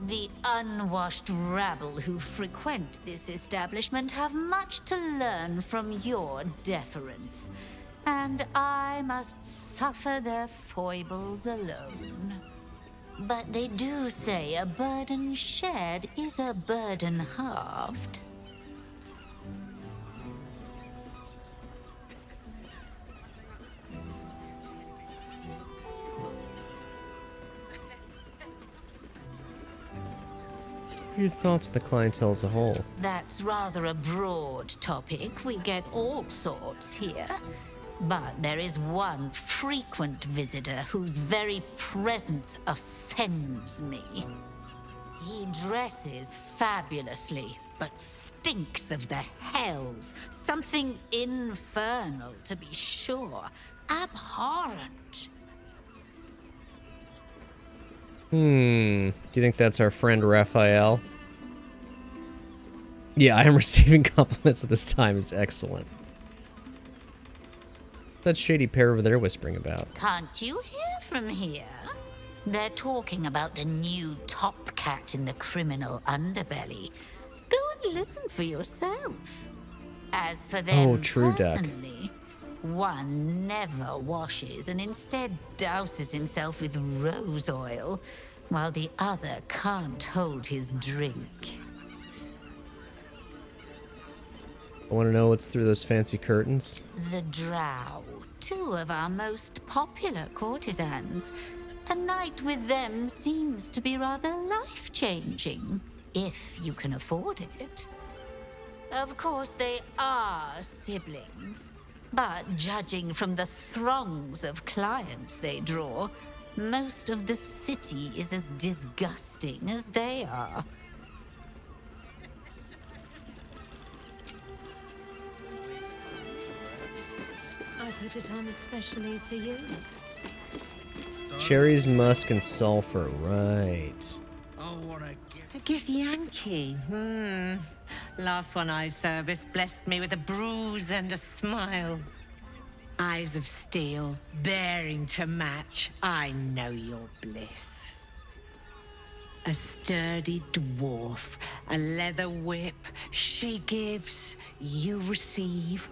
The unwashed rabble who frequent this establishment have much to learn from your deference, and I must suffer their foibles alone. But they do say a burden shared is a burden halved. What are your thoughts on the clientele as a whole? That's rather a broad topic. We get all sorts here. But there is one frequent visitor whose very presence offends me. He dresses fabulously, but stinks of the hells. Something infernal, to be sure. Abhorrent. Do you think that's our friend Raphael? Yeah, I am receiving compliments at this time. It's excellent. That shady pair over there whispering about. Can't you hear from here? They're talking about the new top cat in the criminal underbelly. Go and listen for yourself. As for them Oh, true duck. personally, one never washes and instead douses himself with rose oil, while the other can't hold his drink. I want to know what's through those fancy curtains. The Drow, 2 of our most popular courtesans. A night with them seems to be rather life-changing, if you can afford it. Of course, they are siblings, but judging from the throngs of clients they draw, most of the city is as disgusting as they are. I put it on especially for you. Cherries, musk, and sulfur. Right. A Githyanki. Last one I serviced blessed me with a bruise and a smile. Eyes of steel, bearing to match. I know your bliss. A sturdy dwarf, a leather whip. She gives, you receive.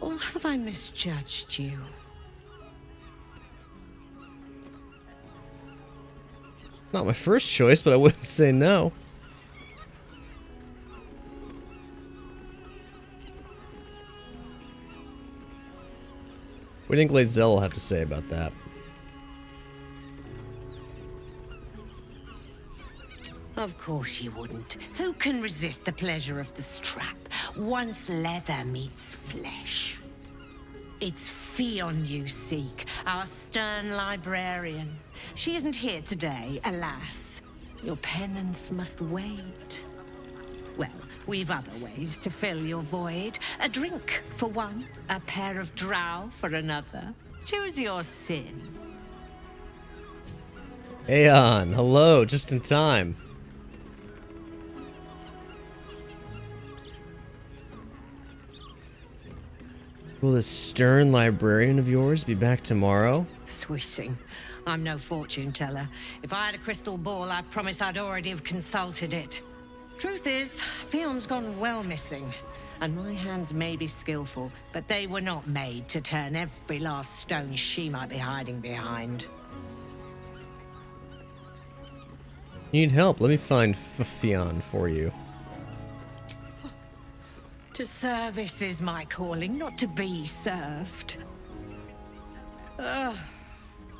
Or have I misjudged you? Not my first choice, but I wouldn't say no. What do you think Lae'zel will have to say about that? Of course you wouldn't. Who can resist the pleasure of the strap once leather meets flesh? It's Fionn you seek, our stern librarian. She isn't here today, alas. Your penance must wait. Well, we've other ways to fill your void. A drink for one, a pair of drow for another. Choose your sin. Aeon, hello, just in time. Will this stern librarian of yours be back tomorrow? Swishing. I'm no fortune teller. If I had a crystal ball, I promise I'd already have consulted it. Truth is, Fionn's gone well missing. And my hands may be skillful, but they were not made to turn every last stone she might be hiding behind. You need help? Let me find Fionn for you. To service is my calling, not to be served. Ugh,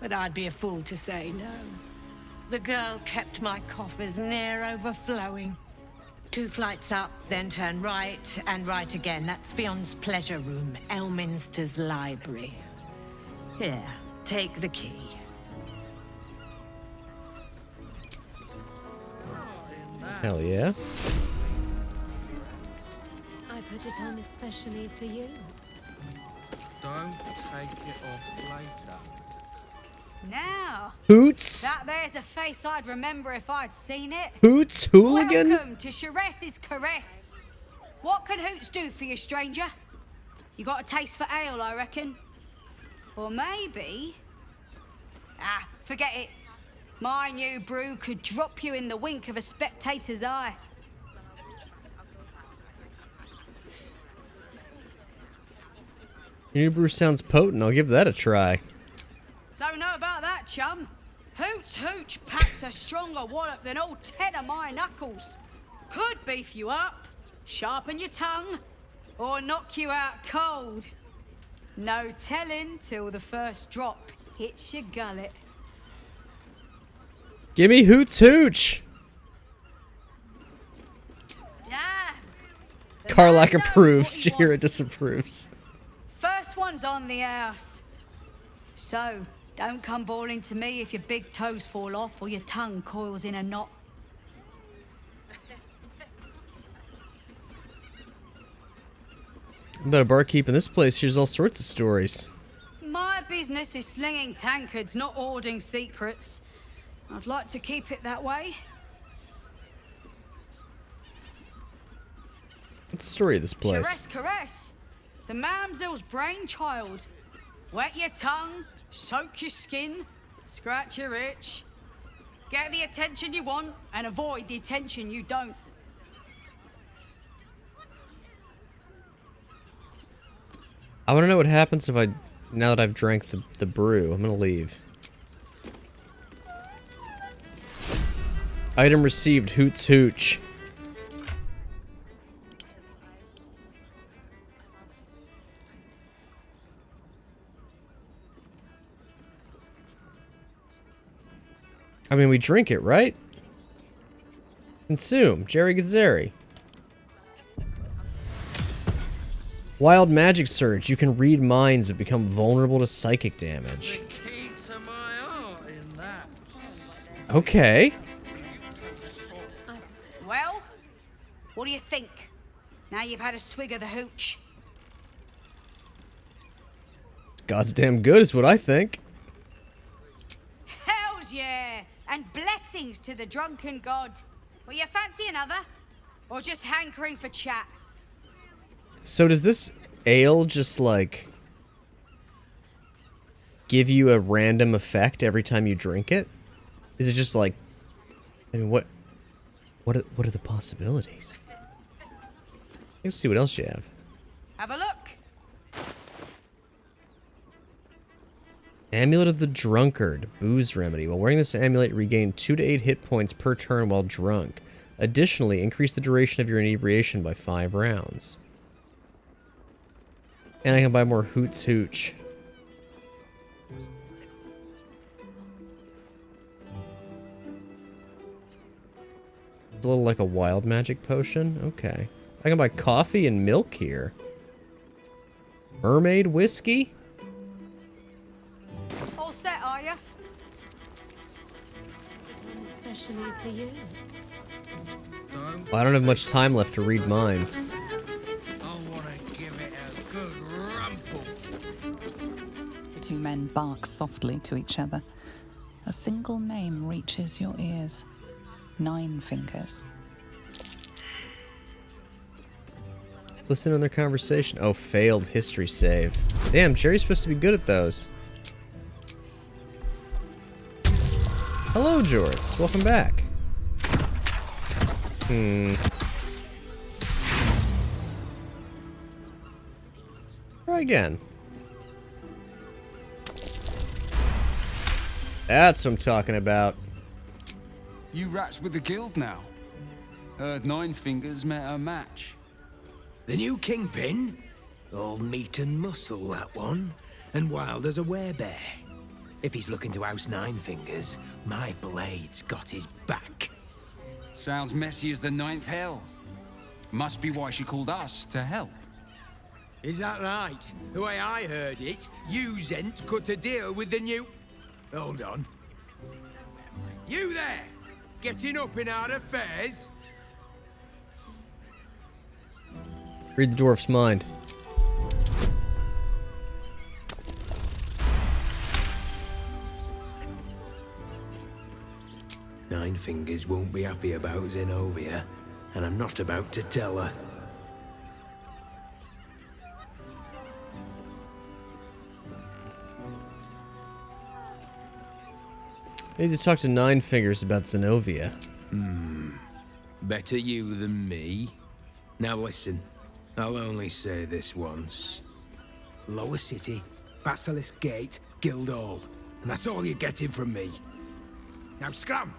but I'd be a fool to say no. The girl kept my coffers near overflowing. 2 flights up, then turn right, and right again. That's Fionn's pleasure room, Elminster's library. Here, take the key. Hell yeah. I put it on especially for you. Don't take it off later. Now, Hoots. that there's a face I'd remember if I'd seen it. Hoots Hooligan? Welcome to Sharess's Caress. What can Hoots do for you, stranger? You got a taste for ale, I reckon. Or maybe... Ah, forget it. My new brew could drop you in the wink of a spectator's eye. Your new brew sounds potent. I'll give that a try. Don't know about that, chum. Hoots Hooch packs a stronger wallop than all 10 of my knuckles. Could beef you up, sharpen your tongue, or knock you out cold. No telling till the first drop hits your gullet. Give me Hoots Hooch. Damn. Karlak approves. Jahira disapproves. First one's on the house. So, don't come bawling to me if your big toes fall off or your tongue coils in a knot. About a barkeep in this place hears all sorts of stories. My business is slinging tankards, not hoarding secrets. I'd like to keep it that way. What's the story of this place? Sharess Caress, the mamsel's brainchild. Wet your tongue, soak your skin, scratch your itch. Get the attention you want and avoid the attention you don't. I want to know what happens if now that I've drank the brew. I'm gonna leave. Item received, Hoots Hooch. I mean, we drink it, right? Consume, Jerry Githzerai. Wild Magic Surge. You can read minds but become vulnerable to psychic damage. Okay. Well, what do you think? Now you've had a swig of the hooch. God's damn good is what I think. Hells yeah! And blessings to the drunken god. Well, you fancy another? Or just hankering for chat? So does this ale just, like, give you a random effect every time you drink it? Is it just like, I mean, what are the possibilities? Let's see what else you have. Have a look. Amulet of the Drunkard, booze remedy. While wearing this amulet, regain 2 to 8 hit points per turn while drunk. Additionally, increase the duration of your inebriation by 5 rounds. And I can buy more Hoots Hooch. A little like a wild magic potion? Okay. I can buy coffee and milk here. Mermaid whiskey? All set, are you? Especially for you. I don't have much time left to read minds. I want to give it a good rumple. The two men bark softly to each other. A single name reaches your ears. 9 Fingers. Listen to their conversation. Oh, failed history save. Damn, Jerry's supposed to be good at those. Hello, Jorts. Welcome back. Try again. That's what I'm talking about. You rats with the guild now. Heard 9 Fingers met a match. The new kingpin? All meat and muscle, that one. And wild as a werebear. If he's looking to oust 9 Fingers, my blade's got his back. Sounds messy as the 9th hell. Must be why she called us to help. Is that right? The way I heard it, you Zent cut a deal with the new... Hold on. You there! Getting up in our affairs? Read the dwarf's mind. Nine Fingers won't be happy about Zenobia, and I'm not about to tell her. I need to talk to Nine Fingers about Zenobia. Better you than me. Now listen, I'll only say this once. Lower City, Basilisk Gate, Guildhall. And that's all you're getting from me. Now scram!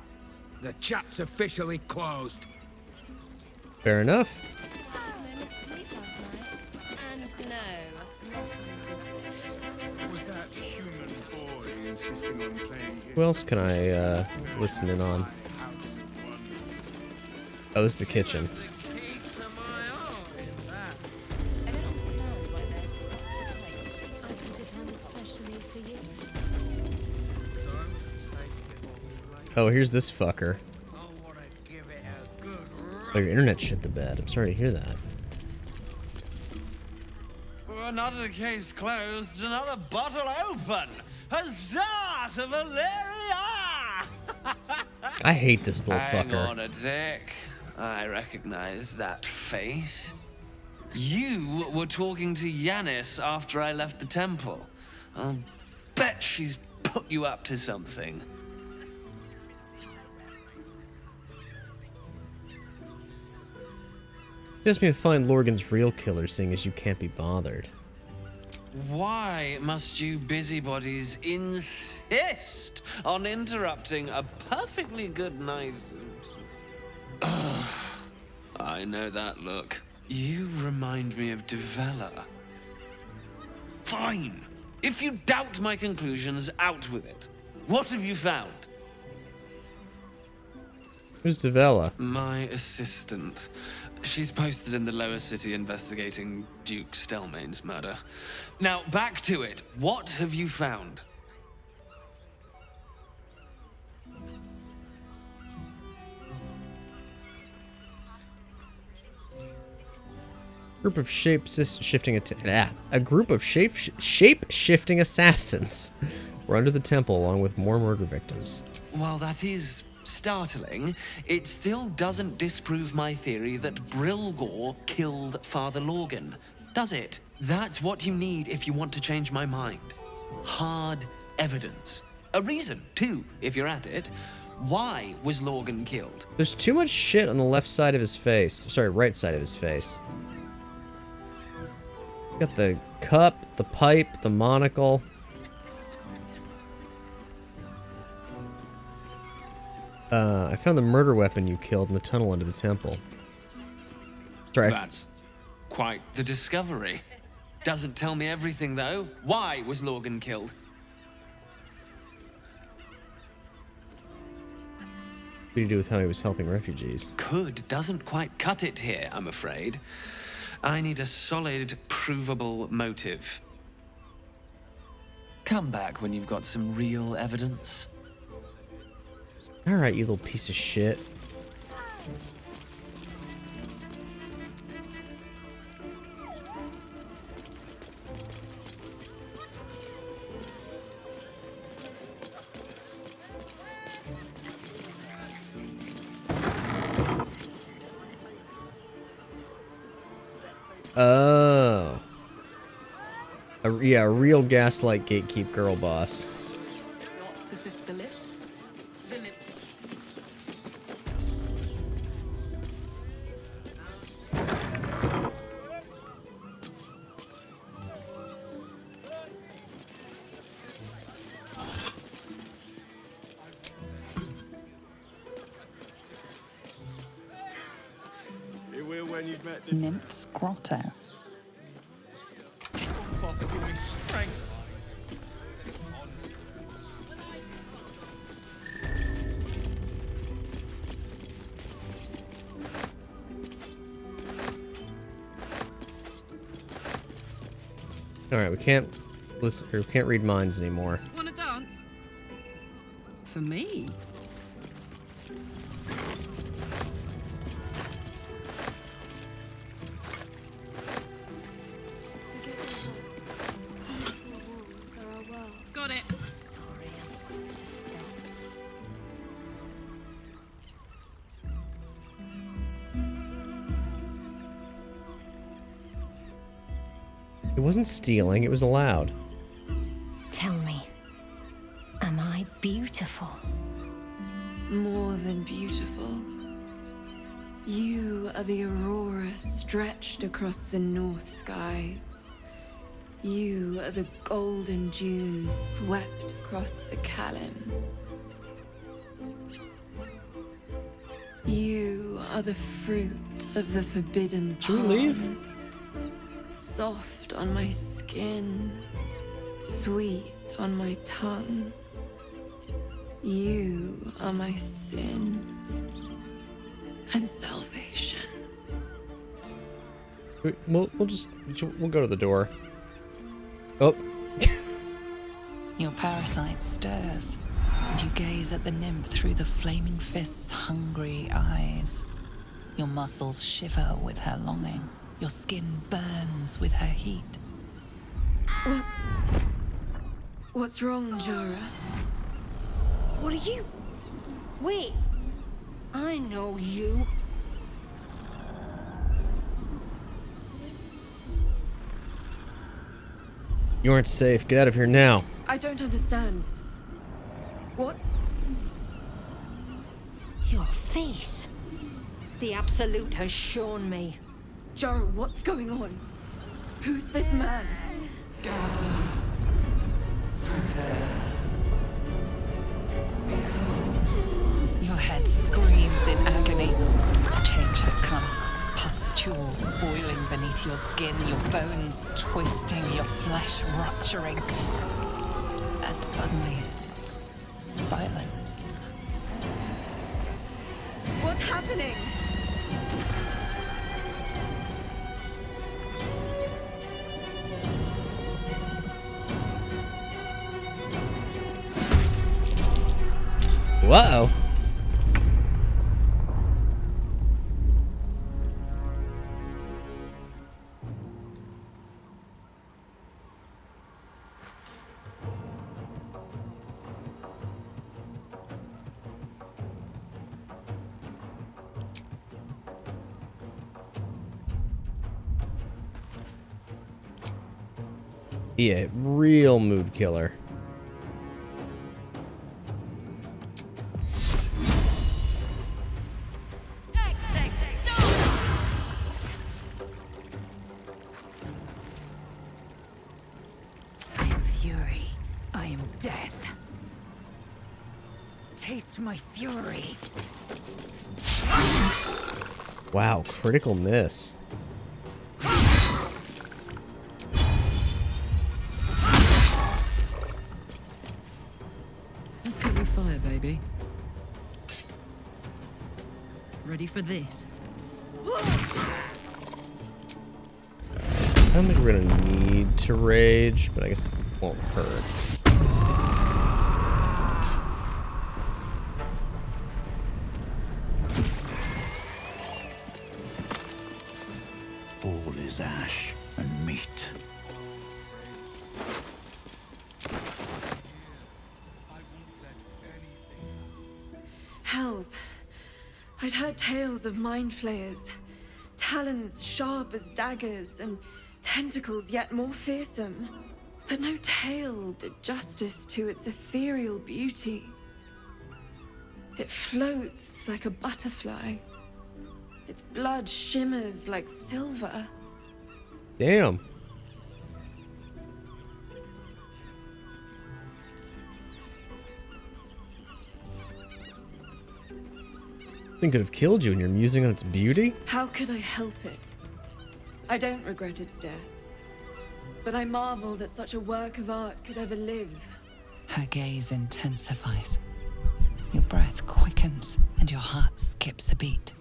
The chat's officially closed. Fair enough. Was that human boy insisting on playing Who else can I listen in on? Oh, this is the kitchen. Oh, here's this fucker. Oh, your internet shit the bed. I'm sorry to hear that. Well, another case closed, another bottle open. Huzzah to Valeria! I hate this little Hang fucker. on a tick. I recognize that face. You were talking to Yanis after I left the temple. I'll bet she's put you up to something. Just me to find Lorgan's real killer, seeing as you can't be bothered. Why must you busybodies insist on interrupting a perfectly good night? Ugh, I know that look. You remind me of Devella. Fine. If you doubt my conclusions, out with it. What have you found? Who's Devella? My assistant. She's posted in the lower city investigating Duke Stelmane's murder. Now, back to it. What have you found? Group of shape-shifting assassins were under the temple along with more murder victims. While that is startling, it still doesn't disprove my theory that Brilgor killed Father Lorgan, does it? That's what you need if you want to change my mind. Hard evidence. A reason, too, if you're at it. Why was Lorgan killed? There's too much shit on the left side of his face. Sorry, right side of his face. Got the cup, the pipe, the monocle. I found the murder weapon you killed in the tunnel under the temple. Sorry. That's quite the discovery. Doesn't tell me everything, though. Why was Lorgan killed? What do you do with how he was helping refugees? Could doesn't quite cut it here, I'm afraid. I need a solid, provable motive. Come back when you've got some real evidence. Alright, you little piece of shit. Oh. Yeah, a real gaslight gatekeep girl boss. To assist the lips. The lip. It will when you've met the Nymph's Grotto. Father, give me strength. Alright, we can't listen or we can't read minds anymore. Wanna dance? For me? It wasn't stealing, it was allowed. Tell me, am I beautiful? More than beautiful. You are the aurora stretched across the north skies. You are the golden dunes swept across the Kalim. You are the fruit of the forbidden palm. Should we leave? Soft on my skin, sweet on my tongue. You are my sin and salvation. We'll go to the door. Oh. Your parasite stirs, and you gaze at the nymph through the flaming fist's hungry eyes. Your muscles shiver with her longing. Your skin burns with her heat. What's wrong, Jara? What are you? Wait, I know you. You aren't safe. Get out of here now. I don't understand. What's... Your face. The Absolute has shown me. Jara, what's going on? Who's this man? Your head screams in agony. Change has come. Pustules boiling beneath your skin, your bones twisting, your flesh rupturing. And suddenly, silence. What's happening? Whoa. Yeah, real mood killer. I am fury. I am death. Taste my fury. Wow, critical miss. Let's cover fire, baby. Ready for this? I don't think we're gonna need to rage, but I guess it won't hurt. All is ash and meat. Hells. I'd heard tales of mind flayers. Talons sharp as daggers and tentacles yet more fearsome. But no tale did justice to its ethereal beauty. It floats like a butterfly. Its blood shimmers like silver. Damn. Thing could have killed you and you're musing on its beauty? How could I help it? I don't regret its death. But I marvel that such a work of art could ever live. Her gaze intensifies. Your breath quickens and your heart skips a beat.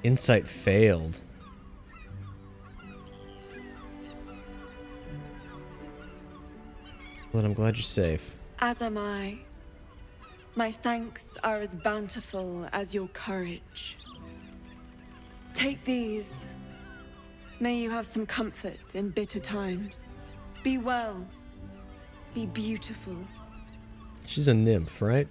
Insight failed. Well, then I'm glad you're safe. As am I. My thanks are as bountiful as your courage. Take these. May you have some comfort in bitter times. Be well. Be beautiful. She's a nymph, right?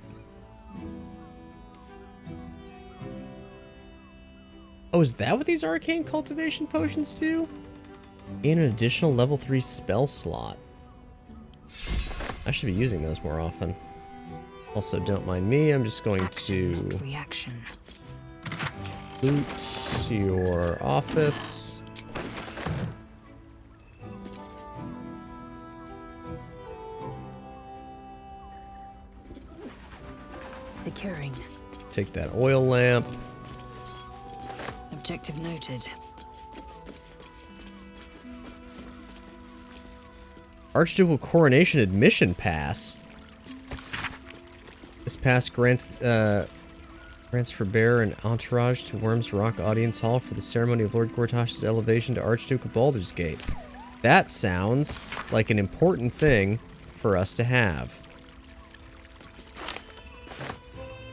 Oh, is that what these arcane cultivation potions do? Gain an additional level 3 spell slot. I should be using those more often. Also, don't mind me. I'm just going to reaction. Loot your office. Securing. Take that oil lamp. Objective noted. Archducal Coronation Admission Pass. This pass grants for bearer and entourage to Worm's Rock Audience Hall for the ceremony of Lord Gortash's elevation to Archduke of Baldur's Gate. That sounds like an important thing for us to have.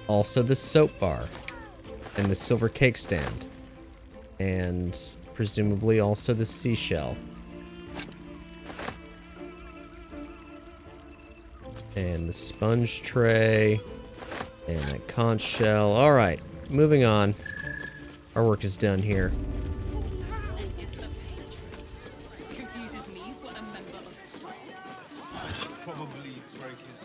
Also the soap bar and the silver cake stand. And presumably also the seashell. And the sponge tray. And that conch shell. Alright, moving on. Our work is done here. Confuses me for a member of staff. Probably break his.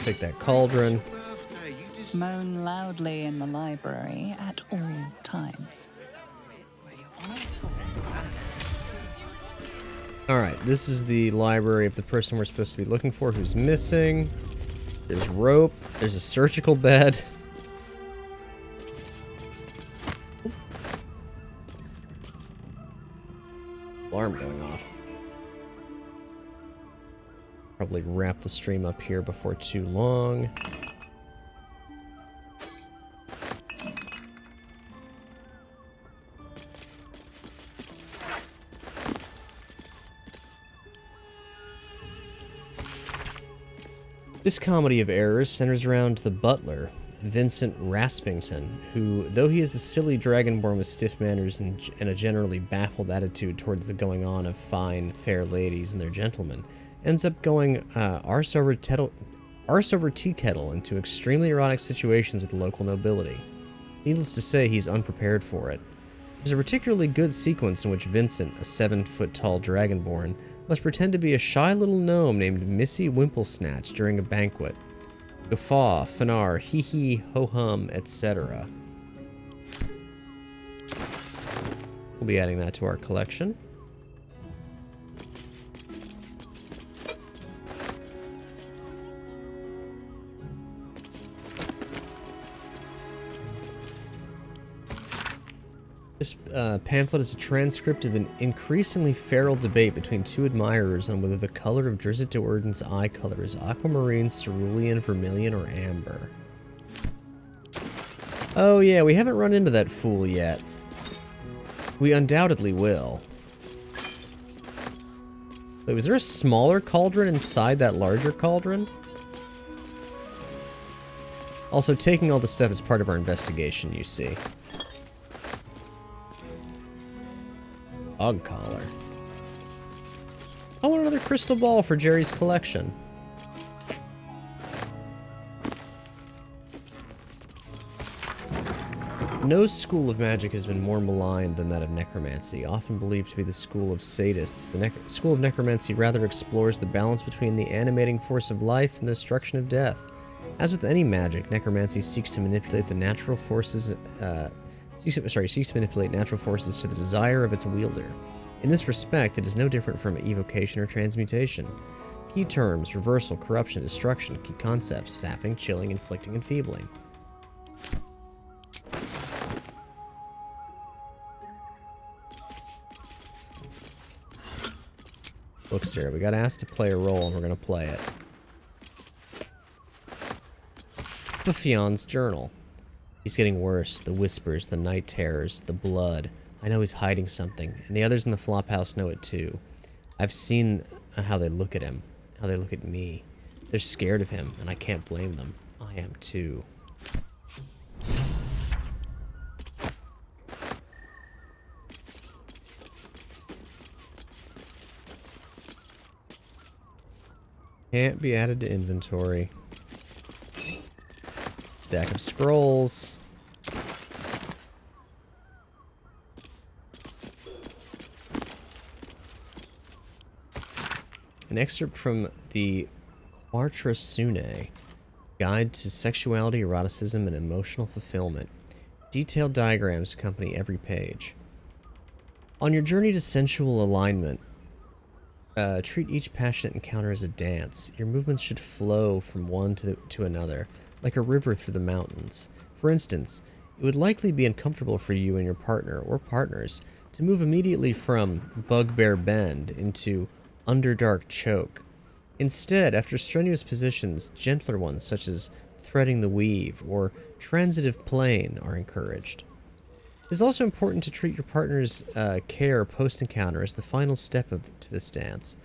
Take that cauldron. Moan loudly in the library at all times. Alright, this is the library of the person we're supposed to be looking for who's missing. There's rope. There's a surgical bed. Alarm going off. Probably wrap the stream up here before too long. This comedy of errors centers around the butler, Vincent Raspington, who, though he is a silly dragonborn with stiff manners and a generally baffled attitude towards the going-on of fine, fair ladies and their gentlemen, ends up going arse over tea kettle into extremely erotic situations with the local nobility. Needless to say, he's unprepared for it. There's a particularly good sequence in which Vincent, a 7-foot-tall dragonborn, must pretend to be a shy little gnome named Missy Wimplesnatch during a banquet. Guffaw, fanar, hee-hee, ho-hum, etc. We'll be adding that to our collection. This pamphlet is a transcript of an increasingly feral debate between two admirers on whether the color of Drizzt Do'Urden's eye color is aquamarine, cerulean, vermilion, or amber. Oh yeah, we haven't run into that fool yet. We undoubtedly will. Wait, was there a smaller cauldron inside that larger cauldron? Also, taking all the stuff is part of our investigation, you see. Hog collar. I want another crystal ball for Jerry's collection. No school of magic has been more maligned than that of necromancy, often believed to be the school of sadists. The school of necromancy rather explores the balance between the animating force of life and the destruction of death. As with any magic, necromancy seeks to manipulate the natural forces seeks to manipulate natural forces to the desire of its wielder. In this respect, it is no different from evocation or transmutation. Key terms: reversal, corruption, destruction. Key concepts: sapping, chilling, inflicting, enfeebling. Look, Sarah, we got asked to play a role, and we're gonna play it. The Fion's journal. He's getting worse. The whispers, the night terrors, the blood. I know he's hiding something, and the others in the flophouse know it too. I've seen how they look at him, how they look at me. They're scared of him, and I can't blame them. I am too. Can't be added to inventory. Stack of scrolls. An excerpt from the Quartrasune, Guide to Sexuality, Eroticism, and Emotional Fulfillment. Detailed diagrams accompany every page. On your journey to sensual alignment, treat each passionate encounter as a dance. Your movements should flow from one to another, like a river through the mountains. For instance, it would likely be uncomfortable for you and your partner, or partners, to move immediately from Bugbear Bend into Underdark Choke. Instead, after strenuous positions, gentler ones such as threading the weave or transitive plane are encouraged. It is also important to treat your partner's care post-encounter as the final step to this dance.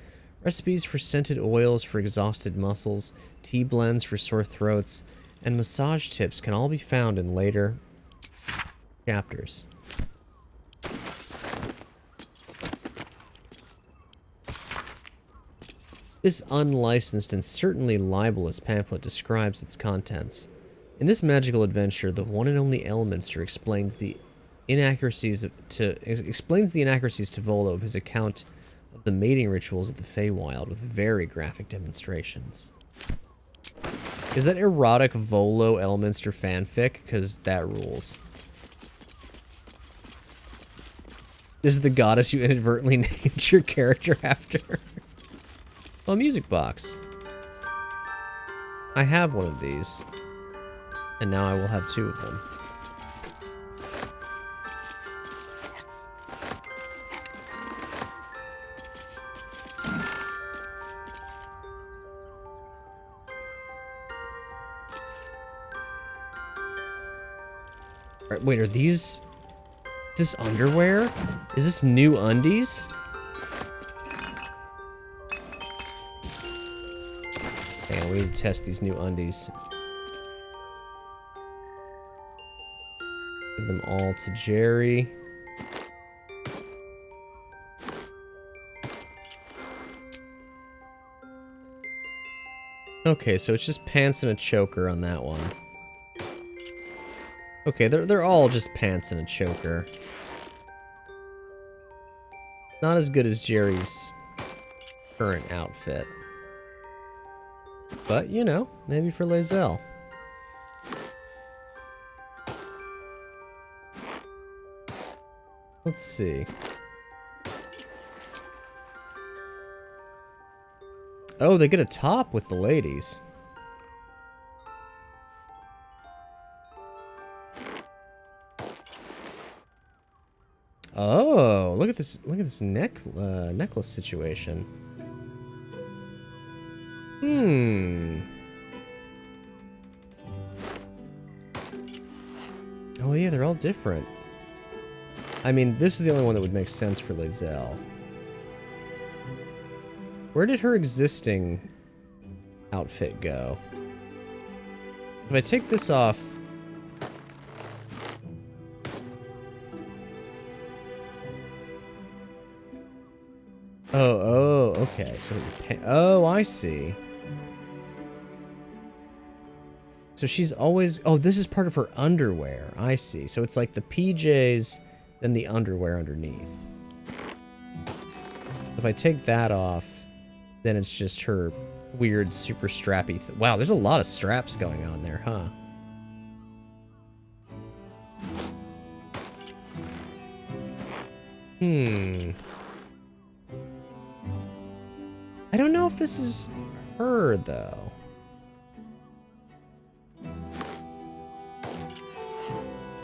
Recipes for scented oils for exhausted muscles, tea blends for sore throats, and massage tips can all be found in later chapters. This unlicensed and certainly libelous pamphlet describes its contents. In this magical adventure, the one and only Elminster explains the inaccuracies to Volo of his account of the mating rituals of the Feywild with very graphic demonstrations. Is that erotic Volo Elminster fanfic? Because that rules. This is the goddess you inadvertently named your character after. Oh, music box. I have one of these. And now I will have two of them. Alright, wait, are these... Is this underwear? Is this new undies? Hang on, we need to test these new undies. Give them all to Jerry. Okay, so it's just pants and a choker on that one. Okay, they're all just pants and a choker. Not as good as Jerry's current outfit. But, you know, maybe for Lae'zel. Let's see. Oh, they get a top with the ladies. Oh, look at this necklace situation. Oh yeah, they're all different. I mean, this is the only one that would make sense for Lae'zel. Where did her existing outfit go? If I take this off... Oh, okay. So, oh, I see. So she's always... Oh, this is part of her underwear. I see. So it's like the PJs, then the underwear underneath. If I take that off, then it's just her weird, super strappy... Wow, there's a lot of straps going on there, huh? I don't know if this is her, though.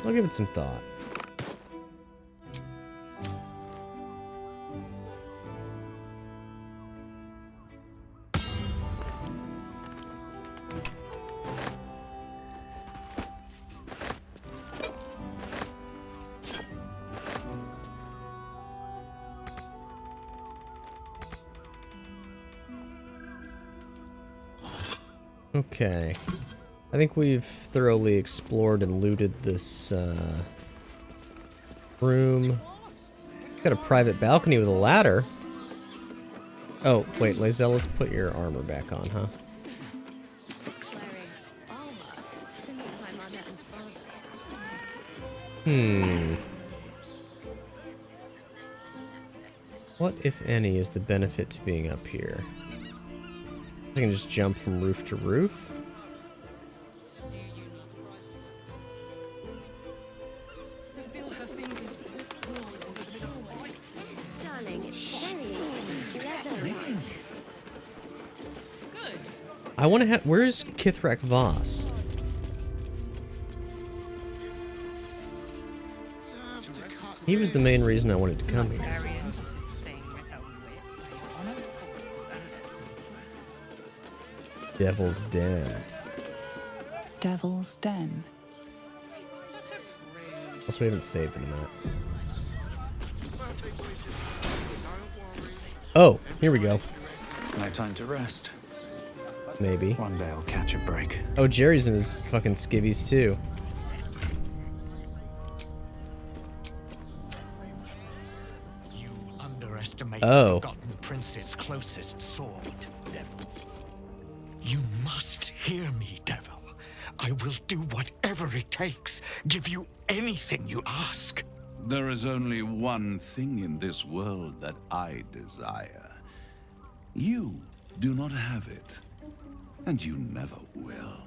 I'll give it some thought. Okay. I think we've thoroughly explored and looted this room. Got a private balcony with a ladder. Oh, wait, Lae'zel, let's put your armor back on, huh? What, if any, is the benefit to being up here? I can just jump from roof to roof? I want to have... Where's Githzerai Voss? He was the main reason I wanted to come here. Devil's Den. Devil's Den. Also, we haven't saved in a minute. Oh, here we go. No time to rest. Maybe. One day I'll catch a break. Oh, Jerry's in his fucking skivvies too. You underestimate Oh. the Forgotten Prince's closest sword, Devil. You must hear me, Devil. I will do whatever it takes. Give you anything you ask. There is only one thing in this world that I desire. You do not have it, and you never will.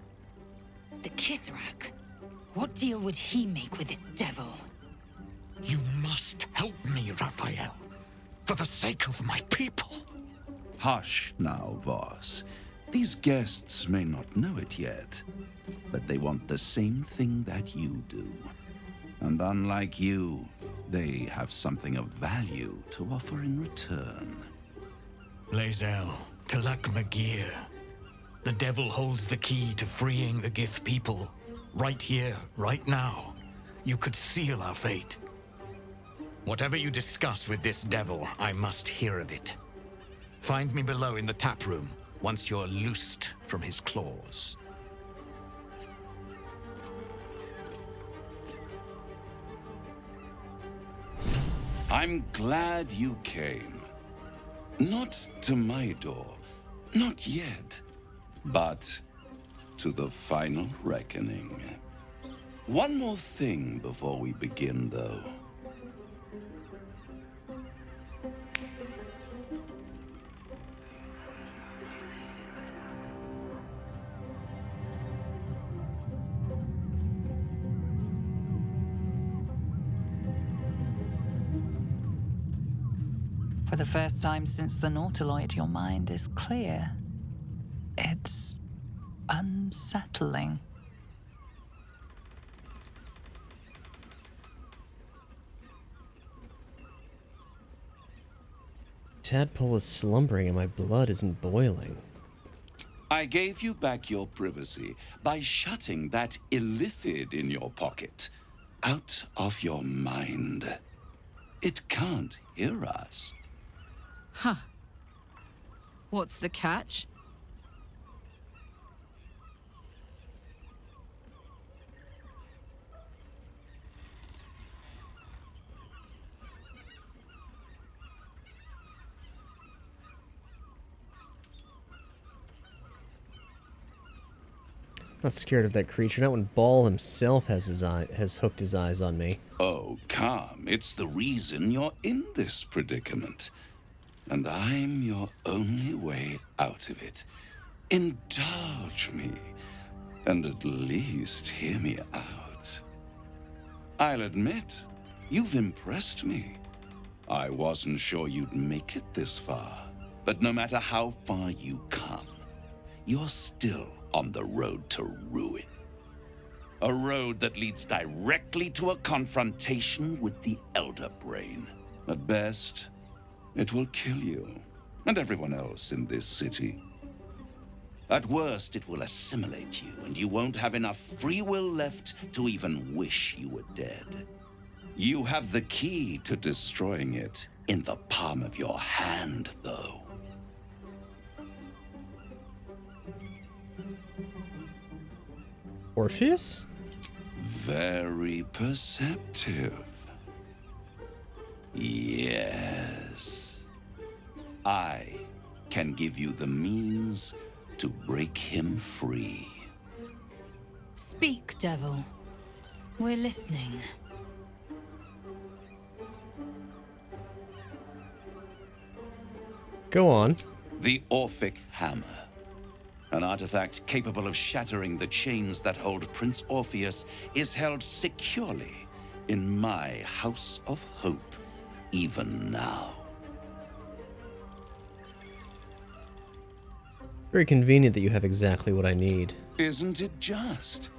The Githzerai. What deal would he make with this devil? You must help me, Raphael. For the sake of my people. Hush now, Voss. These guests may not know it yet, but they want the same thing that you do. And unlike you, they have something of value to offer in return. Lae'zel, Talak Magir. The devil holds the key to freeing the Gith people. Right here, right now. You could seal our fate. Whatever you discuss with this devil, I must hear of it. Find me below in the tap room, once you're loosed from his claws. I'm glad you came. Not to my door, not yet, but to the final reckoning. One more thing before we begin, though. For the first time since the Nautiloid, your mind is clear. It's unsettling. Tadpole is slumbering and my blood isn't boiling. I gave you back your privacy by shutting that illithid in your pocket out of your mind. It can't hear us. Huh. What's the catch? Not scared of that creature, not when Ball himself has hooked his eyes on me. Oh, calm. It's the reason you're in this predicament. And I'm your only way out of it. Indulge me, and at least hear me out. I'll admit, you've impressed me. I wasn't sure you'd make it this far, but no matter how far you come, you're still on the road to ruin. A road that leads directly to a confrontation with the Elder Brain. At best, it will kill you, and everyone else in this city. At worst, it will assimilate you, and you won't have enough free will left to even wish you were dead. You have the key to destroying it in the palm of your hand, though. Orpheus? Very perceptive. Yes. I can give you the means to break him free. Speak, devil. We're listening. Go on. The Orphic Hammer. An artifact capable of shattering the chains that hold Prince Orpheus is held securely in my House of Hope, even now. Very convenient that you have exactly what I need. Isn't it just?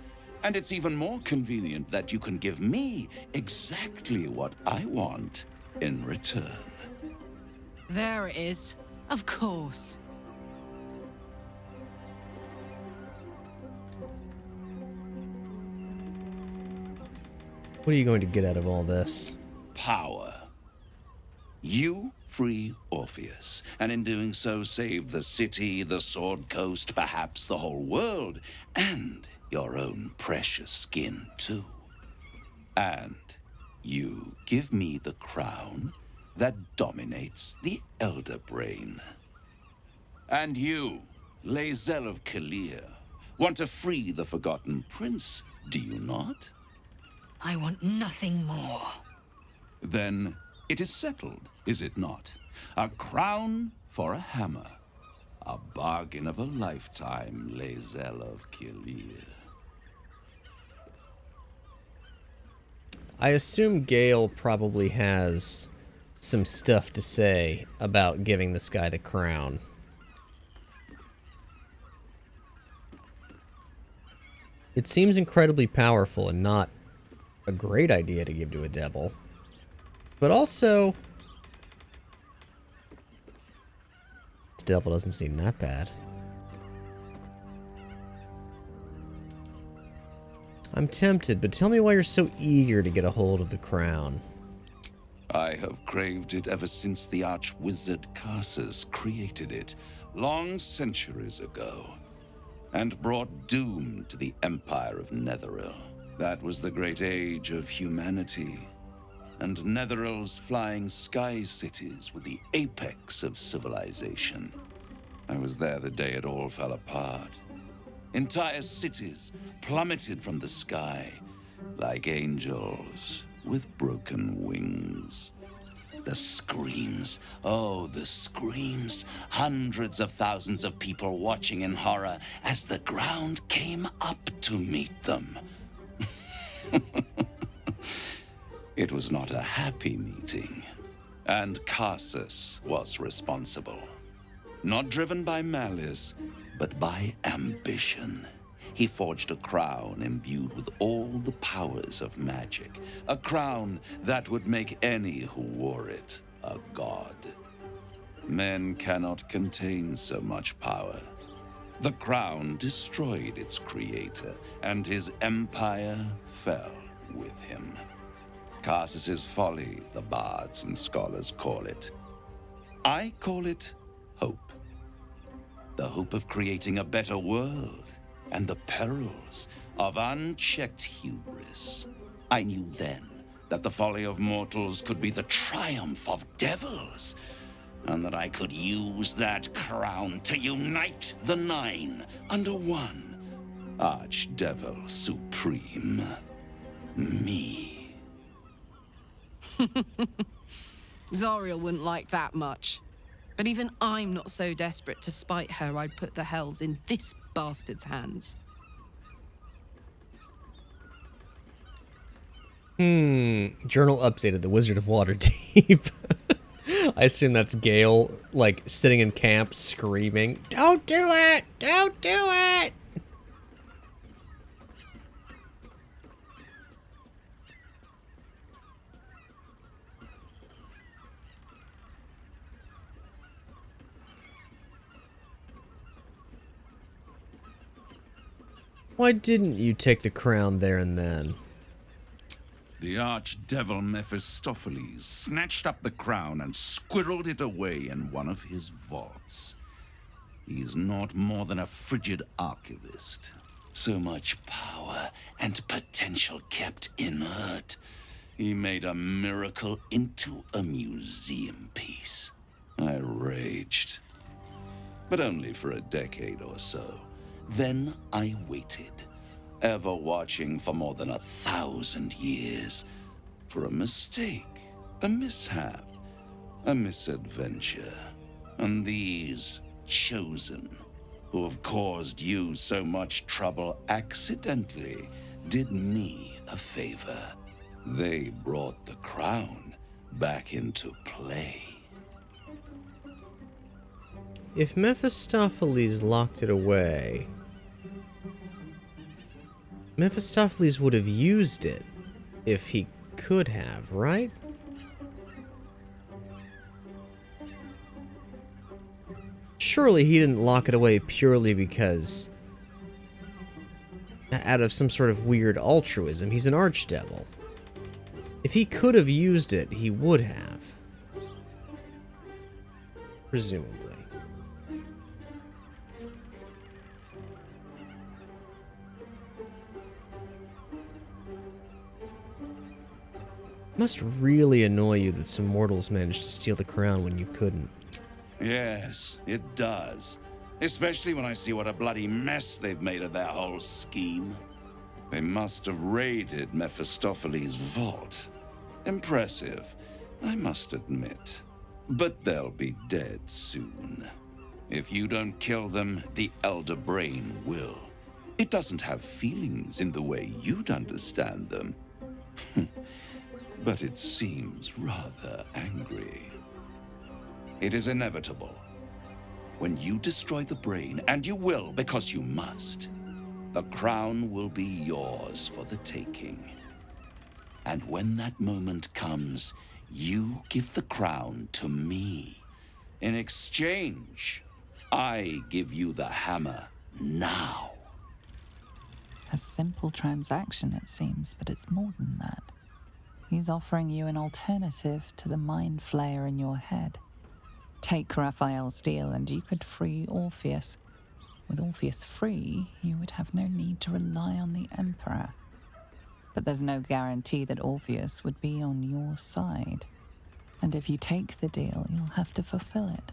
And it's even more convenient that you can give me exactly what I want in return. There it is. Of course. What are you going to get out of all this? Power. You free Orpheus, and in doing so save the city, the Sword Coast, perhaps the whole world, and your own precious skin too. And you give me the crown that dominates the Elder Brain. And you, Lae'zel of Kalir, want to free the Forgotten Prince, do you not? I want nothing more. Then it is settled, is it not? A crown for a hammer. A bargain of a lifetime, Lae'zel of Kalir. I assume Gale probably has some stuff to say about giving this guy the crown. It seems incredibly powerful and not a great idea to give to a devil. But also, this devil doesn't seem that bad. I'm tempted, but tell me why you're so eager to get a hold of the crown. I have craved it ever since the arch-wizard Karsus created it, long centuries ago, and brought doom to the Empire of Netheril. That was the great age of humanity, and Netheril's flying sky cities were the apex of civilization. I was there the day it all fell apart. Entire cities plummeted from the sky like angels with broken wings. The screams, oh, the screams. Hundreds of thousands of people watching in horror as the ground came up to meet them. It was not a happy meeting, and Karsus was responsible. Not driven by malice, but by ambition. He forged a crown imbued with all the powers of magic. A crown that would make any who wore it a god. Men cannot contain so much power. The crown destroyed its creator, and his empire fell with him. Karsus's folly, the bards and scholars call it. I call it hope. The hope of creating a better world, and the perils of unchecked hubris. I knew then that the folly of mortals could be the triumph of devils, and that I could use that crown to unite the Nine under one Archdevil Supreme. Me. Zariel wouldn't like that much. But even I'm not so desperate to spite her I'd put the hells in this bastard's hands. Journal updated. The Wizard of Waterdeep. I assume that's Gale, like, sitting in camp screaming, "Don't do it! Don't do it!" Why didn't you take the crown there and then? The archdevil Mephistopheles snatched up the crown and squirreled it away in one of his vaults. He is not more than a frigid archivist. So much power and potential kept inert. He made a miracle into a museum piece. I raged. but only for a decade or so. Then I waited, ever watching for more than 1,000 years, for a mistake, a mishap, a misadventure. And these chosen, who have caused you so much trouble accidentally, did me a favor. They brought the crown back into play. If Mephistopheles locked it away, Mephistopheles would have used it if he could have, right? Surely he didn't lock it away purely because out of some sort of weird altruism. He's an archdevil. If he could have used it, he would have. Presumably. Must really annoy you that some mortals managed to steal the crown when you couldn't. Yes, it does. Especially when I see what a bloody mess they've made of their whole scheme. They must have raided Mephistopheles' vault. Impressive, I must admit. But they'll be dead soon. If you don't kill them, the Elder Brain will. It doesn't have feelings in the way you'd understand them. But it seems rather angry. It is inevitable. When you destroy the brain, and you will because you must, the crown will be yours for the taking. And when that moment comes, you give the crown to me. In exchange, I give you the hammer now. A simple transaction, it seems, but it's more than that. He's offering you an alternative to the mind flayer in your head. Take Raphael's deal and you could free Orpheus. With Orpheus free, you would have no need to rely on the Emperor. But there's no guarantee that Orpheus would be on your side. And if you take the deal, you'll have to fulfill it.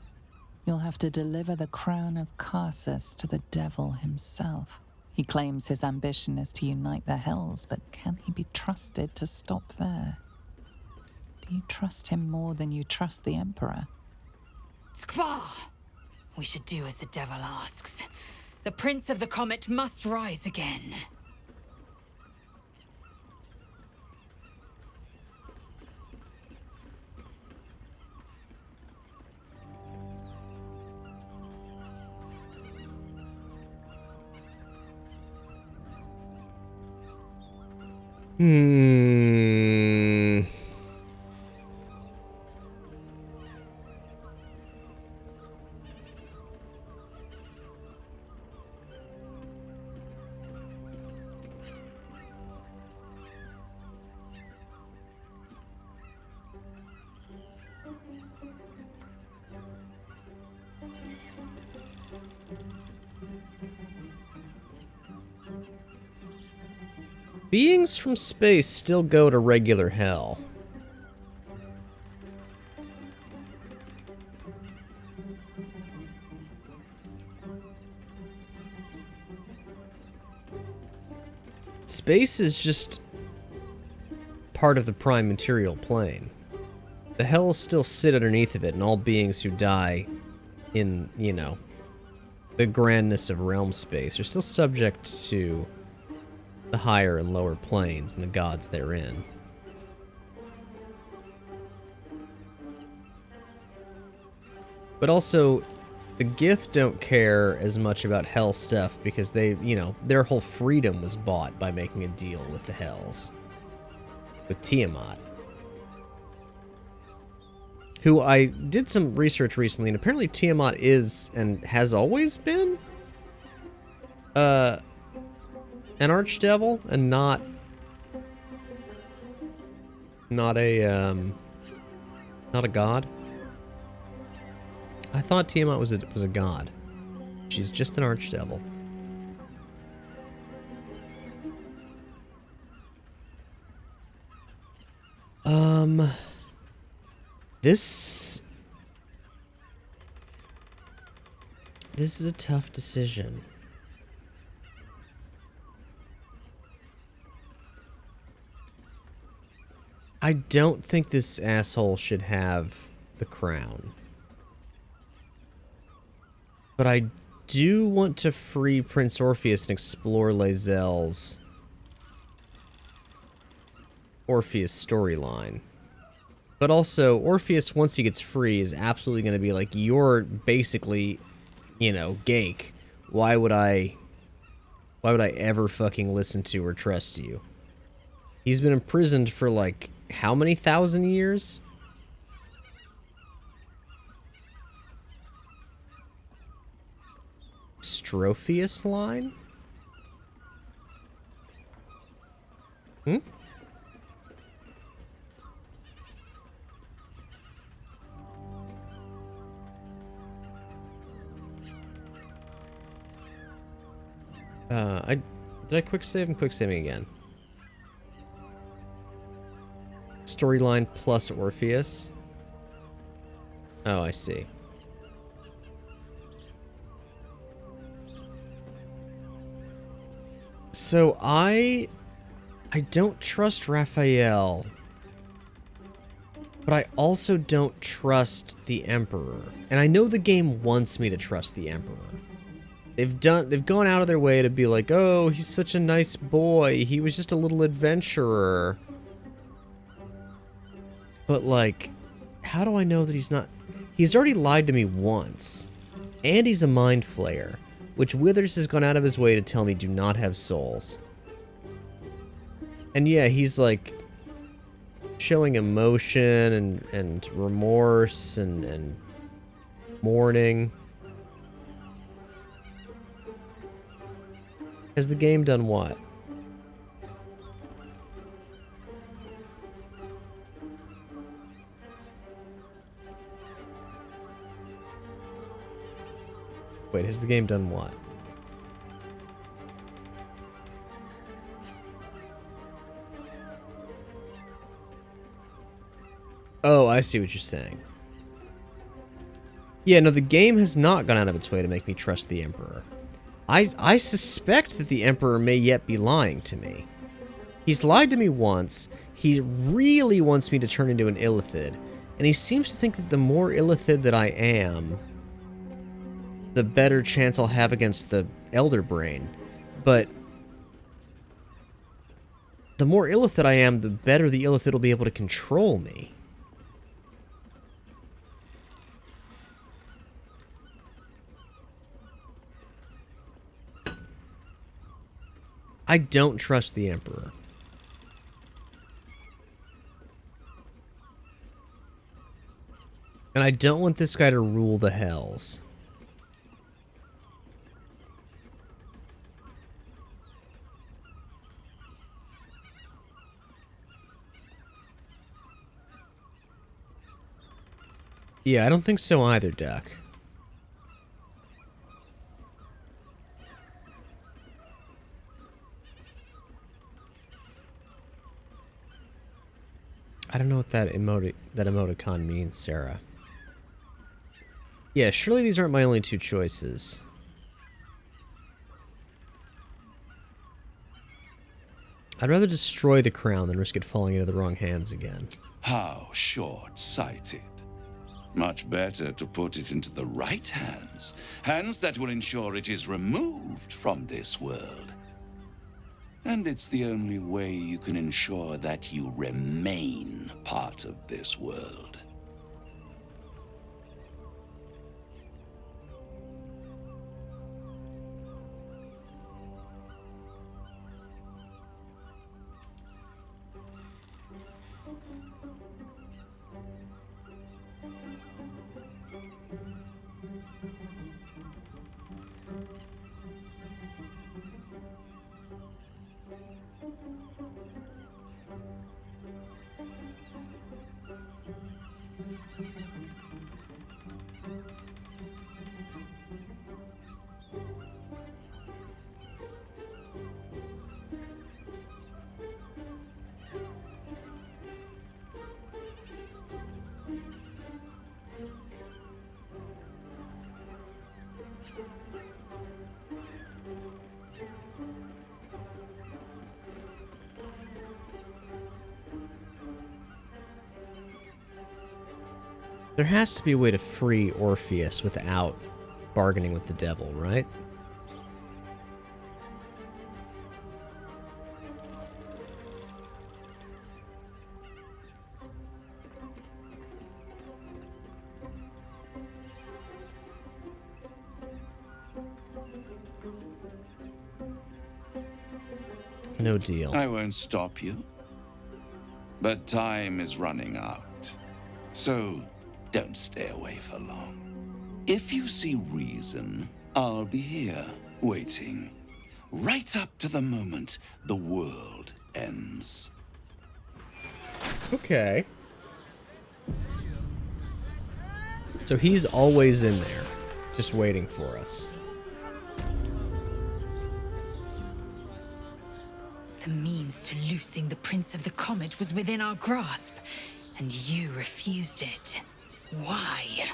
You'll have to deliver the crown of Carsus to the devil himself. He claims his ambition is to unite the Hells, but can he be trusted to stop there? Do you trust him more than you trust the Emperor? Skvar! We should do as the devil asks. The Prince of the Comet must rise again. Beings from space still go to regular hell. Space is just part of the prime material plane. The hells still sit underneath of it, and all beings who die in, you know, the grandness of realm space are still subject to the higher and lower planes and the gods therein. But also, the Gith don't care as much about hell stuff because they, you know, their whole freedom was bought by making a deal with the hells. With Tiamat. Who I did some research recently, and apparently Tiamat is, and has always been, an archdevil and not a god. I thought Tiamat was a god. She's just an archdevil. This This is a tough decision. I don't think this asshole should have the crown. But I do want to free Prince Orpheus and explore Lae'zel's Orpheus storyline. But also, Orpheus, once he gets free, is absolutely going to be like, you're basically, you know, Gake. Why would I ever fucking listen to or trust you? He's been imprisoned for, like, how many thousand years? Strophius line? Hmm? Did I quick save and quick saving again? Storyline plus Orpheus. Oh, I see. So I don't trust Raphael, but I also don't trust the Emperor. And I know the game wants me to trust the Emperor. They've gone out of their way to be like, oh, he's such a nice boy. He was just a little adventurer. But like, how do I know that he's not? He's already lied to me once. And he's a mind flayer, which Withers has gone out of his way to tell me do not have souls. And yeah, he's like showing emotion and remorse and mourning. Has the game done what? Wait, has the game done what? Oh, I see what you're saying. Yeah, no, the game has not gone out of its way to make me trust the Emperor. I suspect that the Emperor may yet be lying to me. He's lied to me once. He really wants me to turn into an Illithid. And he seems to think that the more Illithid that I am, the better chance I'll have against the Elder Brain. But the more Illithid I am, the better the Illithid will be able to control me. I don't trust the Emperor. And I don't want this guy to rule the Hells. Yeah, I don't think so either, Duck. I don't know what that emoticon means, Sarah. Yeah, surely these aren't my only two choices. I'd rather destroy the crown than risk it falling into the wrong hands again. How short-sighted. Much better to put it into the right hands. Hands that will ensure it is removed from this world. And it's the only way you can ensure that you remain part of this world. There has to be a way to free Orpheus without bargaining with the devil, right? No deal. I won't stop you. But time is running out. So don't stay away for long. If you see reason, I'll be here, waiting. Right up to the moment the world ends. Okay. So he's always in there, just waiting for us. The means to loosing the Prince of the Comet was within our grasp, and you refused it. Why?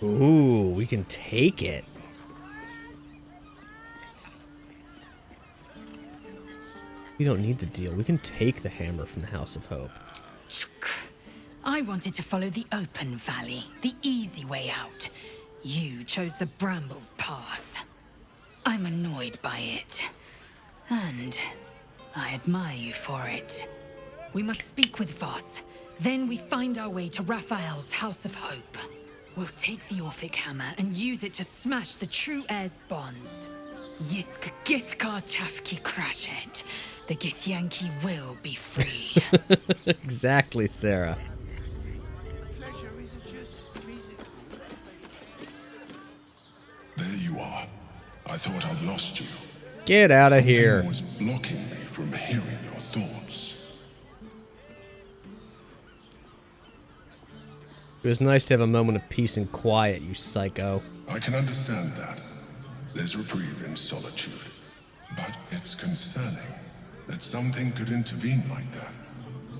Ooh, we can take it. We don't need the deal. We can take the hammer from the House of Hope. I wanted to follow the open valley, the easy way out. You chose the brambled path. I'm annoyed by it. And I admire you for it. We must speak with Voss. Then we find our way to Raphael's House of Hope. We'll take the Orphic hammer and use it to smash the true heir's bonds. Yisk Githkar Tafki Krashet. The Githyanki will be free. Exactly, Sarah. There you are. I thought I'd lost you. Get out of here. Something was blocking me from hearing your thoughts. It was nice to have a moment of peace and quiet, you psycho. I can understand that. There's reprieve in solitude. But it's concerning that something could intervene like that,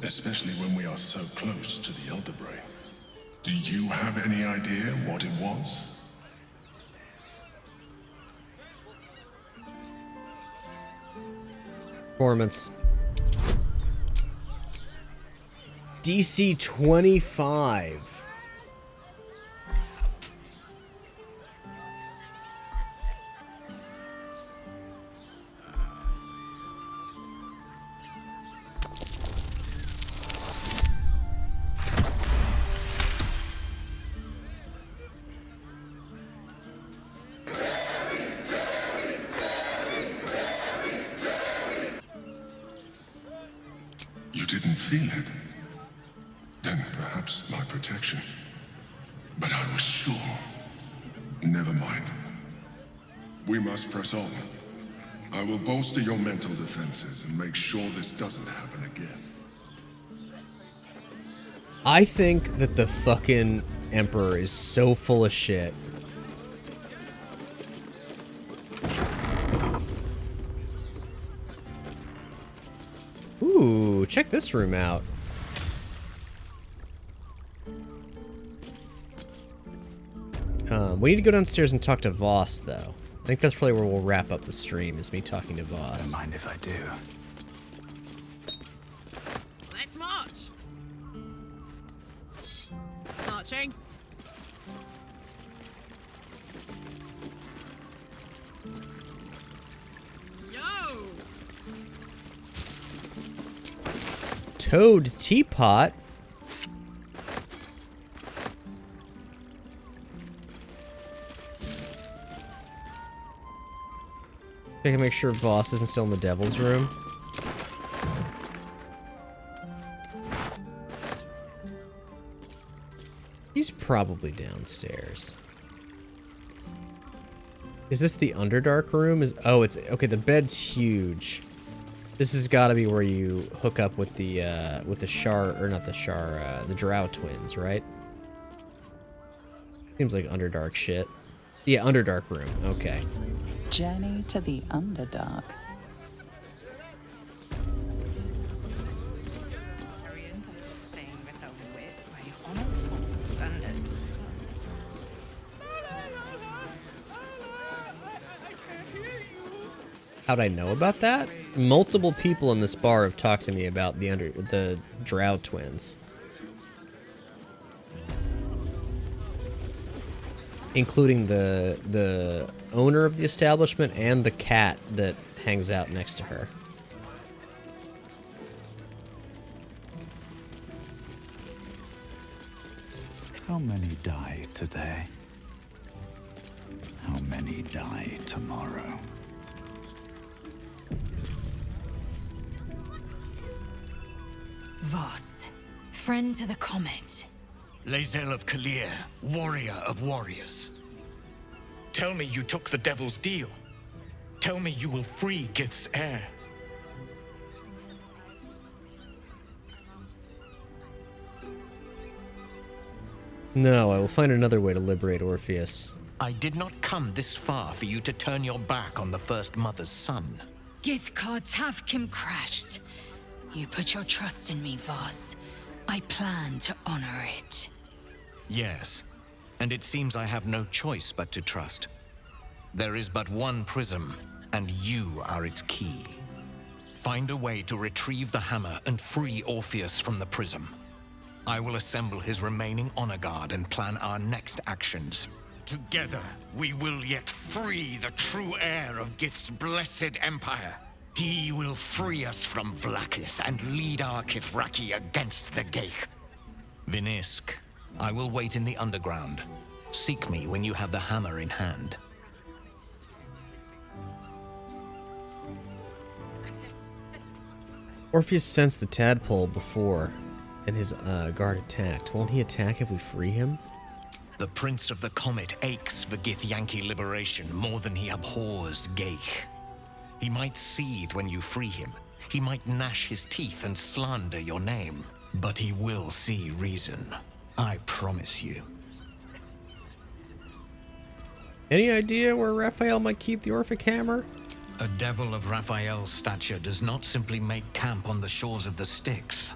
especially when we are so close to the Elder Brain. Do you have any idea what it was? Performance. DC 25. You didn't feel it? Then perhaps my protection. But I was sure. Never mind. We must press on. I will bolster your mental defenses and make sure this doesn't happen again. I think that the fucking Emperor is so full of shit. Ooh, check this room out. We need to go downstairs and talk to Voss, though. I think that's probably where we'll wrap up the stream, is me talking to Voss. Don't mind if I do. Let's march. Marching. Yo. Toad Teapot? I can make sure Voss isn't still in the Devil's Room. He's probably downstairs. Is this the Underdark room? Oh, it's okay. The bed's huge. This has got to be where you hook up with the Shar, or not the Shar, the Drow twins, right? Seems like Underdark shit. Yeah, Underdark room. Okay. Journey to the Underdark. How'd I know about that? multiple people in this bar have talked to me about the Drow twins. Including the owner of the establishment and the cat that hangs out next to her. How many die today? How many die tomorrow? Voss, friend to the Comet. Lae'zel of Kalir, warrior of warriors. Tell me you took the Devil's deal. Tell me you will free Githzerai. No, I will find another way to liberate Orpheus. I did not come this far for you to turn your back on the First Mother's son. Githkar Tavkim crashed. You put your trust in me, Voss. I plan to honor it. Yes, and it seems I have no choice but to trust. There is but one prism, and you are its key. Find a way to retrieve the hammer and free Orpheus from the prism. I will assemble his remaining honor guard and plan our next actions. Together, we will yet free the true heir of Gith's blessed empire. He will free us from Vlaakith and lead our Kithraki against the Geich. Vinisk, I will wait in the underground. Seek me when you have the hammer in hand. Orpheus sensed the tadpole before, and his guard attacked. Won't he attack if we free him? The Prince of the Comet aches for Githyanki liberation more than he abhors Geich. He might seethe when you free him. He might gnash his teeth and slander your name. But he will see reason. I promise you. Any idea where Raphael might keep the Orphic hammer? A devil of Raphael's stature does not simply make camp on the shores of the Styx.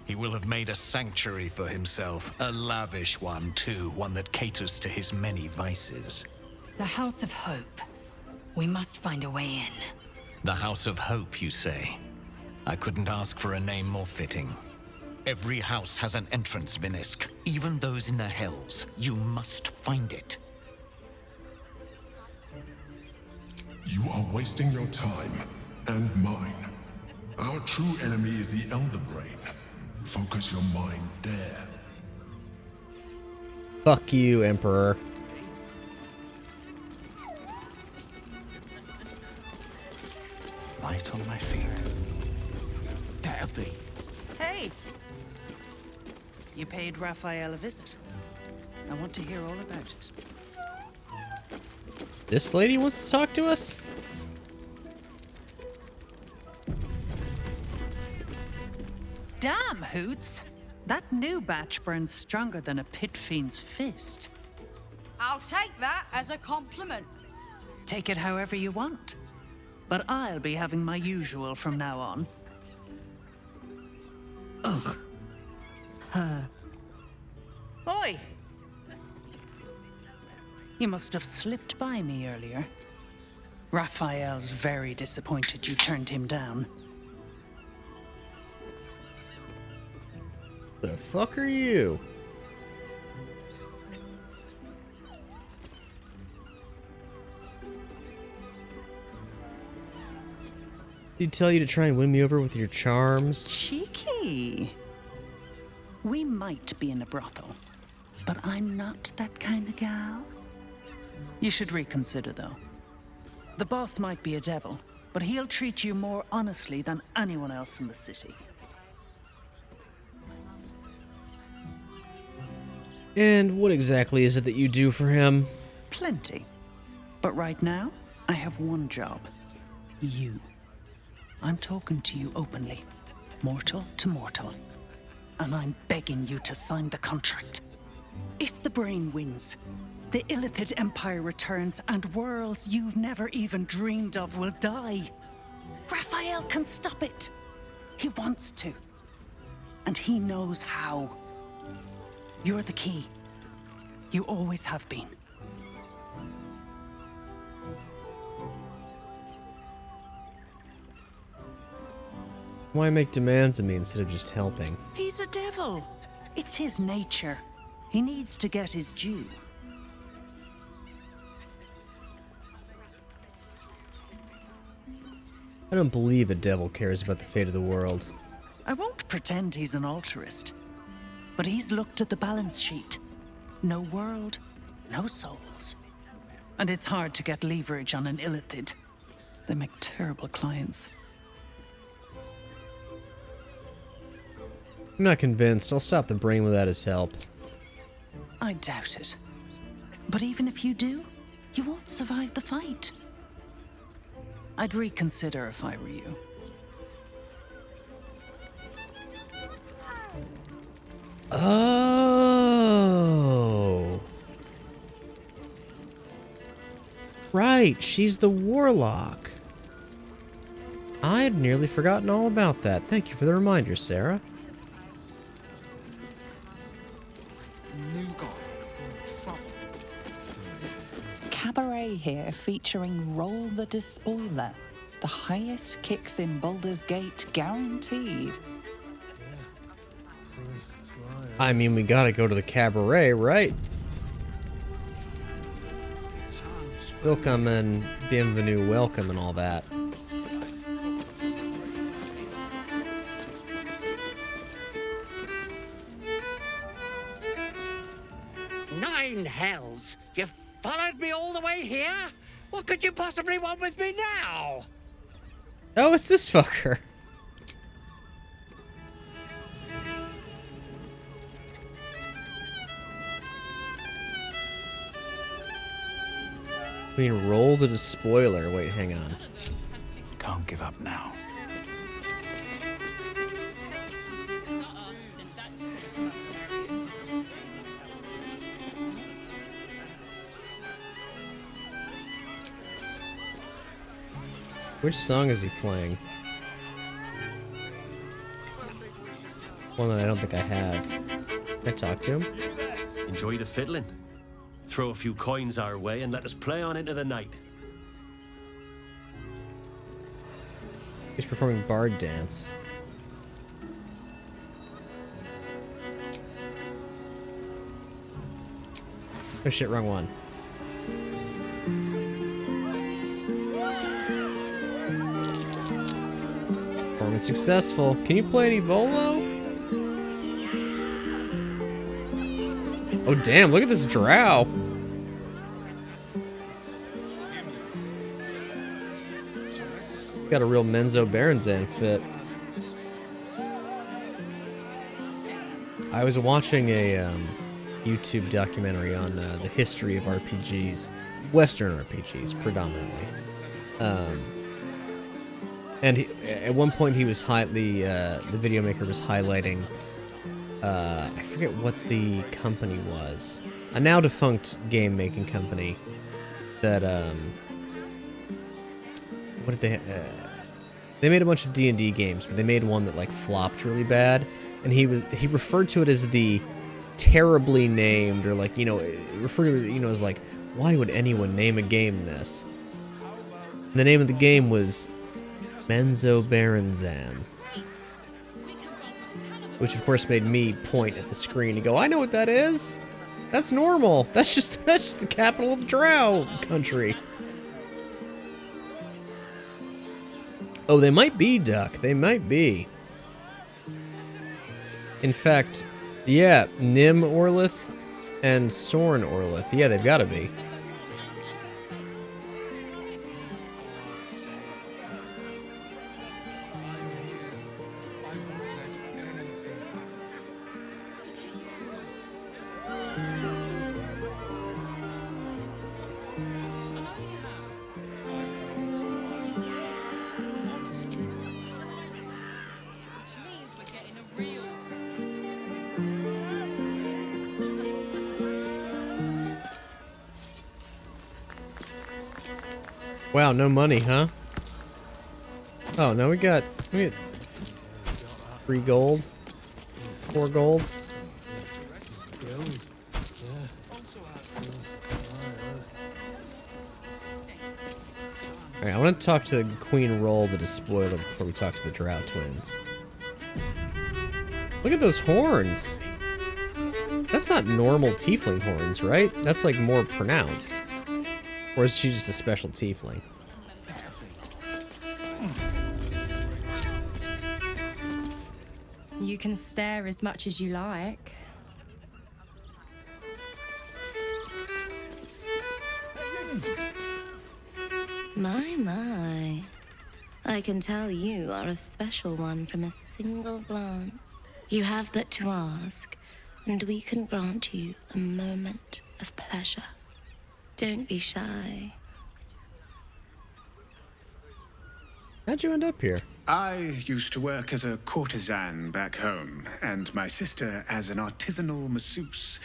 He will have made a sanctuary for himself, a lavish one too, one that caters to his many vices. The House of Hope. We must find a way in. The House of Hope, you say? I couldn't ask for a name more fitting. Every house has an entrance, Vinisk. Even those in the Hells. You must find it. You are wasting your time, and mine. Our true enemy is the Elder Brain. Focus your mind there. Fuck you, Emperor. Light on my feet. That'll be. Hey! You paid Raphael a visit. I want to hear all about it. This lady wants to talk to us? Damn, Hoots! That new batch burns stronger than a pit fiend's fist. I'll take that as a compliment. Take it however you want. But I'll be having my usual from now on. Ugh. Oi! You must have slipped by me earlier. Raphael's very disappointed you turned him down. The fuck are you? Did he tell you to try and win me over with your charms? Cheeky. We might be in a brothel, but I'm not that kind of gal. You should reconsider, though. The boss might be a devil, but he'll treat you more honestly than anyone else in the city. And what exactly is it that you do for him? Plenty. But right now, I have one job. You. I'm talking to you openly, mortal to mortal. And I'm begging you to sign the contract. If the brain wins, the Illithid Empire returns and worlds you've never even dreamed of will die. Raphael can stop it. He wants to. And he knows how. You're the key. You always have been. Why make demands of me instead of just helping? He's a devil. It's his nature. He needs to get his due. I don't believe a devil cares about the fate of the world. I won't pretend he's an altruist, but he's looked at the balance sheet. No world, no souls. And it's hard to get leverage on an illithid. They make terrible clients. I'm not convinced. I'll stop the brain without his help. I doubt it. But even if you do, you won't survive the fight. I'd reconsider if I were you. Oh. Right, she's the warlock. I had nearly forgotten all about that. Thank you for the reminder, Sarah. Cabaret here featuring Roll the Despoiler. The highest kicks in Baldur's Gate guaranteed. I mean, we gotta go to the cabaret, right? Welcome and bienvenue, welcome and all that. Nine hells! You've followed me all the way here? What could you possibly want with me now? Oh, it's this fucker. We mean roll the despoiler. Wait, hang on. Can't give up now. Which song is he playing? One that I don't think I have. Can I talk to him? Enjoy the fiddling. Throw a few coins our way and let us play on into the night. He's performing bard dance. Oh shit, wrong one. Performance successful. Can you play any Volo? Oh damn, look at this drow. Got a real Menzo Berenzan fit. I was watching a YouTube documentary on the history of RPGs, Western RPGs predominantly. And at one point he was the video maker was highlighting, I forget what the company was, a now defunct game making company that what did they made a bunch of D&D games, but they made one that like flopped really bad, and he referred to it as the terribly named, or like, you know, referred to it, you know, as like, why would anyone name a game this? And the name of the game was Menzo Berenzan, which of course made me point at the screen and go, I know what that is. That's normal. That's just the capital of Drow country. Oh, they might be, Duck. They might be. In fact, yeah, Nim Orlith and Soren Orlith. Yeah, they've got to be. Wow, no money, huh? Oh, no, we got 3 gold, 4 gold. Alright, I want to talk to Queen Roll, the Despoiler, before we talk to the Drow twins. Look at those horns! That's not normal tiefling horns, right? That's like more pronounced. Or is she just a special tiefling? You can stare as much as you like. My. I can tell you are a special one from a single glance. You have but to ask, and we can grant you a moment of pleasure. Don't be shy. How'd you end up here? I used to work as a courtesan back home, and my sister as an artisanal masseuse.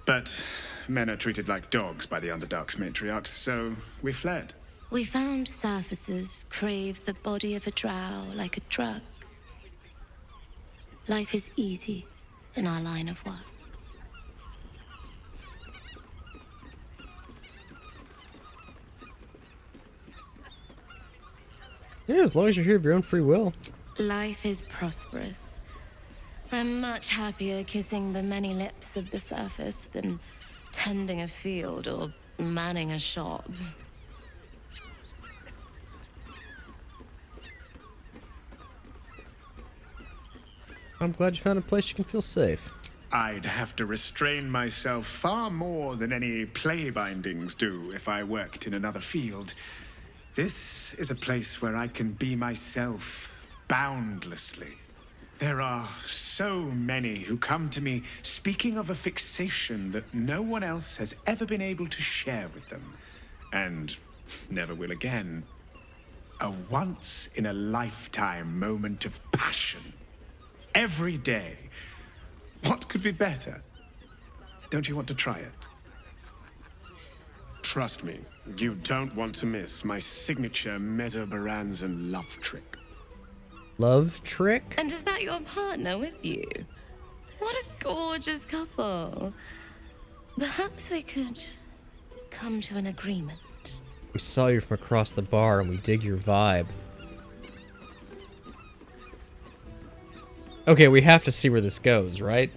But men are treated like dogs by the Underdark's matriarchs, so we fled. We found surfacers craved the body of a drow like a drug. Life is easy in our line of work. Yeah, as long as you're here of your own free will. Life is prosperous. I'm much happier kissing the many lips of the surface than tending a field or manning a shop. I'm glad you found a place you can feel safe. I'd have to restrain myself far more than any play bindings do if I worked in another field. This is a place where I can be myself boundlessly. There are so many who come to me speaking of a fixation that no one else has ever been able to share with them, and never will again. A once-in-a-lifetime moment of passion. Every day. What could be better? Don't you want to try it? Trust me, you don't want to miss my signature Mesobaranzan love trick. Love trick? And is that your partner with you? What a gorgeous couple. Perhaps we could come to an agreement. We saw you from across the bar and we dig your vibe. Okay, we have to see where this goes, right?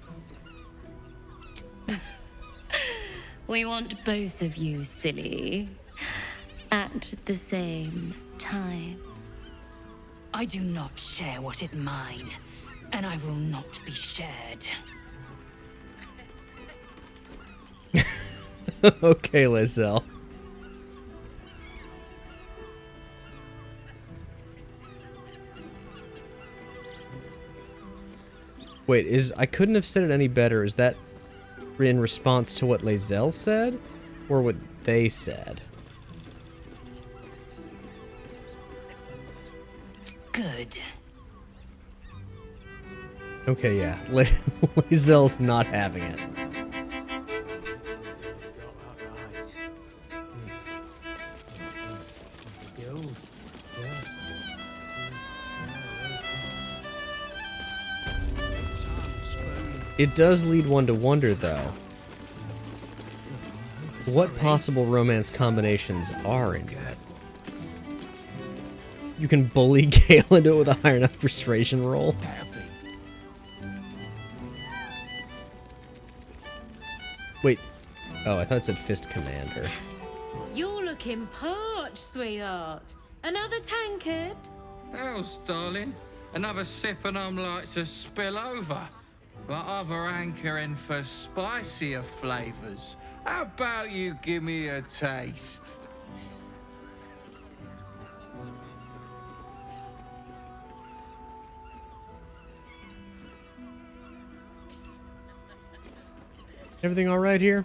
We want both of you, silly, at the same time. I do not share what is mine, and I will not be shared. Okay, Lizelle. Wait, I couldn't have said it any better. Is that in response to what Lizelle said? Or what they said? Good. Okay, yeah. Lizelle's not having it. It does lead one to wonder, though, what possible romance combinations are into it. You can bully Gale into it with a high enough persuasion roll. Wait. Oh, I thought it said Fist Commander. You're looking parched, sweetheart. Another tankard? Hell's, darling. Another sip and I'm like to spill over. But other hankering for spicier flavors. How about you give me a taste? Everything all right here?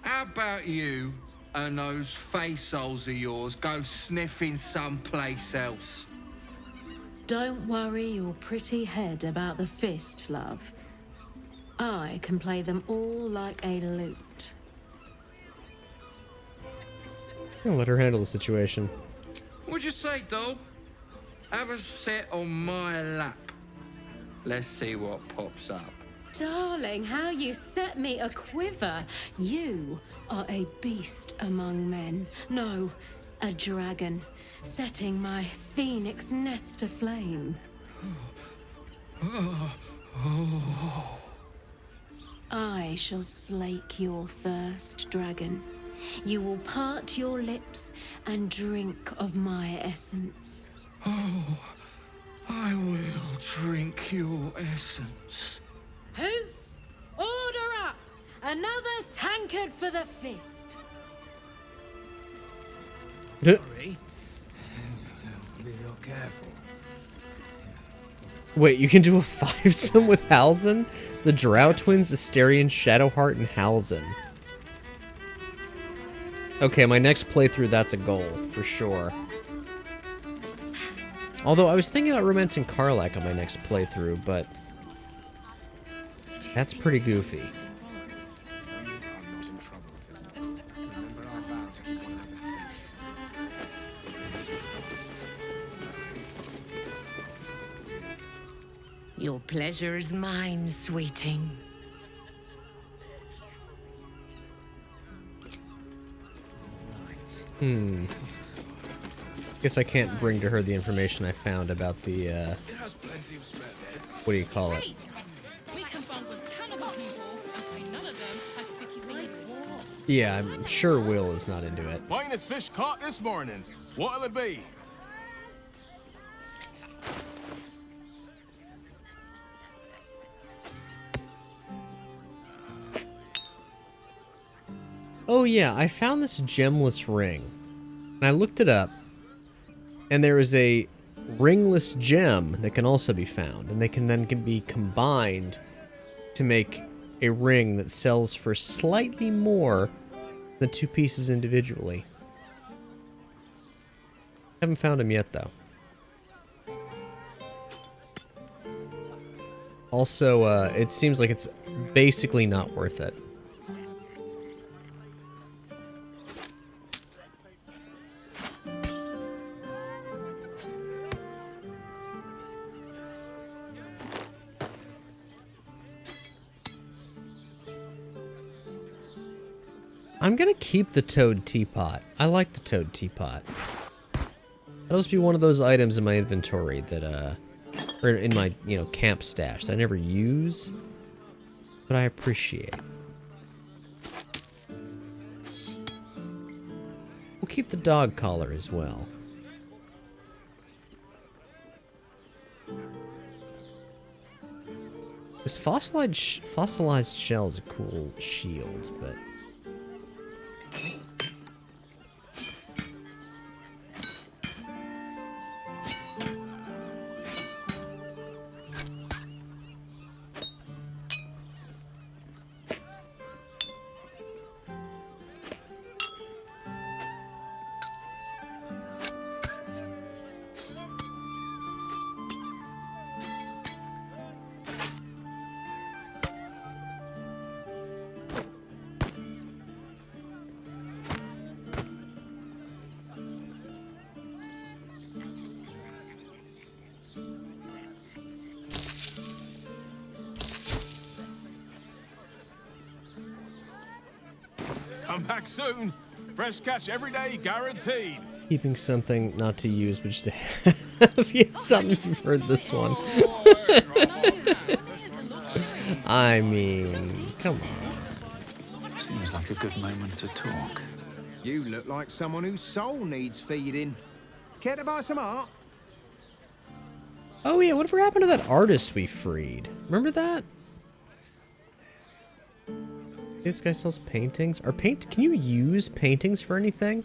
How about you and those face holes of yours go sniffing someplace else? Don't worry your pretty head about the fist, love. I can play them all like a lute. I'm gonna let her handle the situation. What'd you say, doll? Have a sit on my lap. Let's see what pops up. Darling, how you set me a quiver. You are a beast among men. No, A dragon, setting my phoenix nest aflame. I shall slake your thirst, dragon. You will part your lips and drink of my essence. Oh, I will drink your essence. Hoots, order up! Another tankard for the fist. Sorry. Be real careful. Wait, you can do a 5-some with Halzen? The Drow twins, Asterion, Shadowheart, and Halzen. Okay, my next playthrough, that's a goal, for sure. Although, I was thinking about romancing Karlach on my next playthrough, but... that's pretty goofy. Your pleasure is mine, sweeting. Guess I can't bring to her the information I found about the, what do you call it? Yeah, I'm sure Will is not into it. Finest fish caught this morning. What'll it be? Oh yeah, I found this gemless ring. And I looked it up. And there is a ringless gem that can also be found. And they can then be combined to make a ring that sells for slightly more than 2 pieces individually. Haven't found them yet, though. Also, it seems like it's basically not worth it. I'm gonna keep the toad teapot. I like the toad teapot. That'll just be one of those items in my inventory that, or in my, you know, camp stash that I never use, but I appreciate. We'll keep the dog collar as well. This fossilized shell is a cool shield, but... Come back soon. Fresh catch every day, guaranteed. Keeping something not to use, but just to have. Yes, you've heard this one. I mean, come on. Seems like a good moment to talk. You look like someone whose soul needs feeding. Care to buy some art? Oh yeah, whatever happened to that artist we freed? Remember that? This guy sells paintings. Can you use paintings for anything?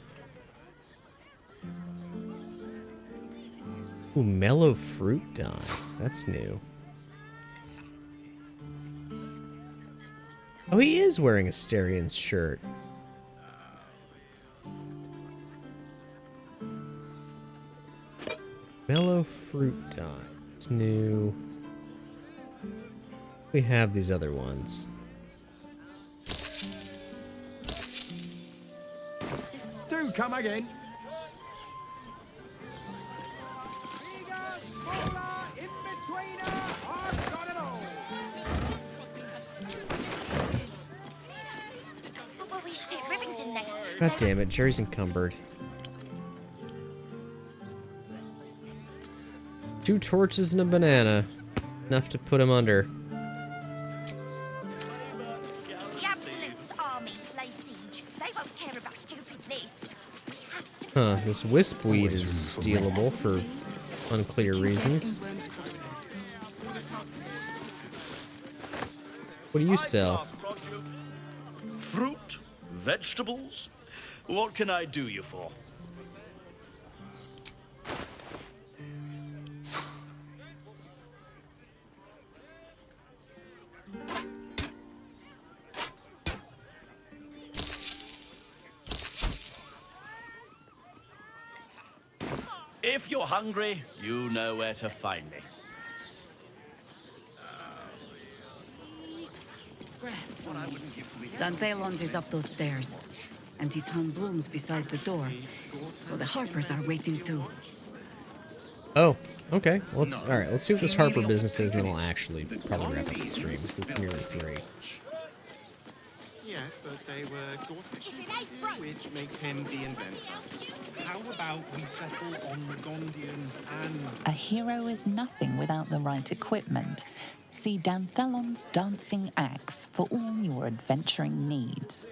Ooh, mellow fruit dye. That's new. Oh, he is wearing Asterian's shirt. Mellow fruit dye. It's new. We have these other ones. Do come again. God damn it, Jerry's encumbered. 2 torches and a banana. Enough to put him under. The Absolute's armies lay siege. They won't care about stupid list. Huh, this wispweed is stealable for unclear reasons. What do you sell? Fruit? Vegetables? What can I do you for? If you're hungry, you know where to find me. Danthelon's is up those stairs, and he's hung blooms beside the door, so the Harpers are waiting too. Oh, okay. Let's all right. Let's see what this Harper business is, and then I'll actually probably wrap up the stream since it's nearly 3. Yes, but they were Gortish, which makes him the inventor. How about we settle on the Gondians and... A hero is nothing without the right equipment. See Danthelon's dancing axe for all your adventuring needs.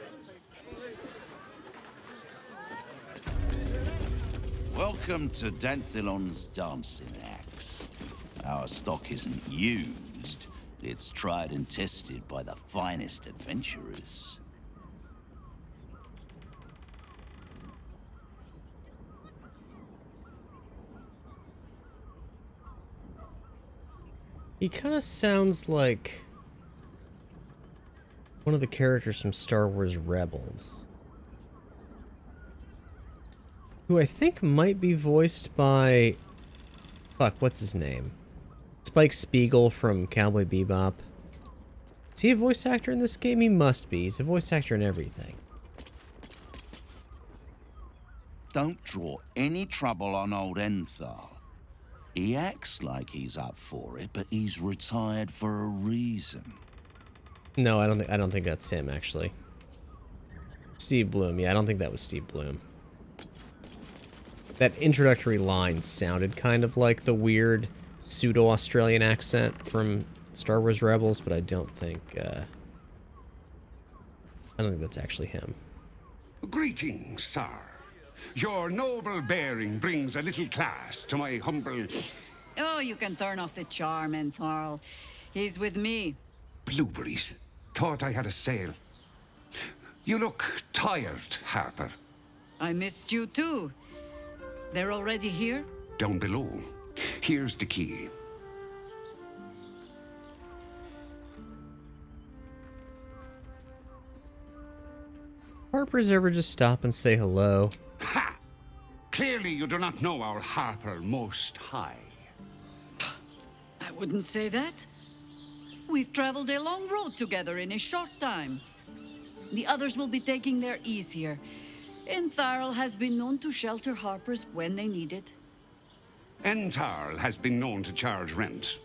Welcome to Danthelon's dancing axe. Our stock isn't used. It's tried and tested by the finest adventurers. He kind of sounds like one of the characters from Star Wars Rebels, who I think might be voiced by... Fuck, what's his name? Spike Spiegel from Cowboy Bebop. Is he a voice actor in this game? He must be. He's a voice actor in everything. Don't draw any trouble on old Enthal. He acts like he's up for it, but he's retired for a reason. No, I don't think that's him, actually. Steve Bloom. Yeah, I don't think that was Steve Bloom. That introductory line sounded kind of like the weird pseudo-Australian accent from Star Wars Rebels, but I don't think that's actually him. Greetings, sir. Your noble bearing brings a little class to my humble... Oh, you can turn off the charm, Entharl. He's with me. Blueberries. Thought I had a sale. You look tired, Harper. I missed you too. They're already here? Down below. Here's the key. Harper's ever just stop and say hello? Ha! Clearly you do not know our Harper Most High. I wouldn't say that. We've traveled a long road together in a short time. The others will be taking their ease here. Entharl has been known to shelter Harpers when they need it. Entarl has been known to charge rent.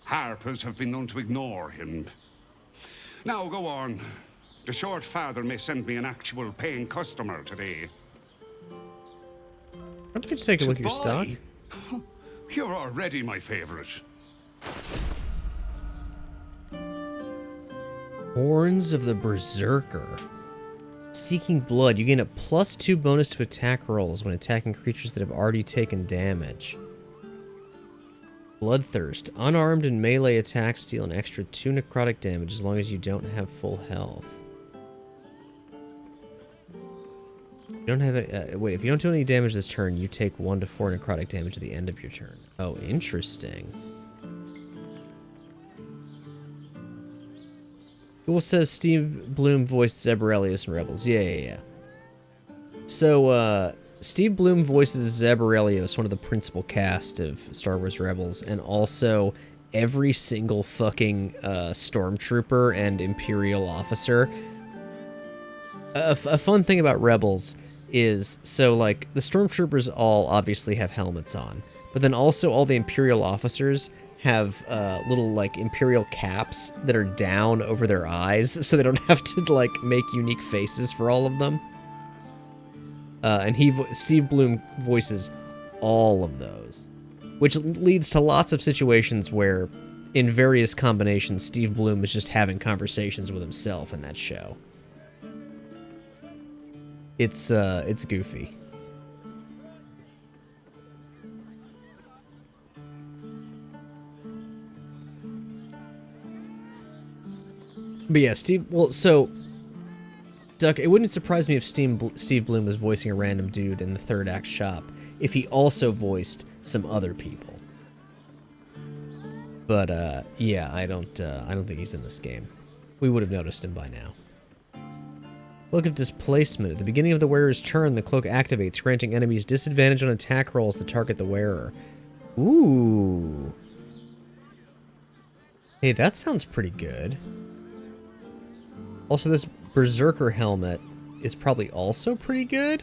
Harpers have been known to ignore him. Now go on. The short father may send me an actual paying customer today. Why don't you take a look at your stock? You're already my favorite. Horns of the Berserker. Seeking blood. You gain a +2 bonus to attack rolls when attacking creatures that have already taken damage. Bloodthirst. Unarmed and melee attacks deal an extra 2 necrotic damage as long as you don't have full health. You don't have a, wait, if you don't do any damage this turn, you take 1 to 4 necrotic damage at the end of your turn. Oh, interesting. Google says Steve Bloom voiced Zeb Aurelius in Rebels. Yeah. So, Steve Bloom voices Zeb Aurelius, one of the principal cast of Star Wars Rebels, and also every single fucking stormtrooper and Imperial officer. A fun thing about Rebels is, so, like, the stormtroopers all obviously have helmets on, but then also all the Imperial officers have little, like, Imperial caps that are down over their eyes, so they don't have to, like, make unique faces for all of them. And Steve Bloom voices all of those, Which leads to lots of situations where, in various combinations, Steve Bloom is just having conversations with himself in that show. It's goofy. But yeah, Duck, it wouldn't surprise me if Steve Bloom was voicing a random dude in the third act shop if he also voiced some other people. But yeah, I don't think he's in this game. We would have noticed him by now. Cloak of Displacement. At the beginning of the wearer's turn, the cloak activates, granting enemies disadvantage on attack rolls that target the wearer. Ooh. Hey, that sounds pretty good. Also, this Berserker helmet is probably also pretty good.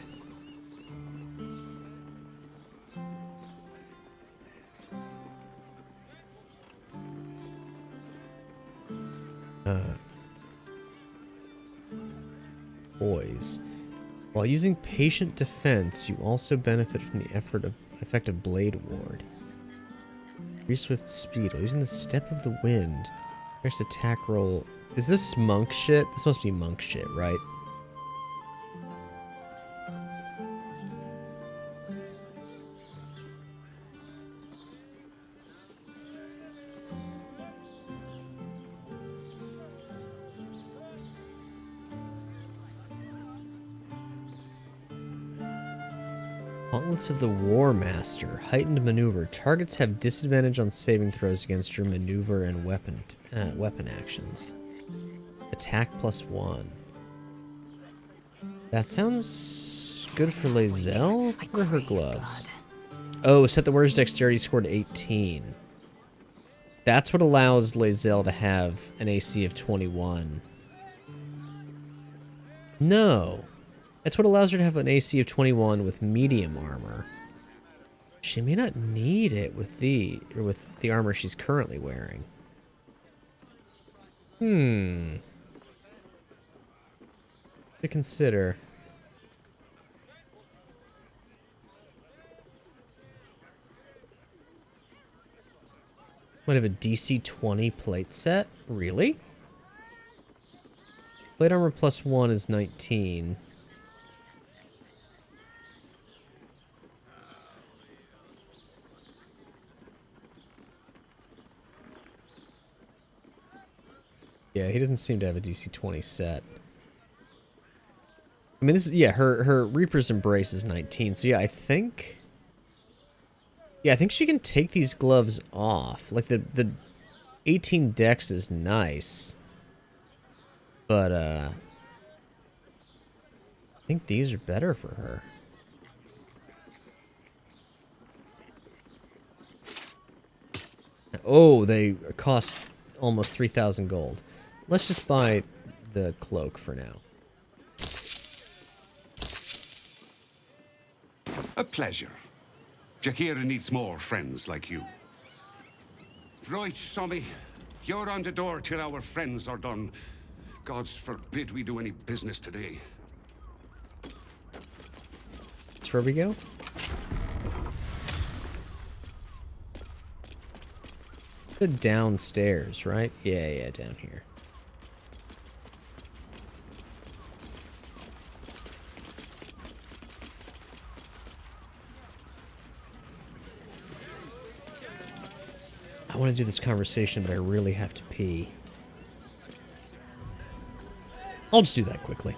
Boys. While using Patient Defense, you also benefit from the effect of Blade Ward. Increase swift speed. While using the Step of the Wind, first attack roll. Is this monk shit? This must be monk shit, right? Gauntlets of the War Master. Heightened maneuver. Targets have disadvantage on saving throws against your maneuver and weapon actions. Attack +1. That sounds good for Lae'zel. Where are her gloves? Oh, set the wearer's dexterity score to 18. That's what allows Lae'zel to have an AC of 21. No. That's what allows her to have an AC of 21 with medium armor. She may not need it with the armor she's currently wearing. To consider. Might have a DC 20 plate set? Really? Plate armor +1 is 19. Yeah, he doesn't seem to have a DC 20 set. I mean, this is, yeah, her Reaper's Embrace is 19, so yeah, I think she can take these gloves off. Like, the 18 dex is nice. But, I think these are better for her. Oh, they cost almost 3,000 gold. Let's just buy the cloak for now. A pleasure. Jakira needs more friends like you. Right, Sommy. You're on the door till our friends are done. Gods forbid we do any business today. That's where we go? The downstairs, right? Yeah, down here. I want to do this conversation, but I really have to pee. I'll just do that quickly.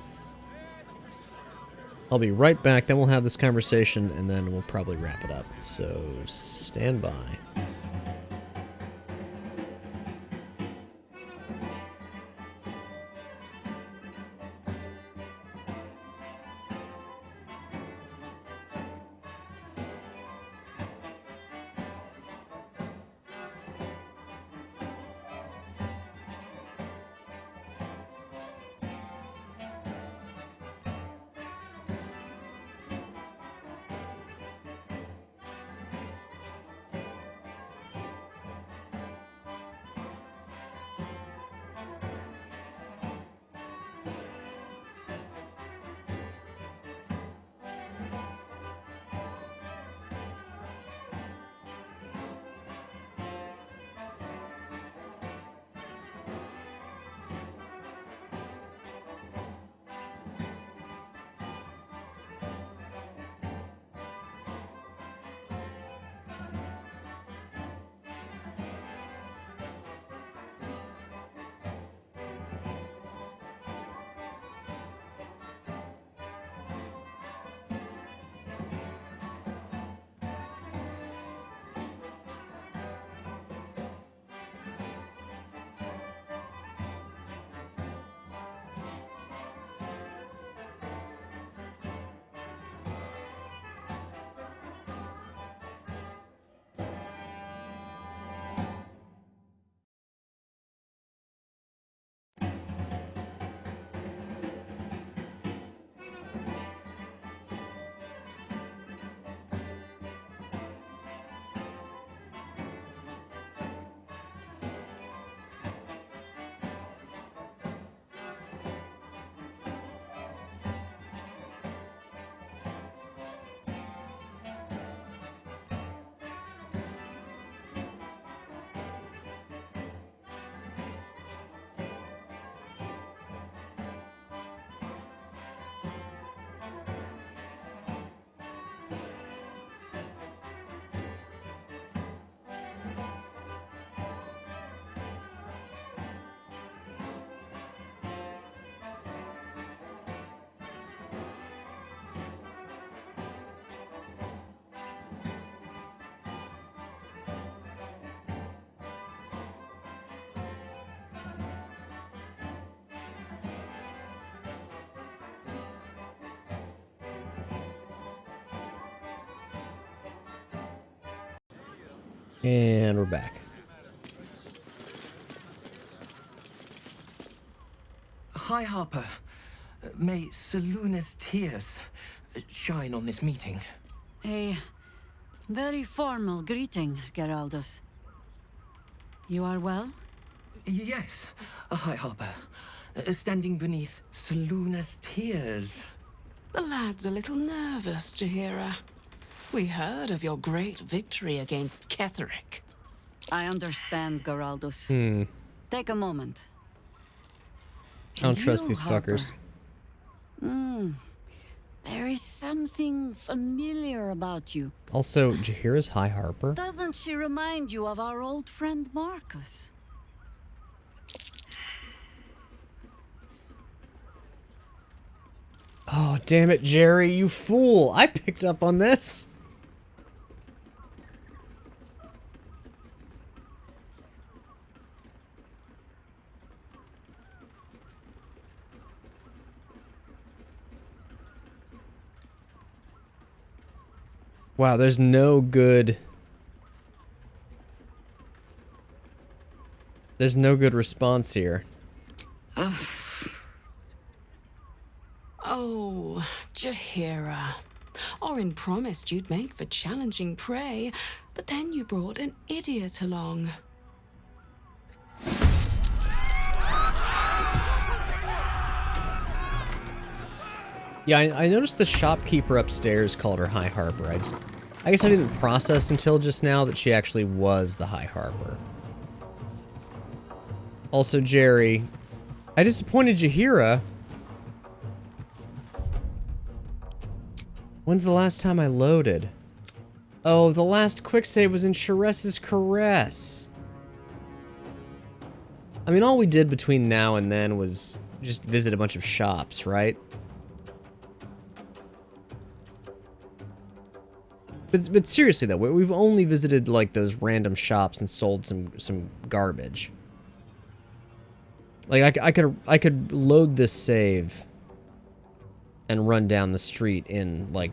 I'll be right back, then we'll have this conversation, and then we'll probably wrap it up. So, stand by. And we're back. Hi, Harper. May Seluna's tears shine on this meeting. A very formal greeting, Geraldus. You are well? Yes. Hi, Harper. Standing beneath Seluna's tears. The lad's a little nervous, Jaheira. We heard of your great victory against Githzerai. I understand, Geraldus. Take a moment. I don't trust You, these Harper. fuckers. There is something familiar about you. Also, Jaheira's High Harper. Doesn't she remind you of our old friend Marcus? Oh, damn it, Jerry, you fool. I picked up on this. Wow, there's no good... There's no good response here. Oh, Jaheira. Orin promised you'd make for challenging prey, but then you brought an idiot along. Yeah, I noticed the shopkeeper upstairs called her High Harper. I guess I didn't process until just now that she actually was the High Harper. Also, Jerry, I disappointed Jaheira. When's the last time I loaded? Oh, the last quick save was in Sharess's Caress. I mean, all we did between now and then was just visit a bunch of shops, right? But seriously though, we've only visited like those random shops and sold some garbage. Like I could load this save and run down the street in like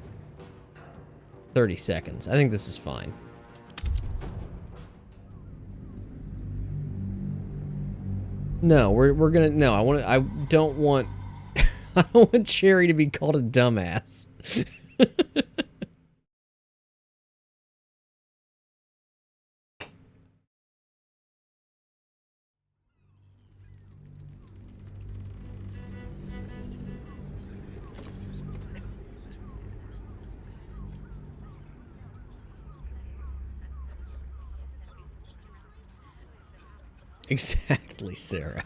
30 seconds. I think this is fine. No, we're gonna no. I don't want I don't want Cherry to be called a dumbass. Exactly, Sarah.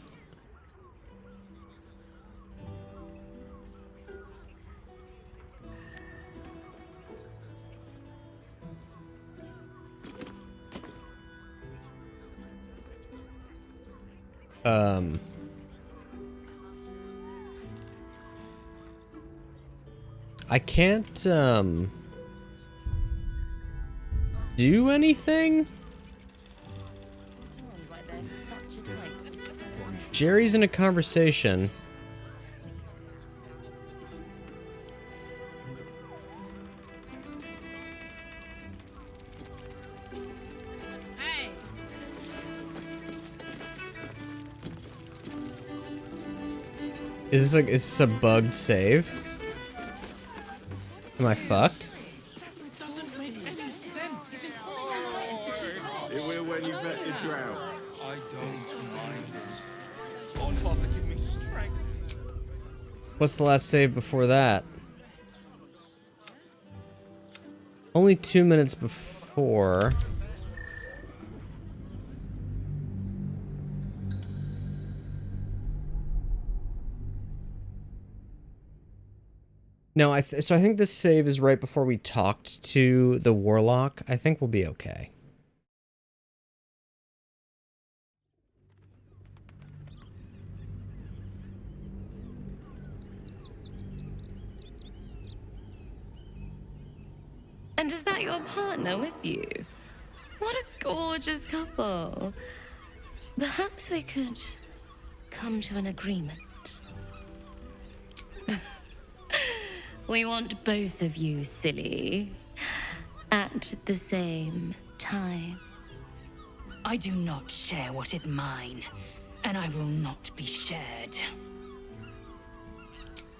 I can't, do anything? Jerry's in a conversation. Hey! Is this a bugged save? Am I fucked? Doesn't make any sense. It will when you've met your drought. I don't mind it. Oh, Father, give me strength. What's the last save before that? Only 2 minutes before. No, so I think this save is right before we talked to the Warlock. I think we'll be okay. And is that your partner with you? What a gorgeous couple. Perhaps we could come to an agreement. We want both of you, silly, at the same time. I do not share what is mine, and I will not be shared.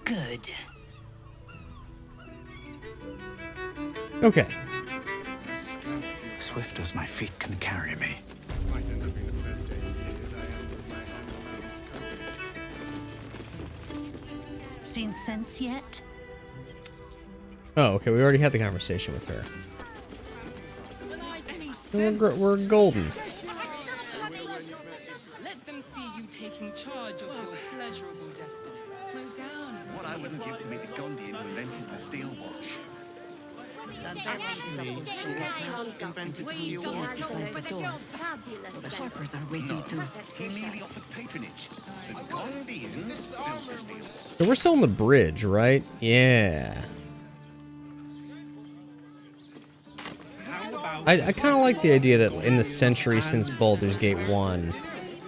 Good. Okay. Swift as my feet can carry me. Seen sense yet? Oh, okay. We already had the conversation with her. We're golden. Let them see you taking charge of your pleasurable destiny. Slow down. What I wouldn't give to meet the Gondian who invented the steel watch. The Harpers are ready to. He merely offered patronage. The Gondians built the steel watch. So we're still on the bridge, right? Yeah. I kind of like the idea that in the century since Baldur's Gate 1,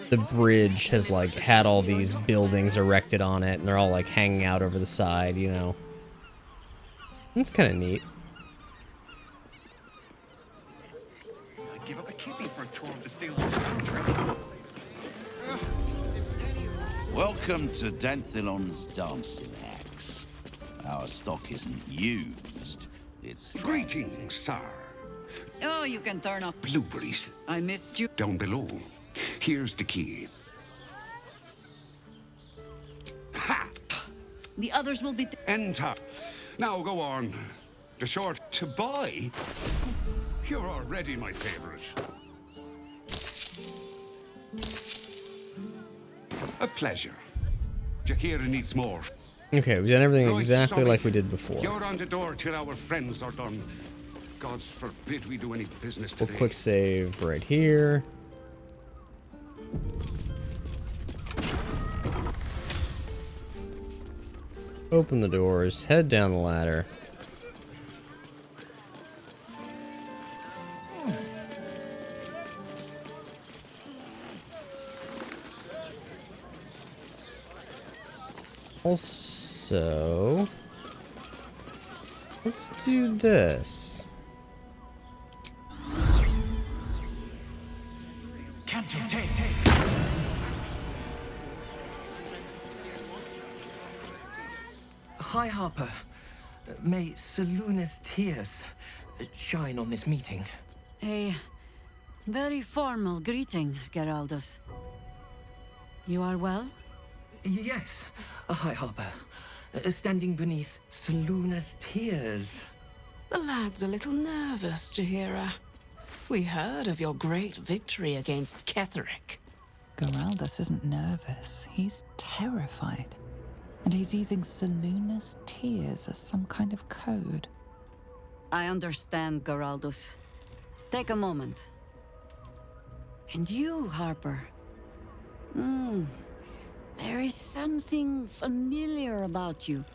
the bridge has like had all these buildings erected on it, and they're all like hanging out over the side, you know. That's kind of neat. I'd give up a kidney for a tour of the steel watch factory. Welcome to Danthilon's dancing axe. Our stock isn't used, it's Greetings, sir. Oh, you can turn off. Blueberries. I missed you. Down below. Here's the key. Ha! The others will be. Enter. Now go on. The short to buy. You're already my favorite. A pleasure. Jakira needs more. Okay, we've done everything Right, exactly Sully. like we did before. You're on the door till our friends are done. God's forbid we do any business We'll today. quick save right here. Open the doors, head down the ladder. Also, let's do this. Canto take. Hi, Harper. May Selûne's tears shine on this meeting. A very formal greeting, Geraldus. You are well? Yes. Hi, Harper. Standing beneath Selûne's tears. The lad's a little nervous, Jaheira. We heard of your great victory against Githzerai. Geraldus isn't nervous. He's terrified. And he's using Selûne's tears as some kind of code. I understand, Geraldus. Take a moment. And you, Harper. There is something familiar about you.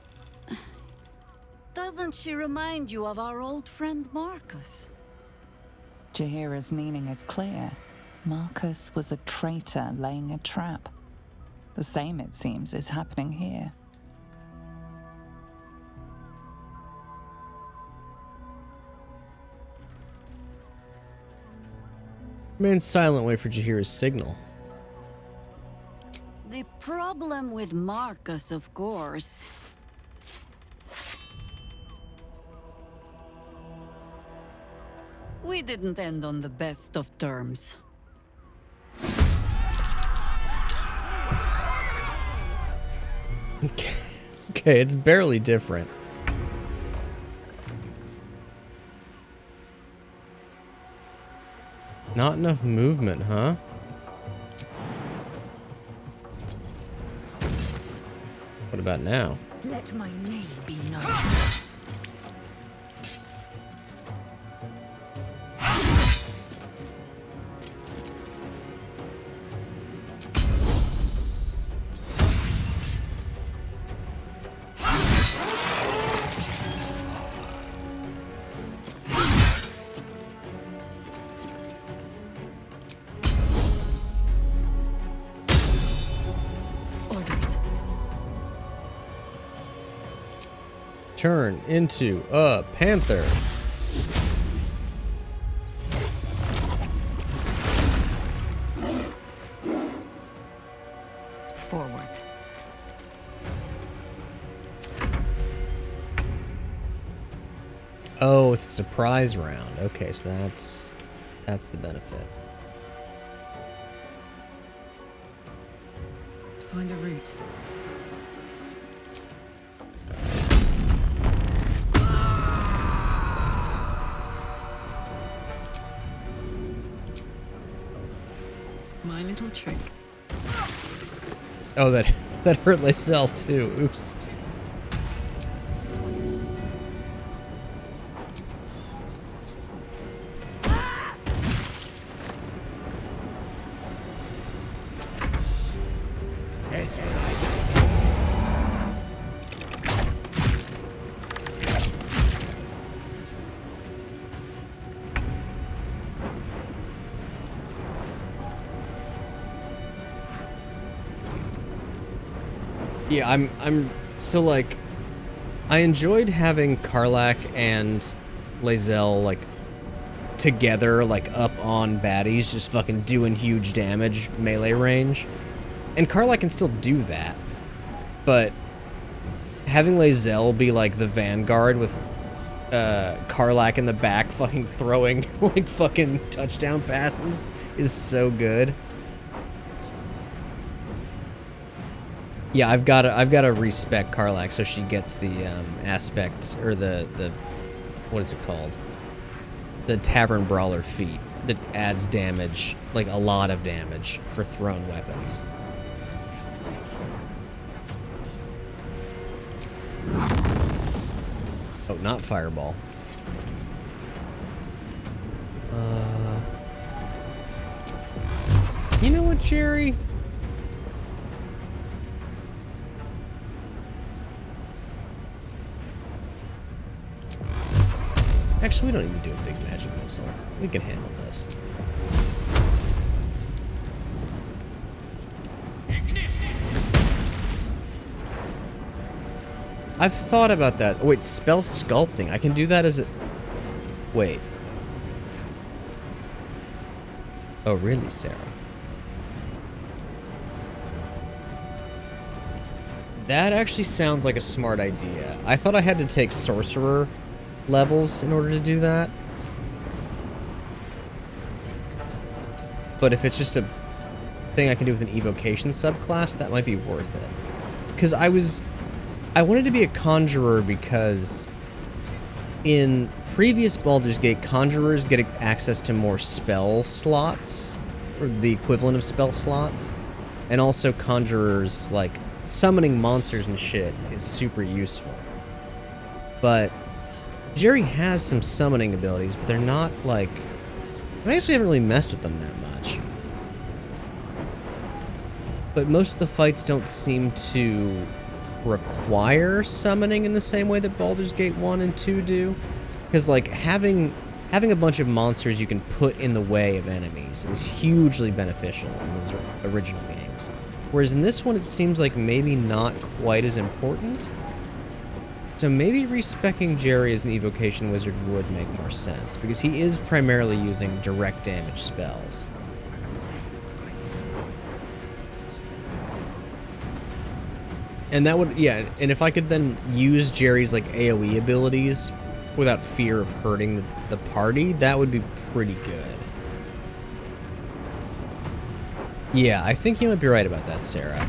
Doesn't she remind you of our old friend Marcus? Jaheira's meaning is clear. Marcus was a traitor laying a trap. The same, it seems, is happening here. Remain silent, wait for Jaheira's signal. The problem with Marcus, of course. We didn't end on the best of terms. Okay, it's barely different. Not enough movement, huh? What about now? Let my name be known. Turn into a panther. Oh, it's a surprise round. Okay, so that's the benefit. Find a route. My little trick. Oh, that hurt Lysel too. Oops. Yeah, I'm so like I enjoyed having Karlach and Lysel like together, like up on baddies, just fucking doing huge damage melee range. And Karlach can still do that. But having Lysel be like the vanguard with Karlach in the back fucking throwing like fucking touchdown passes is so good. Yeah, I've got to respect Karlach so she gets the aspect or the what is it called? The Tavern Brawler feat that adds damage, like a lot of damage for thrown weapons. Oh, not fireball. You know what, Jerry? Actually, we don't need to do a big magic missile. We can handle this. I've thought about that. Wait, spell sculpting. I can do that as a... Wait. Oh, really, Sarah? That actually sounds like a smart idea. I thought I had to take sorcerer levels in order to do that. But if it's just a thing I can do with an evocation subclass, that might be worth it. Because I wanted to be a conjurer because in previous Baldur's Gate, conjurers get access to more spell slots, or the equivalent of spell slots, and also conjurers, like, summoning monsters and shit is super useful. But Jerry has some summoning abilities, but they're not, like... I guess we haven't really messed with them that much. But most of the fights don't seem to require summoning in the same way that Baldur's Gate 1 and 2 do. Because, like, having a bunch of monsters you can put in the way of enemies is hugely beneficial in those original games. Whereas in this one, it seems like maybe not quite as important. So maybe respecking Jerry as an evocation wizard would make more sense, because he is primarily using direct damage spells. And that would, yeah, and if I could then use Jerry's, like, AoE abilities without fear of hurting the party, that would be pretty good. Yeah, I think you might be right about that, Sarah.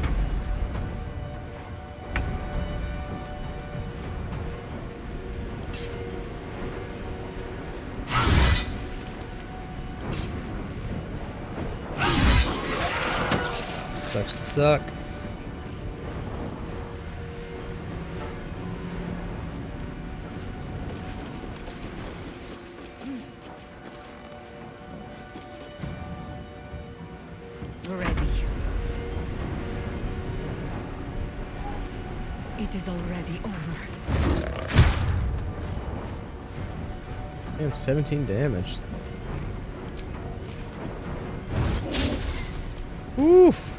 Sucks to suck. Ready. It is already over. Damn, 17 damage. Oof.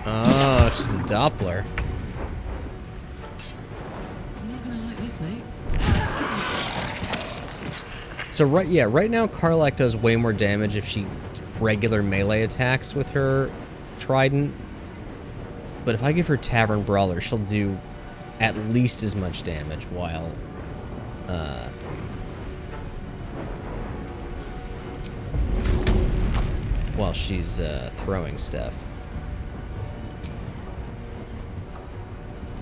Oh, she's a Doppler. You're not gonna like this, mate. So right now Karlach does way more damage if she regular melee attacks with her trident. But if I give her Tavern Brawler, she'll do at least as much damage while she's throwing stuff.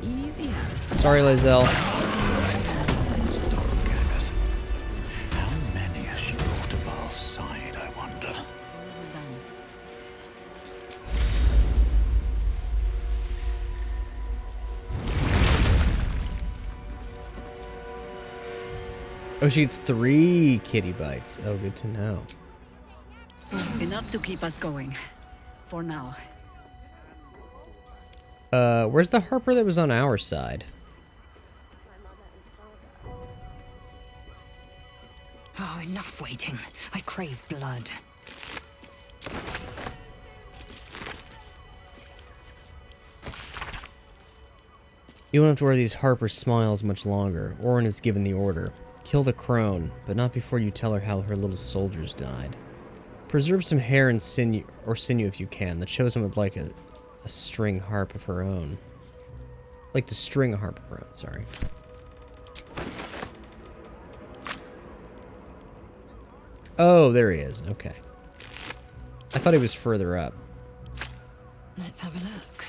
Easy as. Sorry, Lae'zel. How many has she brought to Baal's side, I wonder? Oh, she eats 3 kitty bites. Oh, good to know. Enough to keep us going. For now. Where's the Harper that was on our side? Oh, enough waiting. I crave blood. You won't have to wear these Harper smiles much longer. Orin has given the order. Kill the crone, but not before you tell her how her little soldiers died. Preserve some hair and sinew if you can. The chosen would like a string harp of her own. Like to string a harp of her own, sorry. Oh, there he is. Okay. I thought he was further up. Let's have a look.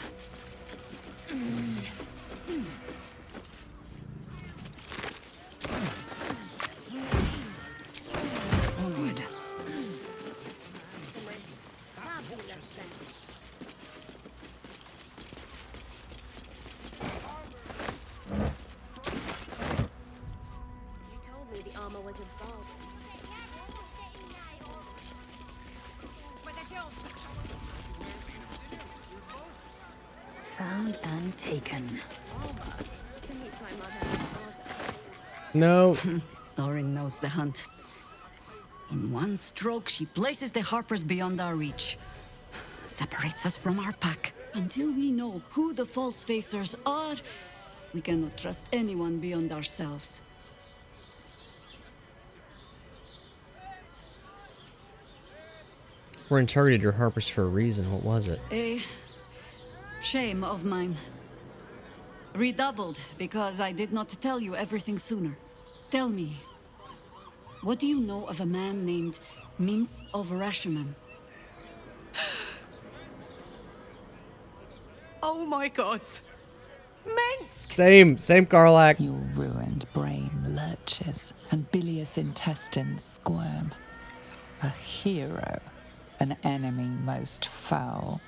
Onward. You told me the armor was a bargain. Found and taken. No. Orin knows the hunt. In one stroke, she places the Harpers beyond our reach. Separates us from our pack. Until we know who the false facers are, we cannot trust anyone beyond ourselves. Orin targeted your Harpers for a reason. What was it? A shame of mine. Redoubled because I did not tell you everything sooner. Tell me, what do you know of a man named Minsk of Rashomon? Oh my god. Minsk! Same Karlach. Your ruined brain lurches and bilious intestines squirm. A hero, an enemy most foul.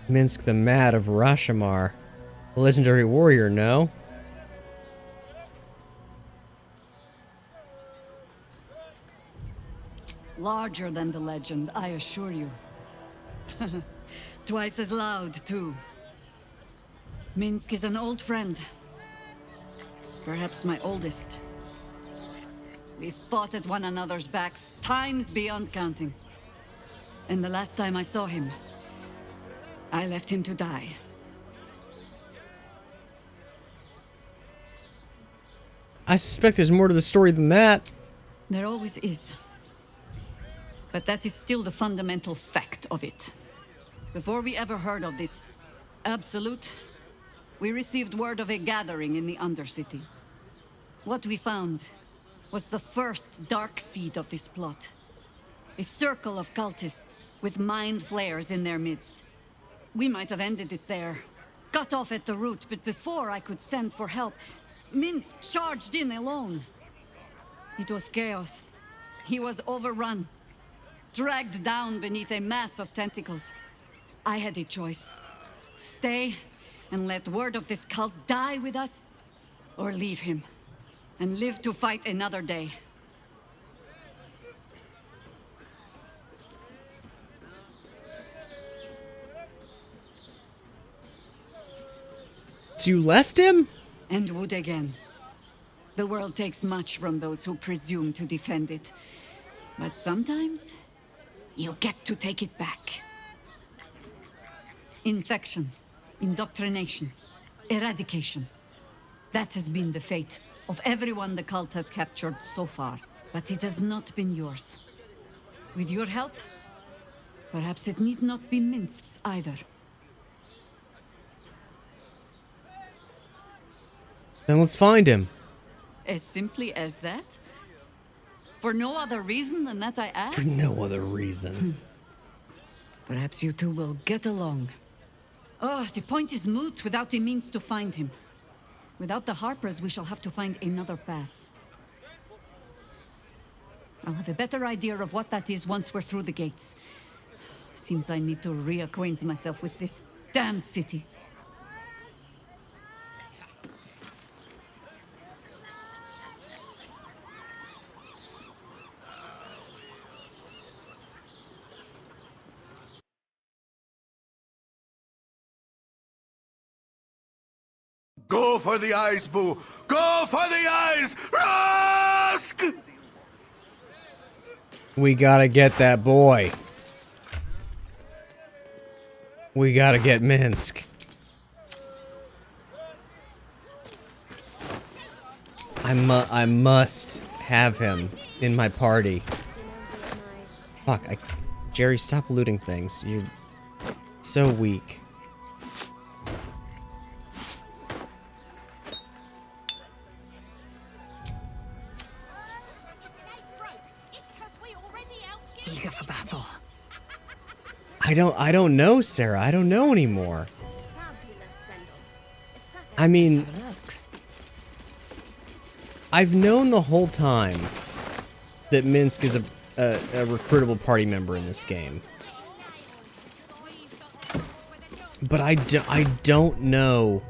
Minsk the Mad of Rashomar. A legendary warrior, no? Larger than the legend, I assure you. Twice as loud, too. Minsk is an old friend. Perhaps my oldest. We fought at one another's backs, times beyond counting. And the last time I saw him, I left him to die. I suspect there's more to the story than that. There always is. But that is still the fundamental fact of it. Before we ever heard of this absolute, we received word of a gathering in the Undercity. What we found was the first dark seed of this plot. A circle of cultists with mind flayers in their midst. We might have ended it there, cut off at the root, but before I could send for help, Minsk charged in alone. It was chaos. He was overrun, dragged down beneath a mass of tentacles. I had a choice. Stay and let word of this cult die with us, or leave him and live to fight another day. So you left him? And would again. The world takes much from those who presume to defend it. But sometimes, you get to take it back. Infection, indoctrination, Eradication. That has been the fate of everyone the cult has captured so far. But it has not been yours. With your help, perhaps it need not be Minsk's either. Then let's find him. As simply as that? For no other reason than that I asked? For no other reason. Perhaps you two will get along. Oh, the point is moot without the means to find him. Without the Harpers, we shall have to find another path. I'll have a better idea of what that is once we're through the gates. Seems I need to reacquaint myself with this damned city. Go for the eyes, Boo! Go for the eyes! Rask! We gotta get that boy. We gotta get Minsk. I must have him in my party. Fuck, Jerry, stop looting things. You're so weak. Eager for battle. I don't know, Sarah. I don't know anymore. I mean, I've known the whole time that Minsk is a recruitable party member in this game. But I don't know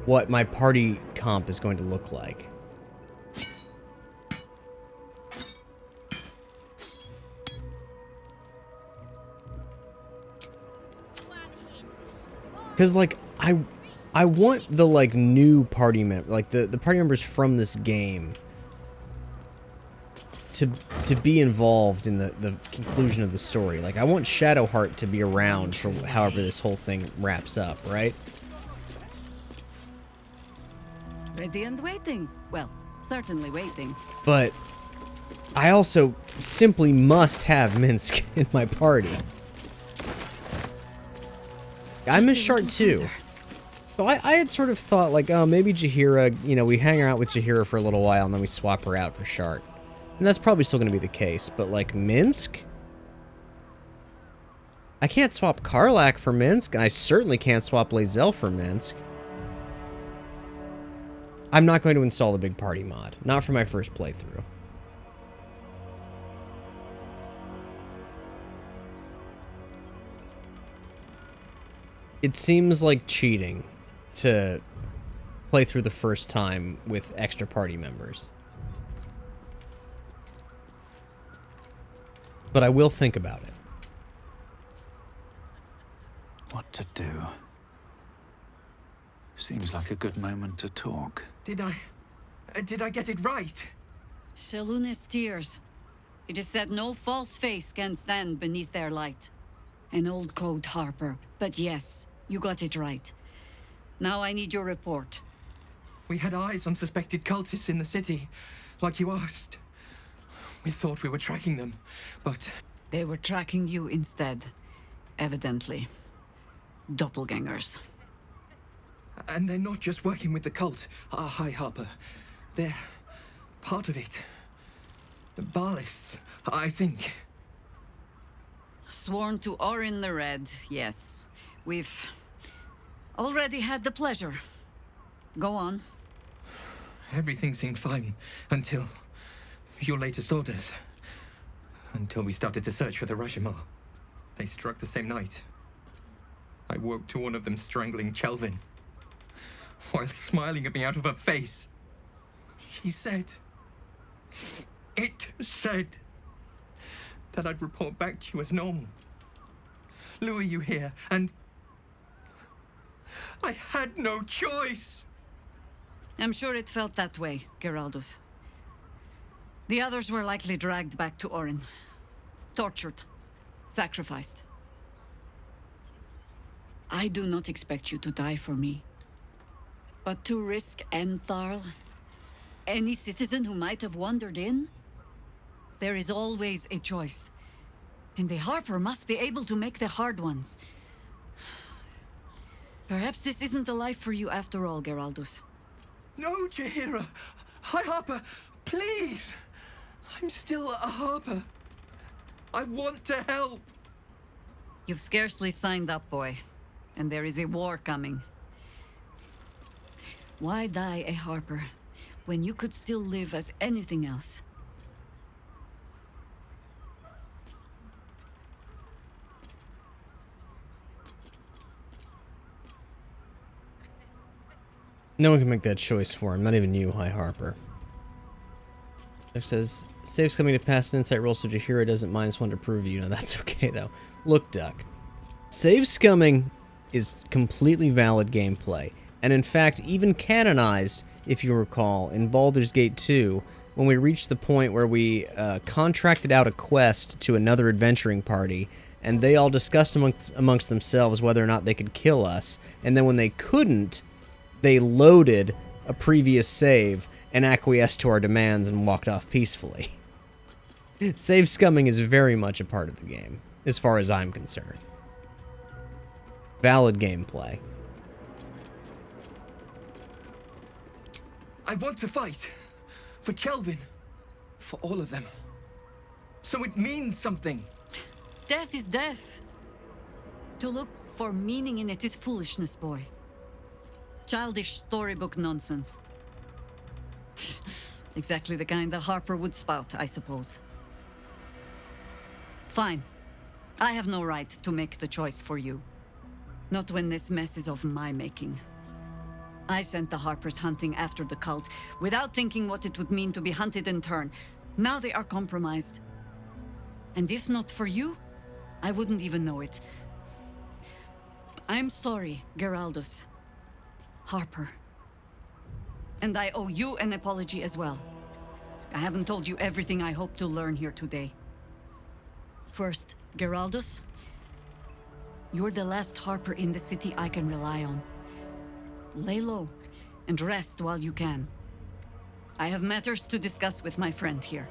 what my party comp is going to look like. Because, like, I want the, like, new party member, like, the party members from this game to be involved in the conclusion of the story. Like, I want Shadowheart to be around for however this whole thing wraps up, right? Ready and waiting. Well, certainly waiting. But I also simply must have Minsk in my party. I miss Shart too. So I had sort of thought, like, oh, maybe Jaheira, you know, we hang out with Jaheira for a little while and then we swap her out for Shart. And that's probably still going to be the case. But, like, Minsk? I can't swap Karlak for Minsk, and I certainly can't swap Lae'zel for Minsk. I'm not going to install the big party mod. Not for my first playthrough. It seems like cheating to play through the first time with extra party members. But I will think about it. What to do? Seems like a good moment to talk. Did I get it right? Seluna's tears. It is said no false face can stand beneath their light. An old code, Harper. But yes, you got it right. Now I need your report. We had eyes on suspected cultists in the city, like you asked. We thought we were tracking them, but... They were tracking you instead. Evidently. Doppelgangers. And they're not just working with the cult, High Harper. They're part of it. The Baalists, I think. Sworn to Orin the Red, yes. We've already had the pleasure. Go on. Everything seemed fine until your latest orders. Until we started to search for the Rashomar. They struck the same night. I woke to one of them strangling Chelvin, while smiling at me out of her face. She said... It said... that I'd report back to you as normal. Lure you here, and... I had no choice! I'm sure it felt that way, Geraldus. The others were likely dragged back to Orin. Tortured. Sacrificed. I do not expect you to die for me. But to risk Entharl, any citizen who might have wandered in, there is always a choice. And the Harper must be able to make the hard ones. Perhaps this isn't the life for you after all, Geraldus. No, Jaheira! High Harper, please! I'm still a Harper. I want to help! You've scarcely signed up, boy. And there is a war coming. Why die a Harper when you could still live as anything else? No one can make that choice for him, not even you, High Harper. Jeff says, save's coming to pass an insight roll so Jaheira doesn't minus one to prove you. No, that's okay, though. Look, Duck. Save scumming is completely valid gameplay. And in fact, even canonized, if you recall, in Baldur's Gate 2, when we reached the point where we contracted out a quest to another adventuring party, and they all discussed amongst themselves whether or not they could kill us, and then when they couldn't, they loaded a previous save and acquiesced to our demands and walked off peacefully. Save scumming is very much a part of the game, as far as I'm concerned. Valid gameplay. I want to fight. For Kelvin. For all of them. So it means something. Death is death. To look for meaning in it is foolishness, boy. Childish storybook nonsense. Exactly the kind that Harper would spout, I suppose. Fine. I have no right to make the choice for you. Not when this mess is of my making. I sent the Harpers hunting after the cult, without thinking what it would mean to be hunted in turn. Now they are compromised. And if not for you, I wouldn't even know it. I'm sorry, Geraldus. Harper. And I owe you an apology as well. I haven't told you everything I hope to learn here today. First, Geraldus, you're the last Harper in the city I can rely on. Lay low and rest while you can. I have matters to discuss with my friend here.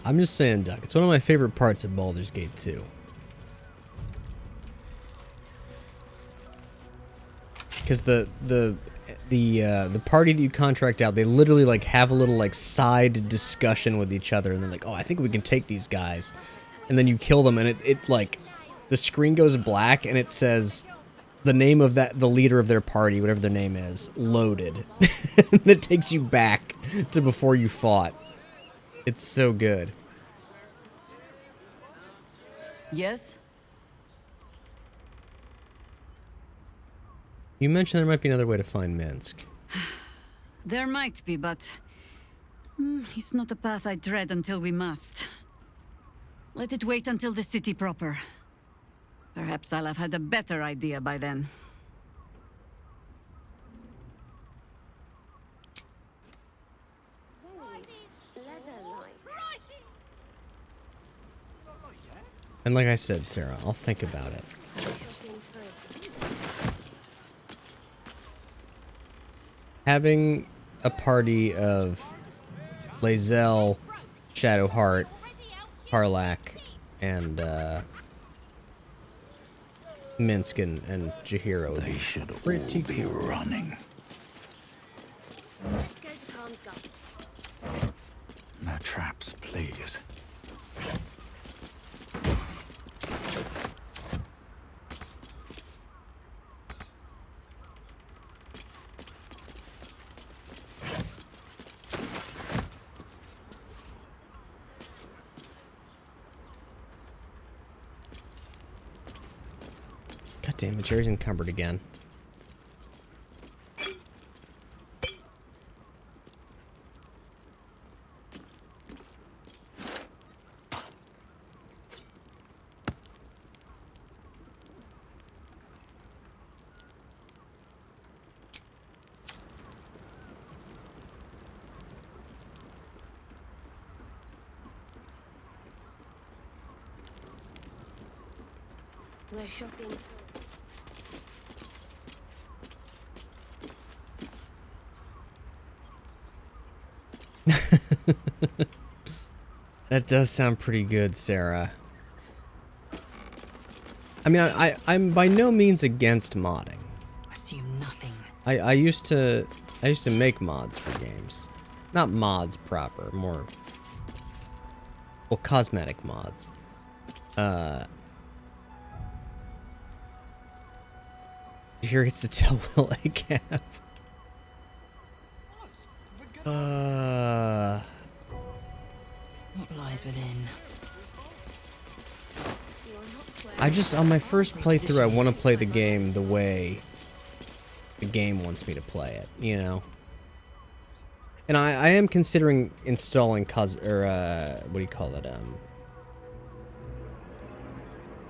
I'm just saying, Duck, it's one of my favorite parts of Baldur's Gate 2. Because the party that you contract out, they literally like have a little like side discussion with each other, and they're like, "Oh, I think we can take these guys," and then you kill them, and it like the screen goes black, and it says the name of the leader of their party, whatever their name is, loaded, and it takes you back to before you fought. It's so good. Yes? You mentioned there might be another way to find Minsk. There might be, but it's not a path I tread until we must. Let it wait until the city proper. Perhaps I'll have had a better idea by then. And like I said, Sarah, I'll think about it. Having a party of Lae'zel, Shadowheart, Harlak, and Minsk and Jaheira would They be should pretty all be cool. running. Let's go to Kalmsgard. No traps, please. God damn it, Jerry's encumbered again. We're shopping. That does sound pretty good, Sarah. I mean, I'm by no means against modding. Assume nothing. I used to make mods for games. Not mods proper, more well, cosmetic mods. Here gets to tell Will a gap. What lies within? I just, on my first playthrough, I want to play the game the way the game wants me to play it, you know? And I am considering installing what do you call it,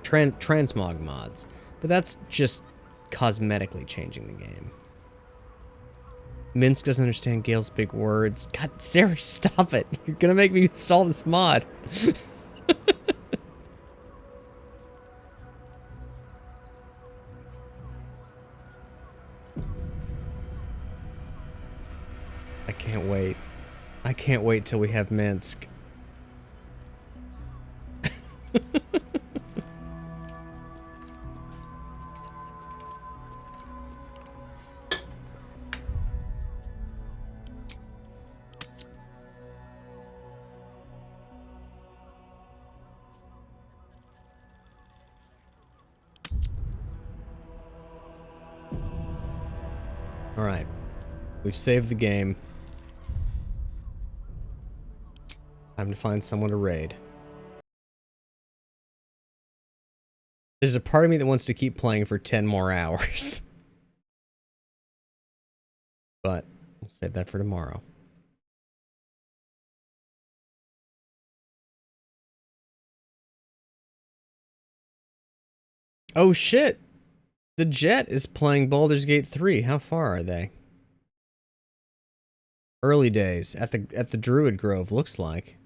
transmog mods. But that's just cosmetically changing the game. Minsk doesn't understand Gale's big words. God, Sarah, stop it. You're gonna make me install this mod. I can't wait. I can't wait till we have Minsk. Alright. We've saved the game. Time to find someone to raid. There's a part of me that wants to keep playing for 10 more hours. But we'll save that for tomorrow. Oh shit! The Jet is playing Baldur's Gate 3. How far are they? Early days at the Druid Grove, looks like.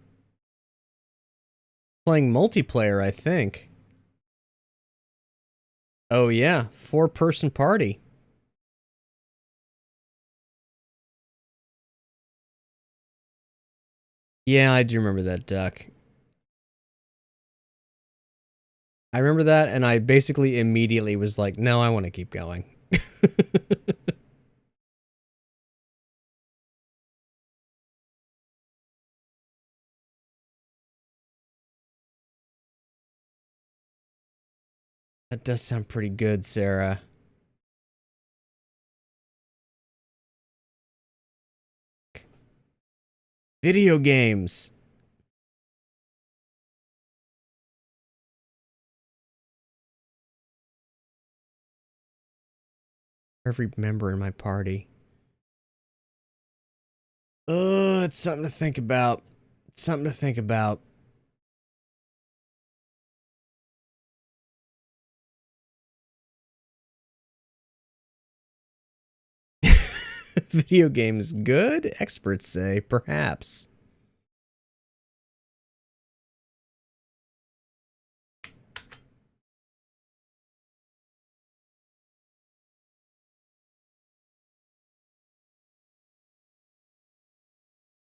Playing multiplayer, I think. Oh yeah, 4-person party. Yeah, I do remember that, Duck. I remember that, and I basically immediately was like, no, I want to keep going. That does sound pretty good, Sarah. Video games. Every member in my party. Oh, it's something to think about. It's something to think about. Video games good? Experts say, perhaps.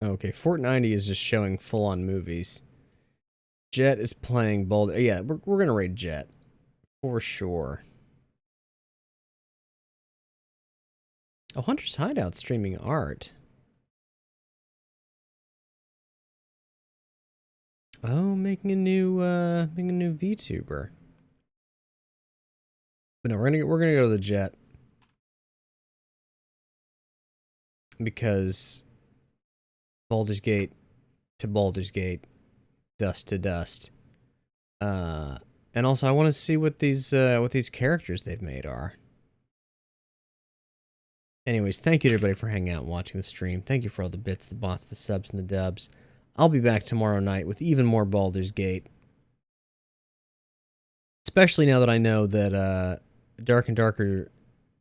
Okay, Fort 90 is just showing full-on movies. Jet is playing Boulder. Yeah, we're gonna raid Jet. For sure. Oh, Hunter's Hideout streaming art. Oh, making a new VTuber. But no, we're gonna go to the Jet. Because Baldur's Gate to Baldur's Gate, dust to dust. And also I want to see what these characters they've made are. Anyways, thank you to everybody for hanging out and watching the stream. Thank you for all the bits, the bots, the subs, and the dubs. I'll be back tomorrow night with even more Baldur's Gate. Especially now that I know that Dark and Darker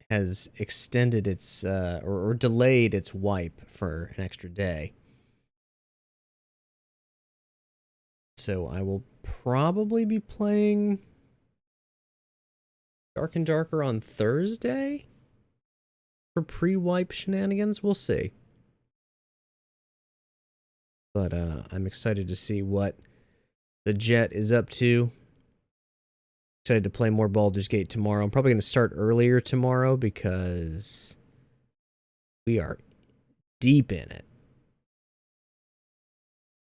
has extended its or delayed its wipe for an extra day. So I will probably be playing Dark and darker on Thursday? For pre-wipe shenanigans? We'll see. But I'm excited to see what the Jet is up to. Excited to play more Baldur's Gate tomorrow. I'm probably going to start earlier tomorrow because we are deep in it.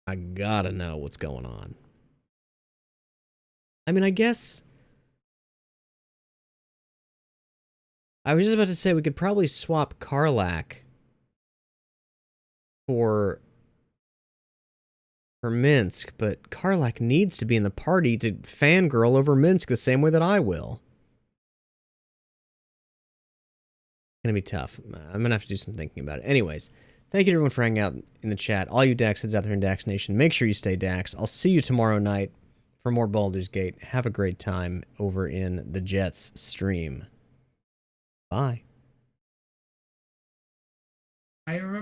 I gotta know what's going on. I mean, I guess I was just about to say we could probably swap Karlach for Minsk, but Karlach needs to be in the party to fangirl over Minsk the same way that I will. Gonna be tough. I'm gonna have to do some thinking about it. Anyways, thank you to everyone for hanging out in the chat. All you Dax heads out there in Dax Nation, make sure you stay Dax. I'll see you tomorrow night for more Baldur's Gate. Have a great time over in the Jets stream. Bye. I remember